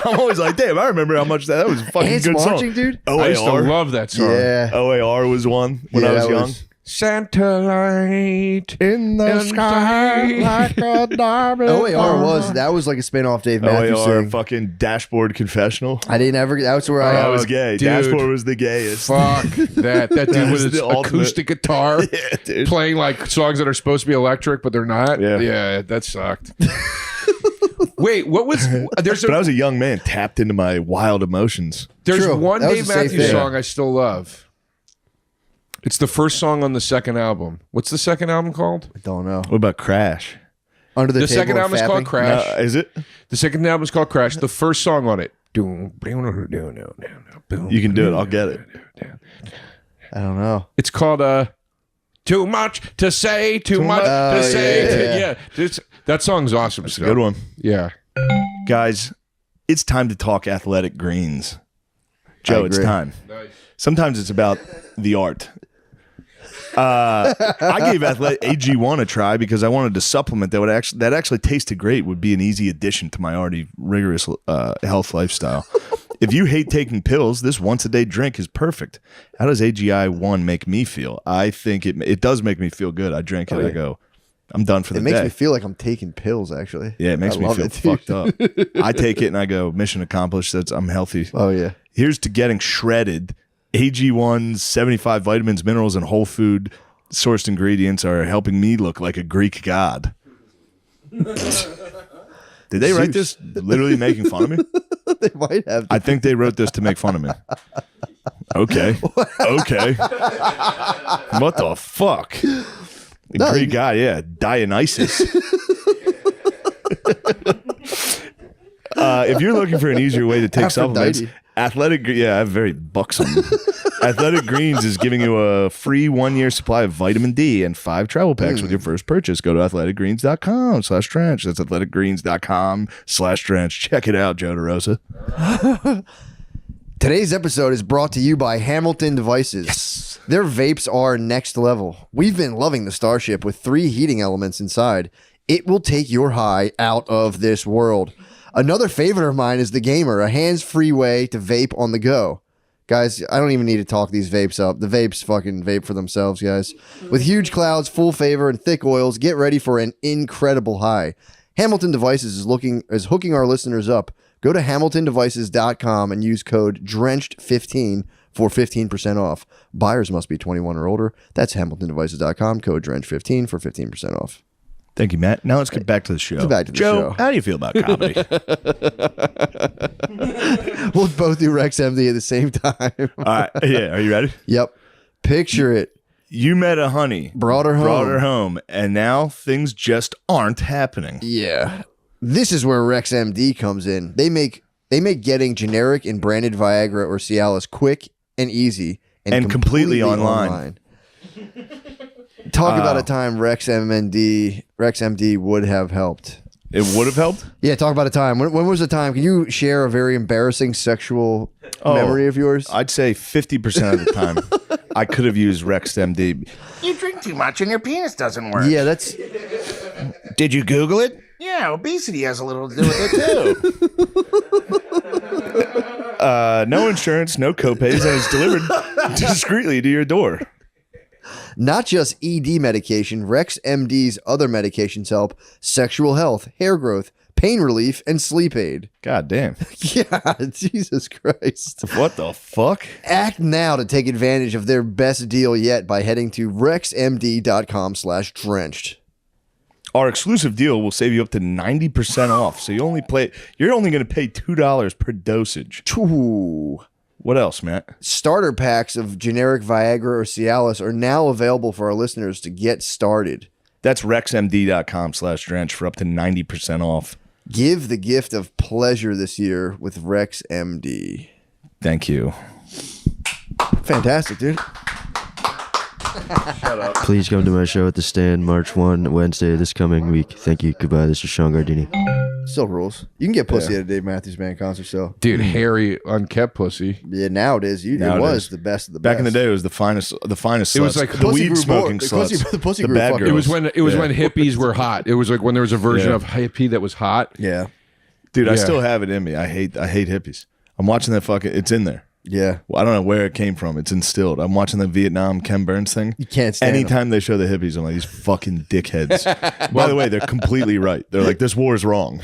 I'm always like, "Damn, I remember how much that was a fucking Ants good Marching, song." dude. I used to OAR, love that song. Yeah. OAR was one when I was that young. Santa light In the sky like a diamond. OAR that was like a spin-off Dave Matthews OAR thing. fucking Dashboard Confessional. I didn't ever. That's where That I was gay. dude. Dashboard was the gayest. Fuck that dude was with his the ultimate- acoustic guitar Yeah, dude. playing like songs that are supposed to be electric but they're not. Yeah. That sucked. Wait, what was there's But I a, was a young man tapped into my wild emotions. there's True. one That was Dave a safe Matthews thing. song I still love. It's the first song on the second album. What's the second album called? don't know. What about Crash? Under the The table second and album is called fapping? Crash. Is it? The second album is called Crash. The first song on it. You can do it. I'll get it. I don't know. It's called Too Much to Say, Too Much Oh, to Say. yeah. That song's awesome. It's a good one. Yeah. Guys, it's time to talk athletic greens. Joe, it's agree. time. Sometimes it's about the art. I gave Athletic AG1 a try because I wanted to supplement that actually tasted great, would be an easy addition to my already rigorous health lifestyle. If you hate taking pills, this once-a-day drink is perfect. How does AGI1 make me feel? I think it does make me feel good. I drink it, I go, I'm done for the It makes day. me feel like I'm taking pills. Actually, Yeah, it makes I me love feel it, dude. fucked up. I take it and I go, mission accomplished. I'm healthy. Oh yeah. Here's to getting shredded. AG1's 75 vitamins, minerals, and whole food sourced ingredients are helping me look like a Greek god. Did they write this literally making fun of me? They might have. I think they wrote this to make fun of me. Okay. Okay. What the fuck? Greek god, yeah. Dionysus. If you're looking for an easier way to take supplements, I'm very buxom. Athletic Greens is giving you a free 1-year supply of vitamin D and 5 travel packs with your first purchase. Go to athleticgreens.com/trench. That's athleticgreens.com/trench. Check it out, Joe DeRosa. Today's episode is brought to you by Hamilton Devices. Yes. Their vapes are next level. We've been loving the Starship with 3 heating elements inside. It will take your high out of this world. Another favorite of mine is the Gamer, a hands-free way to vape on the go. Guys, I don't even need to talk these vapes up. The vapes fucking vape for themselves, guys. With huge clouds, full favor, and thick oils, get ready for an incredible high. Hamilton Devices is hooking our listeners up. Go to hamiltondevices.com and use code DRENCHED15 for 15% off. Buyers must be 21 or older. That's hamiltondevices.com, code DRENCHED15 for 15% off. Thank you, Matt. Now let's get back to the show. Joe, how do you feel about comedy? We'll both do Rex MD at the same time. All right. Yeah. Are you ready? Yep. Picture it. You met a honey, Brought her home. and now things just aren't happening. Yeah. This is where Rex MD comes in. They make getting generic and branded Viagra or Cialis quick and easy and completely online. Talk about a time Rex MD would have helped. It would have helped? Yeah, talk about a time. When was the time? Can you share a very embarrassing sexual memory of yours? I'd say 50% of the time I could have used Rex MD. You drink too much and your penis doesn't work. Yeah, that's... Did you Google it? Yeah, obesity has a little to do with it too. No insurance, no copays, and it's delivered discreetly to your door. Not just ED medication, Rex MD's other medications help sexual health, hair growth, pain relief, and sleep aid. God damn. Yeah, Jesus Christ. What the fuck? Act now to take advantage of their best deal yet by heading to rexmd.com/drenched. Our exclusive deal will save you up to 90% off. So you're only going to pay $2 per dosage. Ooh. What else, Matt? Starter packs of generic Viagra or Cialis are now available for our listeners to get started. That's rexmd.com/drench for up to 90% off. Give the gift of pleasure this year with Rex MD. Thank you. Fantastic, dude. Please come to my show at the Stand March 1 Wednesday this coming week. Thank you. Goodbye. This is Sean Gardini. Still rules. You can get pussy at a Dave Matthews Band concert still. Dude, hairy, unkept pussy. Yeah, now it is. It was the best of the best. Back in the day, it was the finest. The finest. It was sluts. like the weed smoking sluts. The pussy The grew bad fucking- girls. It was when hippies were hot. It was like when there was a version of hippie that was hot. Yeah. Dude, I Yeah. still have it in me. I hate hippies. I'm watching that fucking. It's in there. Yeah. Well, I don't know where it came from. It's instilled. I'm watching the Vietnam Ken Burns thing. You can't stand Anytime they show the hippies, I'm like, these fucking dickheads. By the way, they're completely right. They're like, this war is wrong.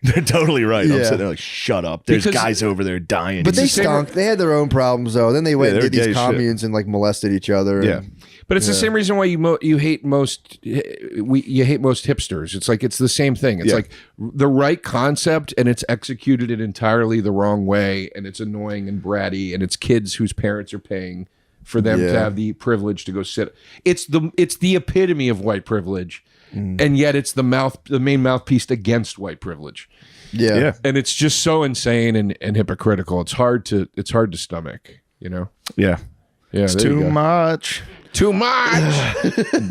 They're totally right. I'm Yeah. sitting there like, shut up. There's Because- guys over there dying. But they the same- stunk. They had their own problems, though. Then they went Yeah, and did they're these gay as shit. communes and like molested each other. Yeah. And, But it's the same reason why you hate most you hate most hipsters. It's like it's the same thing. It's Yeah. like the right concept and it's executed in entirely the wrong way, and it's annoying and bratty, and it's kids whose parents are paying for them to Yeah. have the privilege to go sit. It's the epitome of white privilege, and yet it's the main mouthpiece against white privilege. yeah. Yeah. And it's just so insane and hypocritical. It's hard to stomach. You know. Yeah. Yeah. It's there you too go. much. Too much.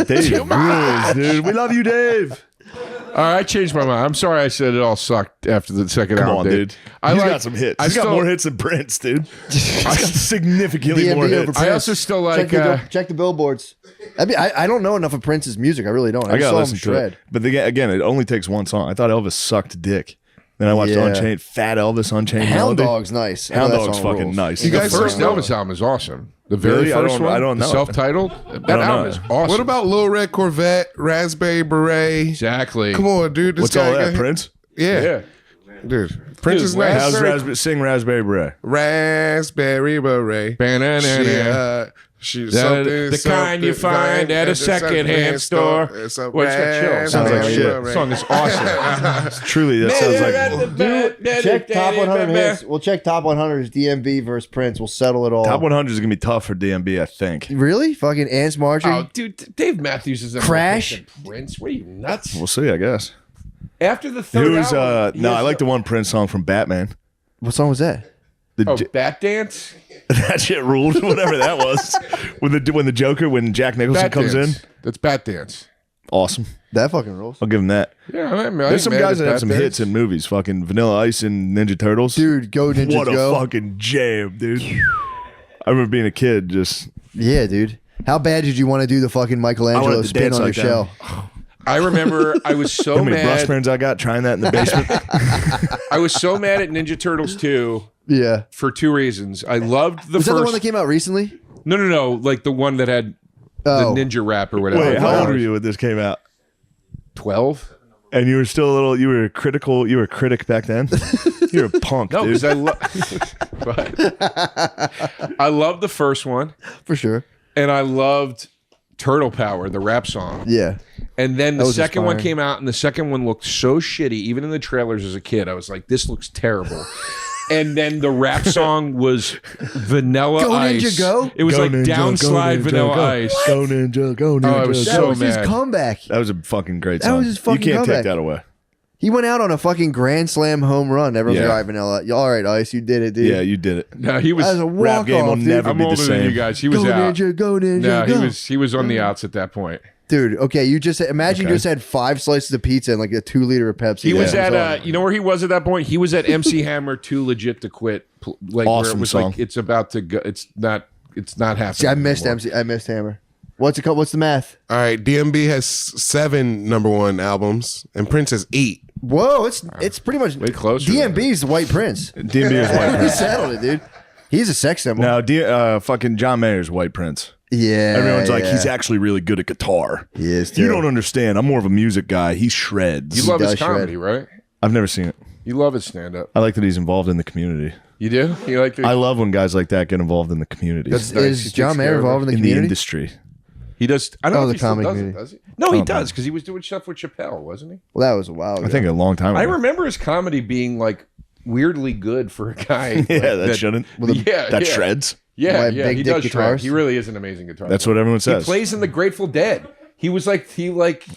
Dave rules, dude. We love you, Dave. All right, I changed my mind. I'm sorry I said it all sucked after the second Come hour. on, dude. I He's like- got some hits. I He's got still- more hits than Prince, dude. He's got significantly DMB more over hits. I Prince. also still like. check the billboards. I don't know enough of Prince's music. I really don't. I I just gotta saw him listen to shred. it. But again, it only takes one song. I thought Elvis sucked dick. Then I watched Yeah. Unchained, Fat Elvis, Unchained Hound Melody. Dog's nice. I know Hound that Dog's song fucking rules. nice. the guys first don't know. Elvis album is awesome. The very Really? first one, I don't know. the self-titled. That don't album know. is awesome. What about Lil Red Corvette, Raspberry Beret? exactly? Come on, dude. This What's guy all that, got- Prince? Yeah. Yeah. Dude. Prince is Dude, nice. Sing Raspberry Beret. Raspberry Beret. Ba-na-na-na. She's The kind you find at a secondhand store. It's a What's that chill? Sounds like Raspberry shit. Beret. The song is awesome. Truly, that sounds like Check top 100 hits. We'll check top 100's DMB versus Prince. We'll settle it all. top 100 is gonna be tough for DMB, I think. Really? Fucking Ants Marching? Oh, dude, Dave Matthews is a Crash? Prince. What are you nuts? We'll see, I guess. After the third Who's album, he no, has I like the one Prince song from Batman. What song was that? The Bat Dance. that shit ruled, whatever that was. When the Joker, when Jack Nicholson Bat comes Dance. in, That's Bat Dance. awesome. That fucking rules. I'll give him that. Yeah, I mean, There's some guys that have some hits in movies. Fucking Vanilla Ice and Ninja Turtles. Dude, go Ninjas what a go. fucking jam, dude. I remember being a kid, just Yeah, dude. How bad did you want to do the fucking I Michelangelo wanted to spin dance on like your shell? I remember I was how so many brush mad. pens I got trying that in the basement. I was so mad at Ninja Turtles 2 Yeah. for two reasons. I loved the Was that first. the one that came out recently? No, like the one that had Oh. the ninja rap or whatever. Wait, how old were you when this came out? 12. And you were still a little. You were critical. You were a critic back then. You're a punk, No, dude. because I loved the first one, For sure. and I loved Turtle Power, the rap song. Yeah. And then the That was second one inspiring. came out, and the second one looked so shitty. Even in the trailers as a kid, I was like, "This looks terrible." And then the rap song was Vanilla Go Ice. Ninja Go? It was Go like Ninja, downslide go Ninja, Vanilla go. Ice. Go Ninja, go Ninja. I was That so was his mad. comeback. That was a fucking great That song. was his fucking You can't comeback. take that away. He went out on a fucking grand slam home run. Everyone's Yeah. like, all right, Vanilla. All right, Ice, you did it, dude. Yeah, you did it. No, he was. That was a Rap walk game will off, dude. never I'm be the older than you same. guys. He was Go out. Ninja, go Ninja, No, go. he was on the outs at that point. Dude, okay, you just imagine you just had 5 slices of pizza and like a 2-liter of Pepsi. He was Yeah. at you know where he was at that point? He was at MC Hammer Too Legit to Quit. Like where Awesome it was song. like it's about to go. It's not happening. See, I missed anymore. MC. I missed Hammer. What's it called? What's the math? All right, DMB has 7 #1 albums, and Prince has 8. Whoa, it's pretty much Way closer. DMB's the White Prince. DMB is White He Prince. settled it, dude. He's a sex symbol. Now, fucking John Mayer's White Prince. Yeah. Everyone's like, yeah. he's actually really good at guitar. He is, You too. don't understand. I'm more of a music guy. He shreds. You love his does shred. comedy, right? I've never seen it. You love his stand up. I like that he's involved in the community. You do? You like the I love when guys like that get involved in the community. That's nice. He Is takes John care Mayer of involved in the in the community? industry. He does. I don't know the if he still comedy does it, community. does he? No, he Oh, does no. because he was doing stuff with Chappelle, wasn't he? Well, that was a while ago. I think a long time ago. I remember his comedy being like weirdly good for a guy. Yeah, like, that shouldn't. that shreds. Yeah, Why, yeah, big he dick does guitars? shred. He really is an amazing guitar. That's player. what everyone He says. plays in the Grateful Dead. He was like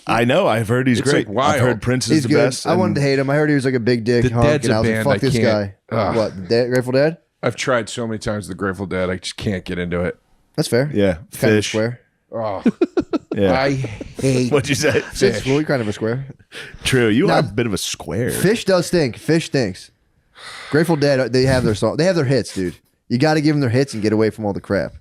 I know. I've heard he's It's, great. like, wild. I've heard Prince is He's the good. best. I wanted to hate him. I heard he was like a big dick The hunk, Dead's and a I was like, band fuck I this can't- guy. Ugh. What, Grateful Dead? I've tried so many times the Grateful Dead. I just can't get into it. That's fair. Yeah, It's kind of a Fish. square. Oh, Yeah. I hate. What'd you say? It's cool. You're kind of a square. True. You Now- are a bit of a square. Fish does stink. Fish stinks. Grateful Dead, they have their song. They have their hits, dude. You got to give them their hits and get away from all the crap.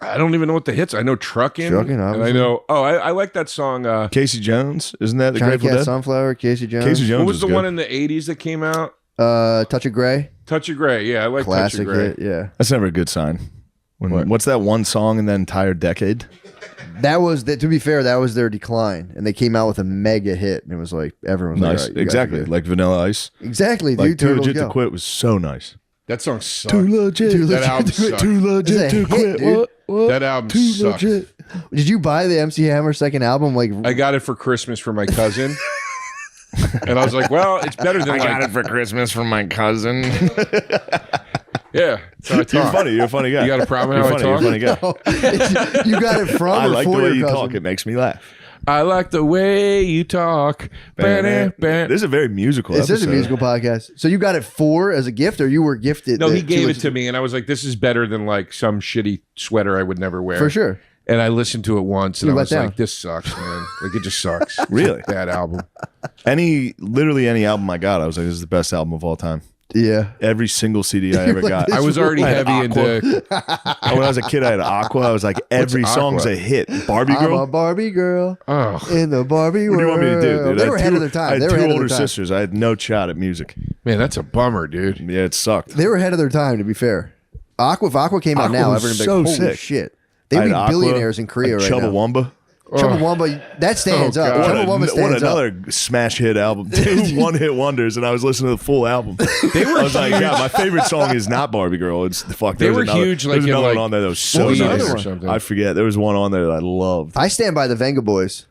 I don't even know what the hits. I know Truckin'. Truckin', and I obviously. know. Oh, I like that song. Casey Jones, isn't that the Johnny Grateful Cat, Dead? Sunflower, Casey Jones. Casey Jones What was the good. one in the '80s that came out? Touch of Grey. Touch of Grey. Yeah, I like Classic Touch of Grey. hit. Yeah. That's never a good sign. What's that one song in that entire decade? That was, to be fair, that was their decline. And they came out with a mega hit. And it was like, everyone's Nice. like, all right, you guys are Exactly. good. Like Vanilla Ice. Exactly, dude. Like Too Turtles Legit Go. to Quit was so nice. That song sucked. legit. That album sucked. Too It's a legit to hit, quit. dude. What? That album Too sucked. legit. Did you buy the MC Hammer second album? Like, I got it for Christmas from my cousin. And I was like, well, it's better than for Christmas from my cousin. Yeah. So I You're talk. funny. You're a funny guy. You got a problem You're how I funny. You're a talk? funny guy. you got it from I or like the for way your you cousin? talk. It makes me laugh. I like the way you talk. This is a very musical This is a episode. musical podcast. So you got it for as a gift, or you were gifted? No, he the- gave it to me, and I was like, "This is better than like some shitty sweater I would never wear." For sure. And I listened to it once, and You I let was down. like, "This sucks, man. Like it just sucks." Really? Bad album. Literally any album I got, I was like, this is the best album of all time. Yeah. Every single CD I ever got. I was already I had heavy Aqua. into. When I was a kid, I had Aqua. I was like, every Aqua? song's a hit. Barbie I'm a Girl. Barbie girl Oh in the Barbie What do you world. want me to do, dude? They I were had ahead two- of their time. I had They were two ahead of older their time. sisters. I had no shot at music. Man, that's a bummer, dude. Yeah, it sucked. They were ahead of their time, to be fair. If Aqua came out Aqua now, was everyone would be so like, holy sick. shit. They'd I be had Aqua, billionaires in Korea like right now. Chubbawamba. Chubbawamba, that stands Oh, up. God. Chubbawamba What stands up. another smash hit album. Two one-hit wonders, and I was listening to the full album. I was like, yeah, my favorite song is not Barbie Girl. It's the fuck. They There was were another- huge, There like, was in, another like, one on there that was so was the nice. other or one? something. I forget. There was one on there that I loved. I stand by the Venga Boys.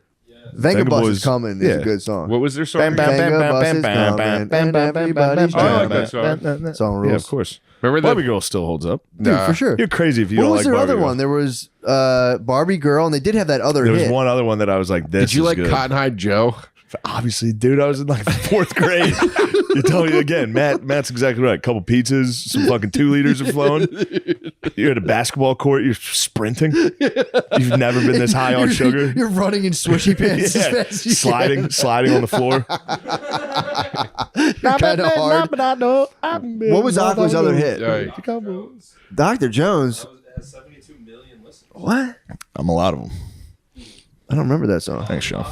Venga Venga Bus Boys, is coming. yeah. Is a good song. What was their song? Bam, again? bam, Venga Bus is coming, and everybody's Oh, I like jumping. that song. Song Yeah, rules. of course. Remember Barbie the Girl still holds up. Dude, for sure. You're crazy if you What don't was like their Barbie other Girl. one? There was Barbie Girl, and they did have that other There was hit. one other one that I was like, this Did you is like good. Cotton Eye Joe? Obviously, dude, I was in like the fourth grade. You tell me again, Matt's exactly right. A couple pizzas, some fucking 2 liters of flowing. You're at a basketball court. You're sprinting. You've never been this high on sugar. You're running in swishy pants as Yeah. fast as you can. sliding on the floor. Kind of hard. What was Aqua's other hit? Yeah. Dr. Jones. What? I'm a lot of them. I don't remember that song. Thanks, Sean.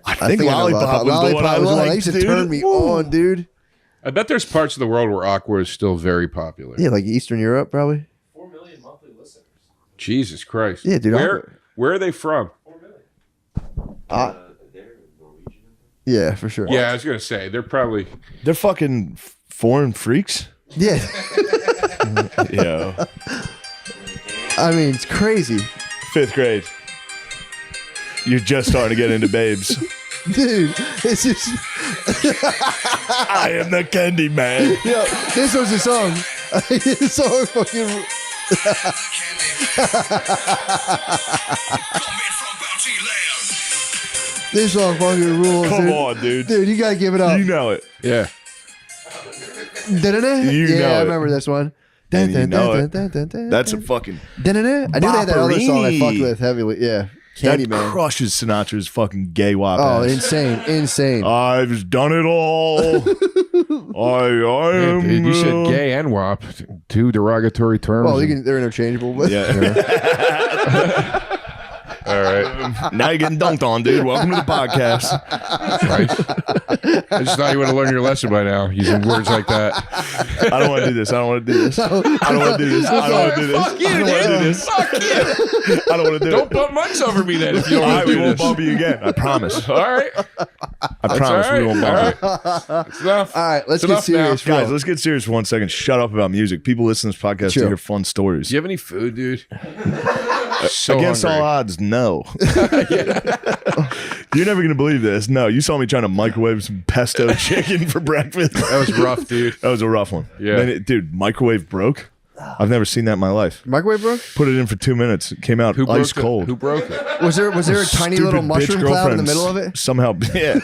I I think I know Lollipop was the one I was Lollipop, like, that used to dude, turn me woo. on, dude. I bet there's parts of the world where Aqua is still very popular. Yeah, like Eastern Europe, probably. Jesus Christ. Yeah, dude, Where are they from? Yeah, for sure. Yeah, I was gonna say they're probably. They're fucking foreign freaks. Yeah. Yeah. I mean, it's crazy. 5th grade. You're just starting to get into babes. Dude, it's just. I am the candy man. Yo, this was the song. This song fucking. This song fucking rules. Come dude. on, dude. Dude, you gotta give it up. You know it. Yeah. Da-da-da? You yeah, know I it. remember this one. And you know it. Da-da-da-da-da-da. That's a fucking... Da-da-da. I knew they had that other song I Bopperini. fucked with heavily. Yeah. That Candyman. crushes Sinatra's fucking gay wop Oh, ass. insane. Insane. I've done it all. I am... Dude, you said gay and WAP, 2 derogatory terms. Well, they're interchangeable. But Yeah. All right. Now you're getting dunked on, dude. Welcome to the podcast. Right. I just thought you would have learned your lesson by now, using words like that. I don't want to do this. I don't want to do this. I don't want to do this. I don't want to do this. Fuck you, I don't want to do this. Fuck you. I don't want to do Don't it. bump much over me then if you don't All want right, to we do won't this. bump you again. I promise. All right. I promise we won't bump you. It's enough. All right, let's It's get enough serious. now. Guys, let's get serious for 1 second. Shut up about music. People listen to this podcast Sure. to hear fun stories. Do you have any food, dude? So Against hungry. all odds, no. You're never going to believe this. No, you saw me trying to microwave some pesto chicken for breakfast. That was rough, dude. That was a rough one. Yeah. Then dude, microwave broke. I've never seen that in my life. Microwave broke? Put it in for 2 minutes. It came out Who broke ice cold. Who broke it? Was there a tiny Stupid little bitch mushroom cloud in the girlfriend middle of it? Somehow, yeah.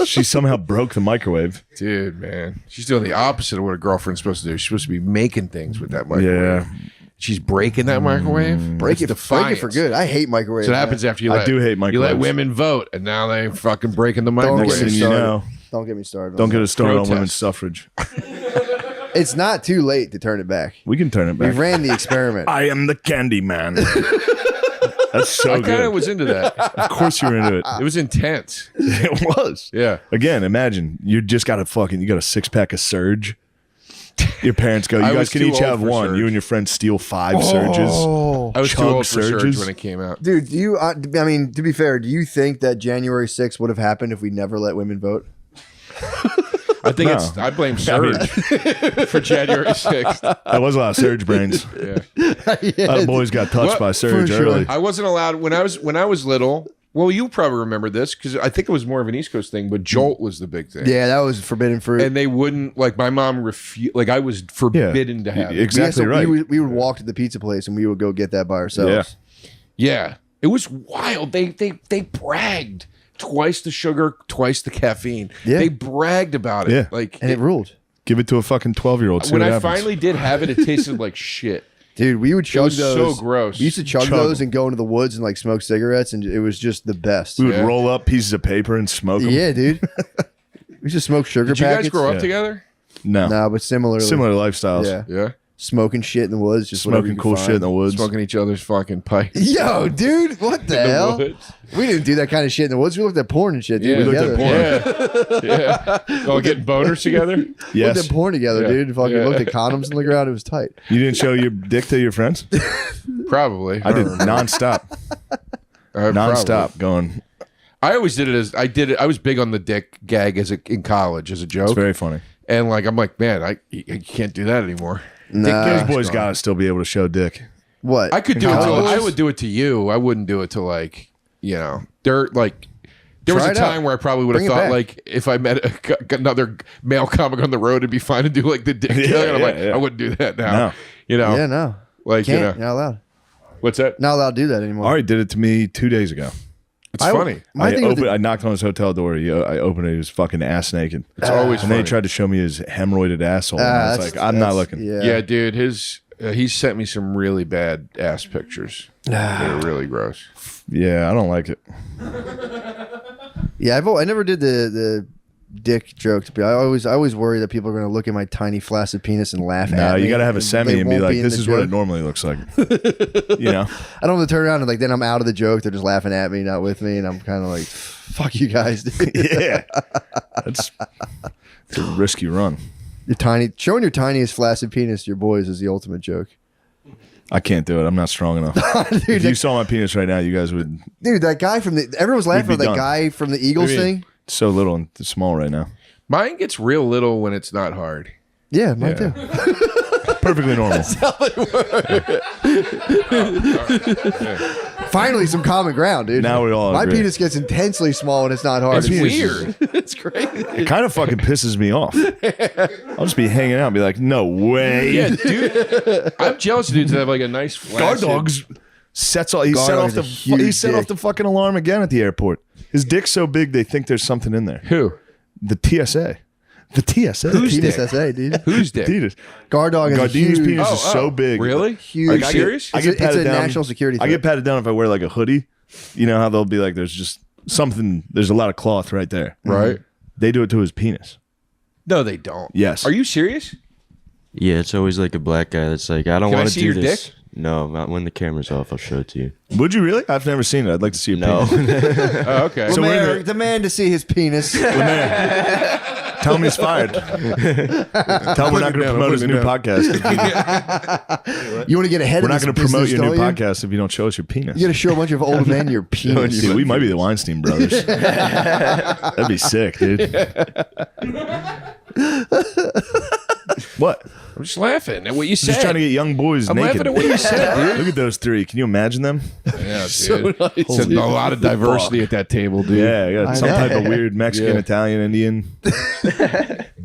She somehow broke the microwave. Dude, man. She's doing the opposite of what a girlfriend's supposed to do. She's supposed to be making things with that microwave. Yeah. She's breaking that microwave. Break That's it for good. I hate microwaves. So what happens after you I let, do hate you let microwaves. women vote, and now they fucking breaking the Don't microwave. Next get thing me you started. know, Don't get me started. don't get us started on Protest. women's suffrage. It's not too late to turn it back. We can turn it We back. ran the experiment. I am the candy man. That's so I kind good. of was into that. Of course you're into it. It was intense. It was. Yeah. Again, imagine you just got a 6-pack of Surge. Your parents go, you I guys was can too each old have for one. Surge. You and your friends steal 5 Surges. I was Chug too old for Surge Surges. when it came out. Dude, do you? I mean, to be fair, do you think that January 6th would have happened if we never let women vote? I think No. I blame Surge for January 6th. That was a lot of Surge brains. Yeah. A lot of boys got touched What? by Surge For sure. early. I wasn't allowed when I was little. Well, you probably remember this because I think it was more of an East Coast thing, but Jolt was the big thing. Yeah, that was forbidden fruit. And they wouldn't my mom refused. Like I was forbidden to have it. Exactly so right. we would walk to the pizza place and we would go get that by ourselves. Yeah, it was wild. They bragged twice the sugar, twice the caffeine. Yeah. They bragged about it. Yeah. Like And it ruled. Give it to a fucking 12-year-old. when I finally did have it, it tasted like shit. Dude, we would chug was those. so gross. We used to chug Chug those them. and go into the woods and like smoke cigarettes, and it was just the best. we would Yeah. roll up pieces of paper and smoke them. Yeah, dude. We used to smoke sugar Did you packets. guys grow up Yeah. together? No. No, but similarly. Similar lifestyles. Yeah. Yeah, Smoking shit in the woods, just whatever Smoking you could cool find. shit in the woods. smoking each other's fucking pipe. Yo, dude, what the hell? woods. We didn't do that kind of shit in the woods. We looked at porn and shit, dude. Yeah, We looked together. at porn. Yeah. All getting boners together. We looked Yes. at porn together, Yeah. dude. Fucking Yeah. looked at condoms on the ground. It was tight. You didn't show your dick to your friends? Probably. I did don't remember. nonstop. Probably. Nonstop going. I always did it. I was big on the dick gag in college as a joke. It's very funny. And like I'm like, man, I can't do that anymore. Nah. Those boys got to still be able to show dick. What? I could do it. College? I would do it to you. I wouldn't do it to there was Try a it out. time where I probably would have Bring it thought back. like if I met another male comic on the road, it'd be fine to do like the dick. Yeah, gag. And I'm like, yeah. I wouldn't do that now. No. You know, Yeah, no. like Can't. you You're know, not allowed. what's that? Not allowed to do that anymore. Ari did it to me 2 days ago. It's funny. My thing with I knocked on his hotel door. I opened it. He was fucking ass naked. It's always And then funny. he tried to show me his hemorrhoided asshole. And I was like, I'm not looking. Yeah, dude, he sent me some really bad ass pictures. They were really gross. Yeah, I don't like it. Yeah, I never did the dick joke. I always worry that people are going to look at my tiny flaccid penis and laugh No, at me. you got to have a and semi they and be won't like, in this the is what it joke. normally looks like. You know? I don't have to turn around and like then I'm out of the joke. They're just laughing at me, not with me, and I'm kind of like, fuck you guys. Dude. Yeah. It's a risky run. Showing your tiniest flaccid penis to your boys is the ultimate joke. I can't do it. I'm not strong enough. Dude, If you saw my penis right now, you guys would. Dude, that guy from everyone's laughing be at that done. guy from the Eagles thing. It's so little and small right now. Mine gets real little when it's not hard. Yeah, mine too. Perfectly normal. Finally, some common ground, dude. Now we all My agree. penis gets intensely small when it's not hard. It's weird. It's crazy. It kind of fucking pisses me off. I'll just be hanging out and be like, no way. Yeah, dude. I'm jealous of dudes that have like a nice Guard flaccid. dogs sets all. He Guard set dog off is a the. huge He set off dick. the fucking alarm again at the airport. His dick's so big they think there's something in there. Who? The TSA. The TSA. Who's Penis dick? SA, dude. Who's dick? Adidas. Guard dog is a Gardini's huge. penis is so big. Really? Huge. Are you I get- serious? I get It's patted a down. national security I threat. get patted down if I wear like a hoodie. You know how they'll be like, there's just something. There's a lot of cloth right there. Right. They do it to his penis. No, they don't. Yes. Are you serious? Yeah, it's always like a black guy that's like, I don't Can I want to see do your this. dick? No, not when the camera's off. I'll show it to you. Would you really? I've never seen it. I'd like to see your No. penis. Oh, okay. So we're Lemaire, demand to see his penis. Tell him he's fired. Tell him we're not going to promote his new podcast. You want to get ahead We're of not this going to promote business, your new don't you? podcast if you don't show us your penis. You got to show a bunch of old men your penis. Dude, we might be the Weinstein brothers. That'd be sick, dude. What? I'm just laughing at what you said. Just trying to get young boys I'm naked. laughing at what you said, dude. Look at those three. Can you imagine them? Yeah, dude. It's a lot of diversity at that table, dude. Yeah, you got some know. type of weird Mexican, Yeah. Italian, Indian,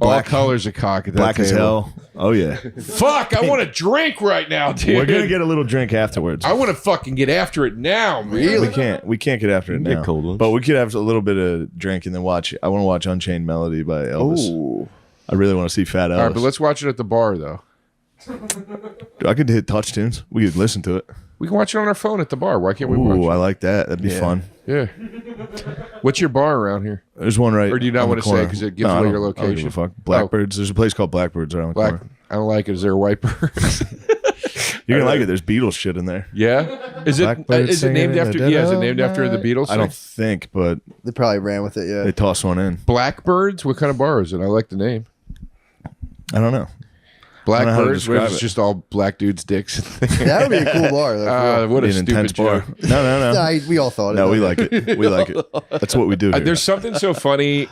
All colors of cock at that black table. as hell. Oh yeah. Fuck, I want to drink right now, dude. We're gonna get a little drink afterwards. I want to fucking get after it now, man. We can't get after it can get now. cold ones. But we could have a little bit of drink and then watch. I want to watch Unchained Melody by Elvis. Ooh. I really want to see Fat Elvis. All right, but let's watch it at the bar, though. I could hit touch tunes. We could listen to it. We can watch it on our phone at the bar. Why can't we watch Ooh, I it? like that. That'd be fun. Yeah. What's your bar around here? There's one right. Or do you not on the want to say corner. because it gives No, I away don't- your I don't give a location? fuck. Blackbirds. There's a place called Blackbirds around the Black. corner. I don't like it. Is there a white bird? You're gonna like it. There's Beatles shit in there. Yeah. Is it? Blackbird Is it named singing after? in the Yeah. Is it dead named of after the night. Beatles? I don't think, but They probably ran with it, yeah. they tossed one in. Blackbirds. What kind of bar is it? I like the name. I don't know. I don't know how to Blackbirds. Where describe it's it. just all black dudes' dicks. That would be a cool bar. Though, for real. What a Be an stupid intense bar. joke. No. Nah, we all thought it. No, though. we like it. We like it. That's what we do. Here. There's something so funny.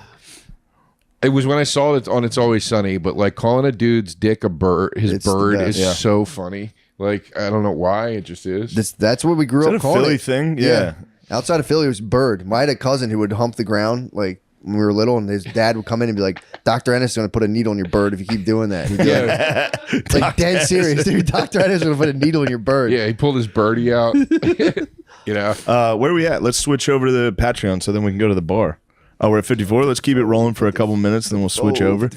It was when I saw it on It's Always Sunny, but like calling a dude's dick a bird, his It's the bird best, is yeah. so funny. Like I don't know why it just is. That's what we grew Is that up a calling Philly it. thing? Yeah. Outside of Philly, it was bird. I had a cousin who would hump the ground like when we were little, and his dad would come in and be like, "Dr. Ennis is going to put a needle in your bird if you keep doing that." And he'd be Yeah, like dead serious, dude. Dr. Ennis is going to put a needle in your bird. yeah. He pulled his birdie out. You know. Where are we at? Let's switch over to the Patreon so then we can go to the bar. Oh, we're at 54. Let's keep it rolling for a couple minutes, then we'll switch over.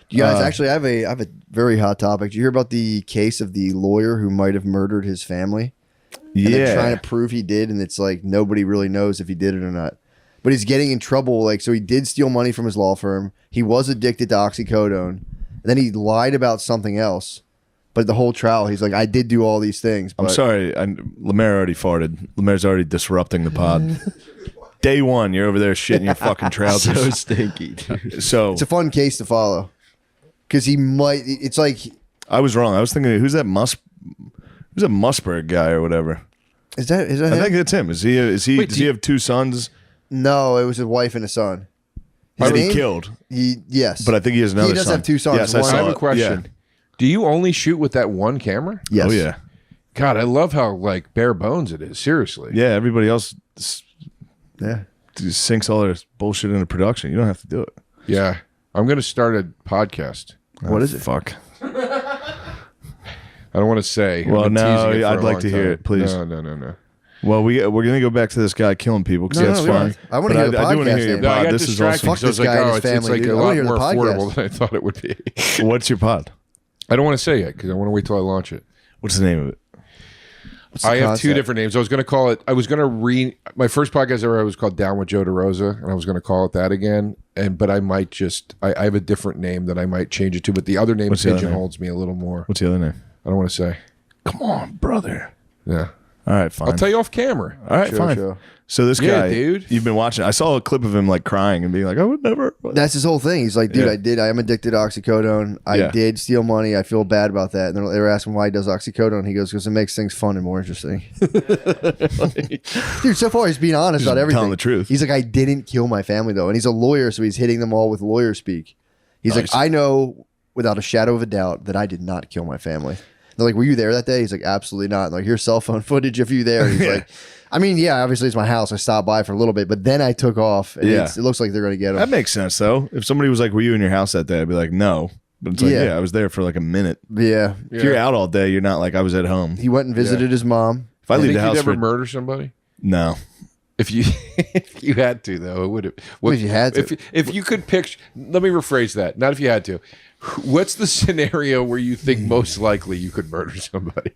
You guys, actually, I have a very hot topic. Did you hear about the case of the lawyer who might have murdered his family? And they're trying to prove he did, and it's like nobody really knows if he did it or not. But he's getting in trouble. Like, so he did steal money from his law firm. He was addicted to oxycodone. And then he lied about something else. But the whole trial, he's like, I did do all these things. But I'm sorry. Lemaire already farted. Lemaire's already disrupting the pod. Day one, you're over there shitting your fucking trousers. So stinky, dude. So it's a fun case to follow. Because he might, it's like, I was wrong. I was thinking, who's that Musberg guy or whatever? is that I him? think it's him. Is he? Wait, Does he have two sons No, it was his wife and a son. His that he name? killed? Yes. But I think he has another does son. have two sons. Yes, I One- I saw have a it. question. Yeah. Do you only shoot with that one camera? yes. Oh yeah. God, I love how like bare bones it is. Seriously. Yeah. Everybody else Yeah. just sinks all their bullshit into production. You don't have to do it. Yeah. I'm gonna start a podcast. What is it? Fuck. I don't want to say. Well, I've been no, teasing it for I'd a like long to hear time. it, please. No. Well, we're gonna go back to this guy killing people because No, that's we don't fine. have to. I wanna But hear the I do want to podcast hear your name. No, I pod. got This is distracted awesome. because I was Fuck like, this guy and oh, his it's family, like dude. a I wanna lot hear the more affordable podcast. than I thought it would be. What's your pod? I don't want to say yet because I want to wait till I launch it. What's the name of it? I have two concept? different names. I was going to call it. I was going to my first podcast ever was called Down with Joe DeRosa, and I was going to call it that again. But I might just. I have a different name that I might change it to. But the other name What's the other pigeonholes me a little more. What's the other name? I don't want to say. Come on, brother. Yeah, All right, fine. I'll tell you off camera. All right, fine. Sure. So this Yeah, guy, dude. you've been watching. I saw a clip of him like crying and being like, "I would never." That's his whole thing. He's like, dude, Yeah. I am addicted to oxycodone. I Yeah. did steal money. I feel bad about that. And they were asking why he does oxycodone. He goes, because it makes things fun and more interesting. Dude, so far he's being honest about everything. telling the truth. He's like, I didn't kill my family though. And he's a lawyer, so he's hitting them all with lawyer speak. He's Nice. like, I know without a shadow of a doubt that I did not kill my family. They're like, were you there that day? He's like, absolutely not. And like, here's cell phone footage of you there. And he's like, I mean, yeah, obviously it's my house. I stopped by for a little bit, but then I took off. And Yeah. it looks like they're going to get him. That makes sense though. If somebody was like, "Were you in your house that day?" I'd be like, "No." But it's like, Yeah. yeah, I was there for like a minute. Yeah. If you're out all day, you're not like I was at home. He went and visited his mom. If I leave Think the you'd house ever for murder somebody? no, If you if you had to though, it would have. Well, if you had to. If you could picture, let me rephrase that. Not if you had to. What's the scenario where you think most likely you could murder somebody?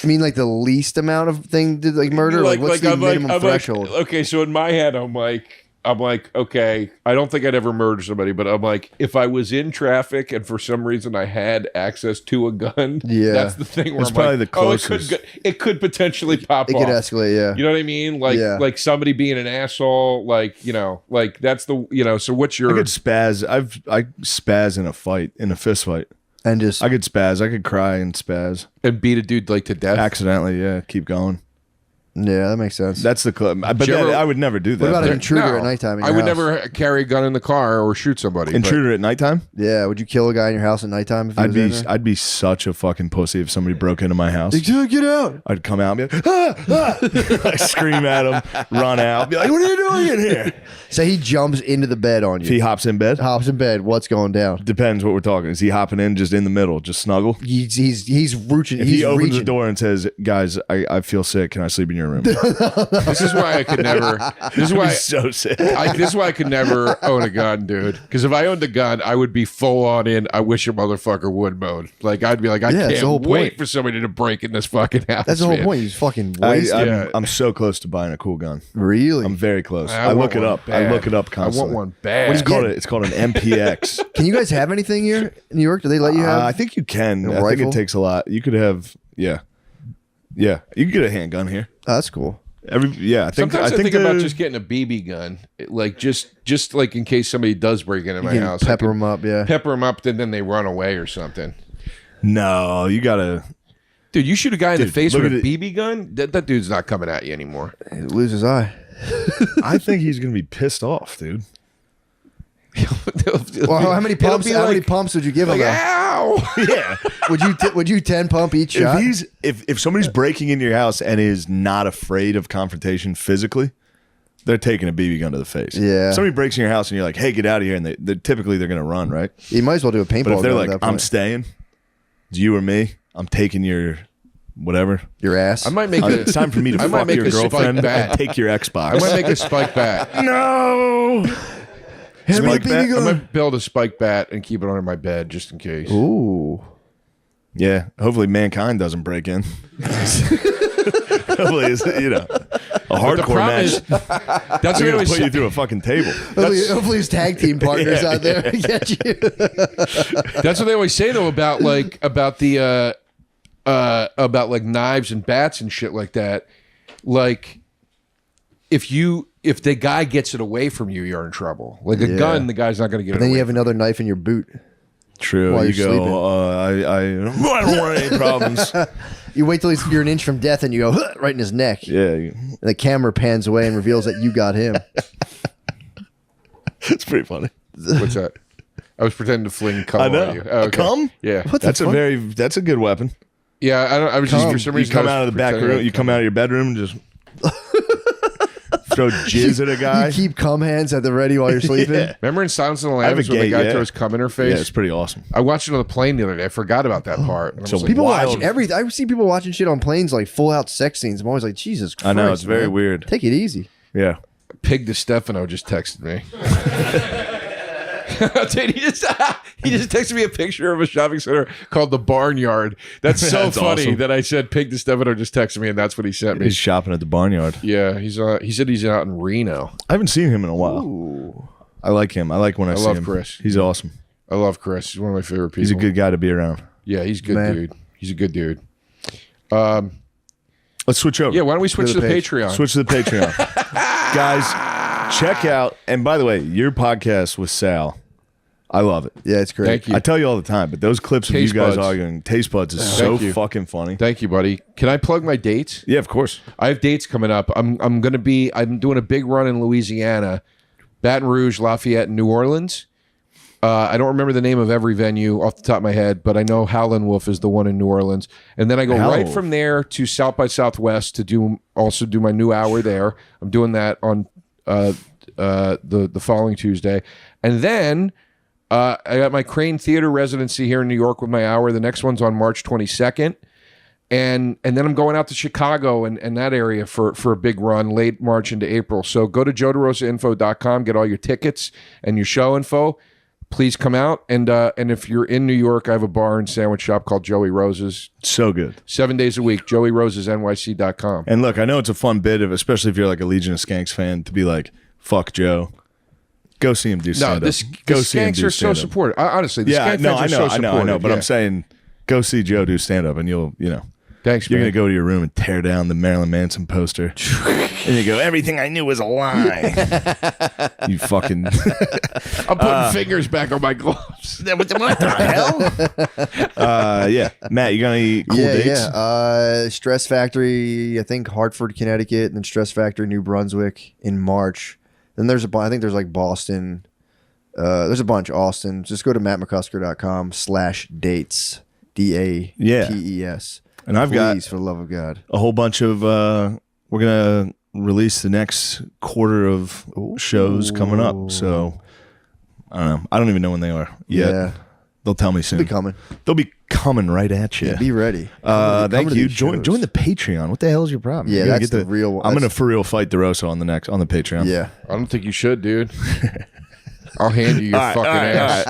I mean, like the least amount of thing to like murder. Like, what's the minimum threshold? okay, so in my head, I'm like, I'm like, okay, I don't think I'd ever murder somebody, but I'm like, if I was in traffic and for some reason I had access to a gun, Yeah. that's the thing where It's I'm probably like, the closest. it could potentially pop It off. could escalate. Yeah. You know what I mean? Like, Yeah. like somebody being an asshole, like, you know, like that's the, you know, so what's your, I could spaz. I spaz in a fight, in a fist fight. And just I could spaz. I could cry and spaz. and beat a dude like to death? Accidentally, yeah. Keep going. yeah, that makes sense. That's the club. But you ever- I would never do that. What about an But intruder No, at nighttime? In I your would house? never carry a gun in the car or shoot somebody. but- intruder at nighttime? Yeah, would you kill a guy in your house at nighttime? If he was in there? I'd be such a fucking pussy if somebody broke into my house. Dude, get out! I'd come out and be like, I scream at him, run out, be like, what are you doing in here? Say he jumps into the bed on If he you. hops in bed, Hops in bed. What's going down? depends what we're talking. Is he hopping in just in the middle, just snuggle? He's reaching. If He's he opens reaching. the door and says, guys, I feel sick. Can I sleep in your room? This is why I could never. This is why. He's so sick. This is why I could never own a gun, dude. Because if I owned a gun, I would be full on in. I wish a motherfucker would mode. Like I'd be like, I Yeah, that's the whole can't wait point. for somebody to break in this fucking house. That's the whole man. point. He's fucking wasted. Yeah. I'm so close to buying a cool gun. Really? I'm very close. I I want look it one up. bad. I look it up I constantly. want one bad. It's called an MPX. Can you guys have anything here in New York? Do they let you have? I think you can. A I think rifle? it takes a lot. You could have, yeah. You can get a handgun here. Oh, that's cool. I think Sometimes I think the- about just getting a BB gun, like just like in case somebody does break into my You can house, I pepper could them up. Yeah. pepper them up, and then they run away or something. No, you gotta. Dude, you shoot a guy in the Dude, face look with a at it. BB gun, that dude's not coming at you anymore. He loses his eye. I think he's gonna be pissed off, dude. Well, how many It'll pumps? be How many like- pumps would you give him? Like, though? ow! Yeah. Would you 10 pump each shot? If somebody's breaking into your house and is not afraid of confrontation physically, they're taking a BB gun to the face. Yeah. Somebody breaks in your house and you're like, "Hey, get out of here!" and they're typically gonna run, right? You might as well do a paintball. But if they're gun like, at that "I'm point. staying," it's you or me. I'm taking your whatever. Your ass. I might make It's time for me to I might fuck make your a spike girlfriend bat. and take your Xbox. I might make a spike bat. No. Hand me Spike the bat? BB I gun. might build a spike bat and keep it under my bed just in case. Ooh. Yeah. Hopefully, mankind doesn't break in. Hopefully, it's, a The hardcore problem match. is, that's what They're I gonna always put say. you through a fucking table. Hopefully his tag team partners out there get you. That's what they always say though about the about like knives and bats and shit like that. Like if the guy gets it away from you, you're in trouble. Like a Yeah. gun, the guy's not going to get it Then away. you have another knife in your boot. True. While You you're sleeping. go. I don't want any problems. You wait till you're an inch from death and you go "Huh," right in his neck. Yeah. And the camera pans away and reveals that you got him. It's pretty funny. What's that? I was pretending to fling cum I know. on you. Oh, okay. Cum? Yeah. That's a good weapon. Yeah, I was just for some You reason come I was out of the back pretending room. You come out of your bedroom and just throw jizz at a guy. You keep cum hands at the ready while you're sleeping. Yeah. Remember in Silence of the have a Lambs when the gay- guy yeah. throws cum in her face? Yeah, it's pretty awesome. I watched it on the plane the other day. I forgot about that part. And I So was like, People Wild. watch everything. I see people watching shit on planes like full out sex scenes. I'm always like, Jesus Christ. I know, it's very man. weird. Take it easy. Yeah. Pig DeStefano just texted me. Dude, he just texted me a picture of a shopping center called the Barnyard. That's so That's funny awesome. that I said Pig DeStefano just texted me, and that's what he sent me. He's shopping at the barnyard. Yeah, he said he's out in Reno. I haven't seen him in a while. I like him. I like when I see love him. Chris. He's awesome. I love Chris. He's one of my favorite people. He's a good guy to be around. Yeah, he's a good Man. dude. He's a good dude. Let's switch over. Yeah, why don't we switch to to the the page. Patreon? Switch to the Patreon. Guys, check out. And by the way, your podcast with Sal, I love it. Yeah, it's great. Thank you. I tell you all the time, but those clips of Taste you guys Buds. arguing, Taste Buds is so Thank you. fucking funny. Thank you, buddy. Can I plug my dates? Yeah, of course. I have dates coming up. I'm doing a big run in Louisiana, Baton Rouge, Lafayette, and New Orleans. I don't remember the name of every venue off the top of my head, but I know Howlin' Wolf is the one in New Orleans. And then I go Howlin' right Wolf. from there to South by Southwest to do my new hour there. I'm doing that on the following Tuesday. And then I got my Crane Theater residency here in New York with my hour. The next one's on March 22nd. And then I'm going out to Chicago and that area for a big run late March into April. So go to joederosainfo.com, get all your tickets and your show info. Please come out. And if you're in New York, I have a bar and sandwich shop called Joey Rose's. So good. 7 days a week, joeyrosesnyc.com. And look, I know it's a fun bit of, especially if you're like a Legion of Skanks fan, to be like, fuck Joe. Go see him do stand-up. No, the go see him skanks do are so stand-up. supportive. Honestly, the Yeah, skank no, fans I are know, so I know, supportive. but yeah. I'm saying go see Joe do stand-up, and you'll. Thanks, You're man. going to go to your room and tear down the Marilyn Manson poster. And you go, everything I knew was a lie. You fucking... I'm putting fingers back on my gloves. What the hell? yeah. Matt, you got any cool dates? Yeah. Stress Factory, I think Hartford, Connecticut, and then Stress Factory, New Brunswick in March. Then there's I think there's like Boston. There's a bunch. Austin. Just go to mattmccusker.com/dates. DATES. And I've got, for the love of God, a whole bunch of... we're going to release the next quarter of shows coming up. So, I don't know. I don't even know when they are yet. Yeah. They'll tell me soon. Be coming. They'll be coming right at you. Yeah, be ready. Thank you. Join the Patreon. What the hell is your problem? Yeah, You're gonna that's the real one. I'm going to for real fight DeRosa on the Patreon. Yeah. I don't think you should, dude. I'll hand you your fucking ass.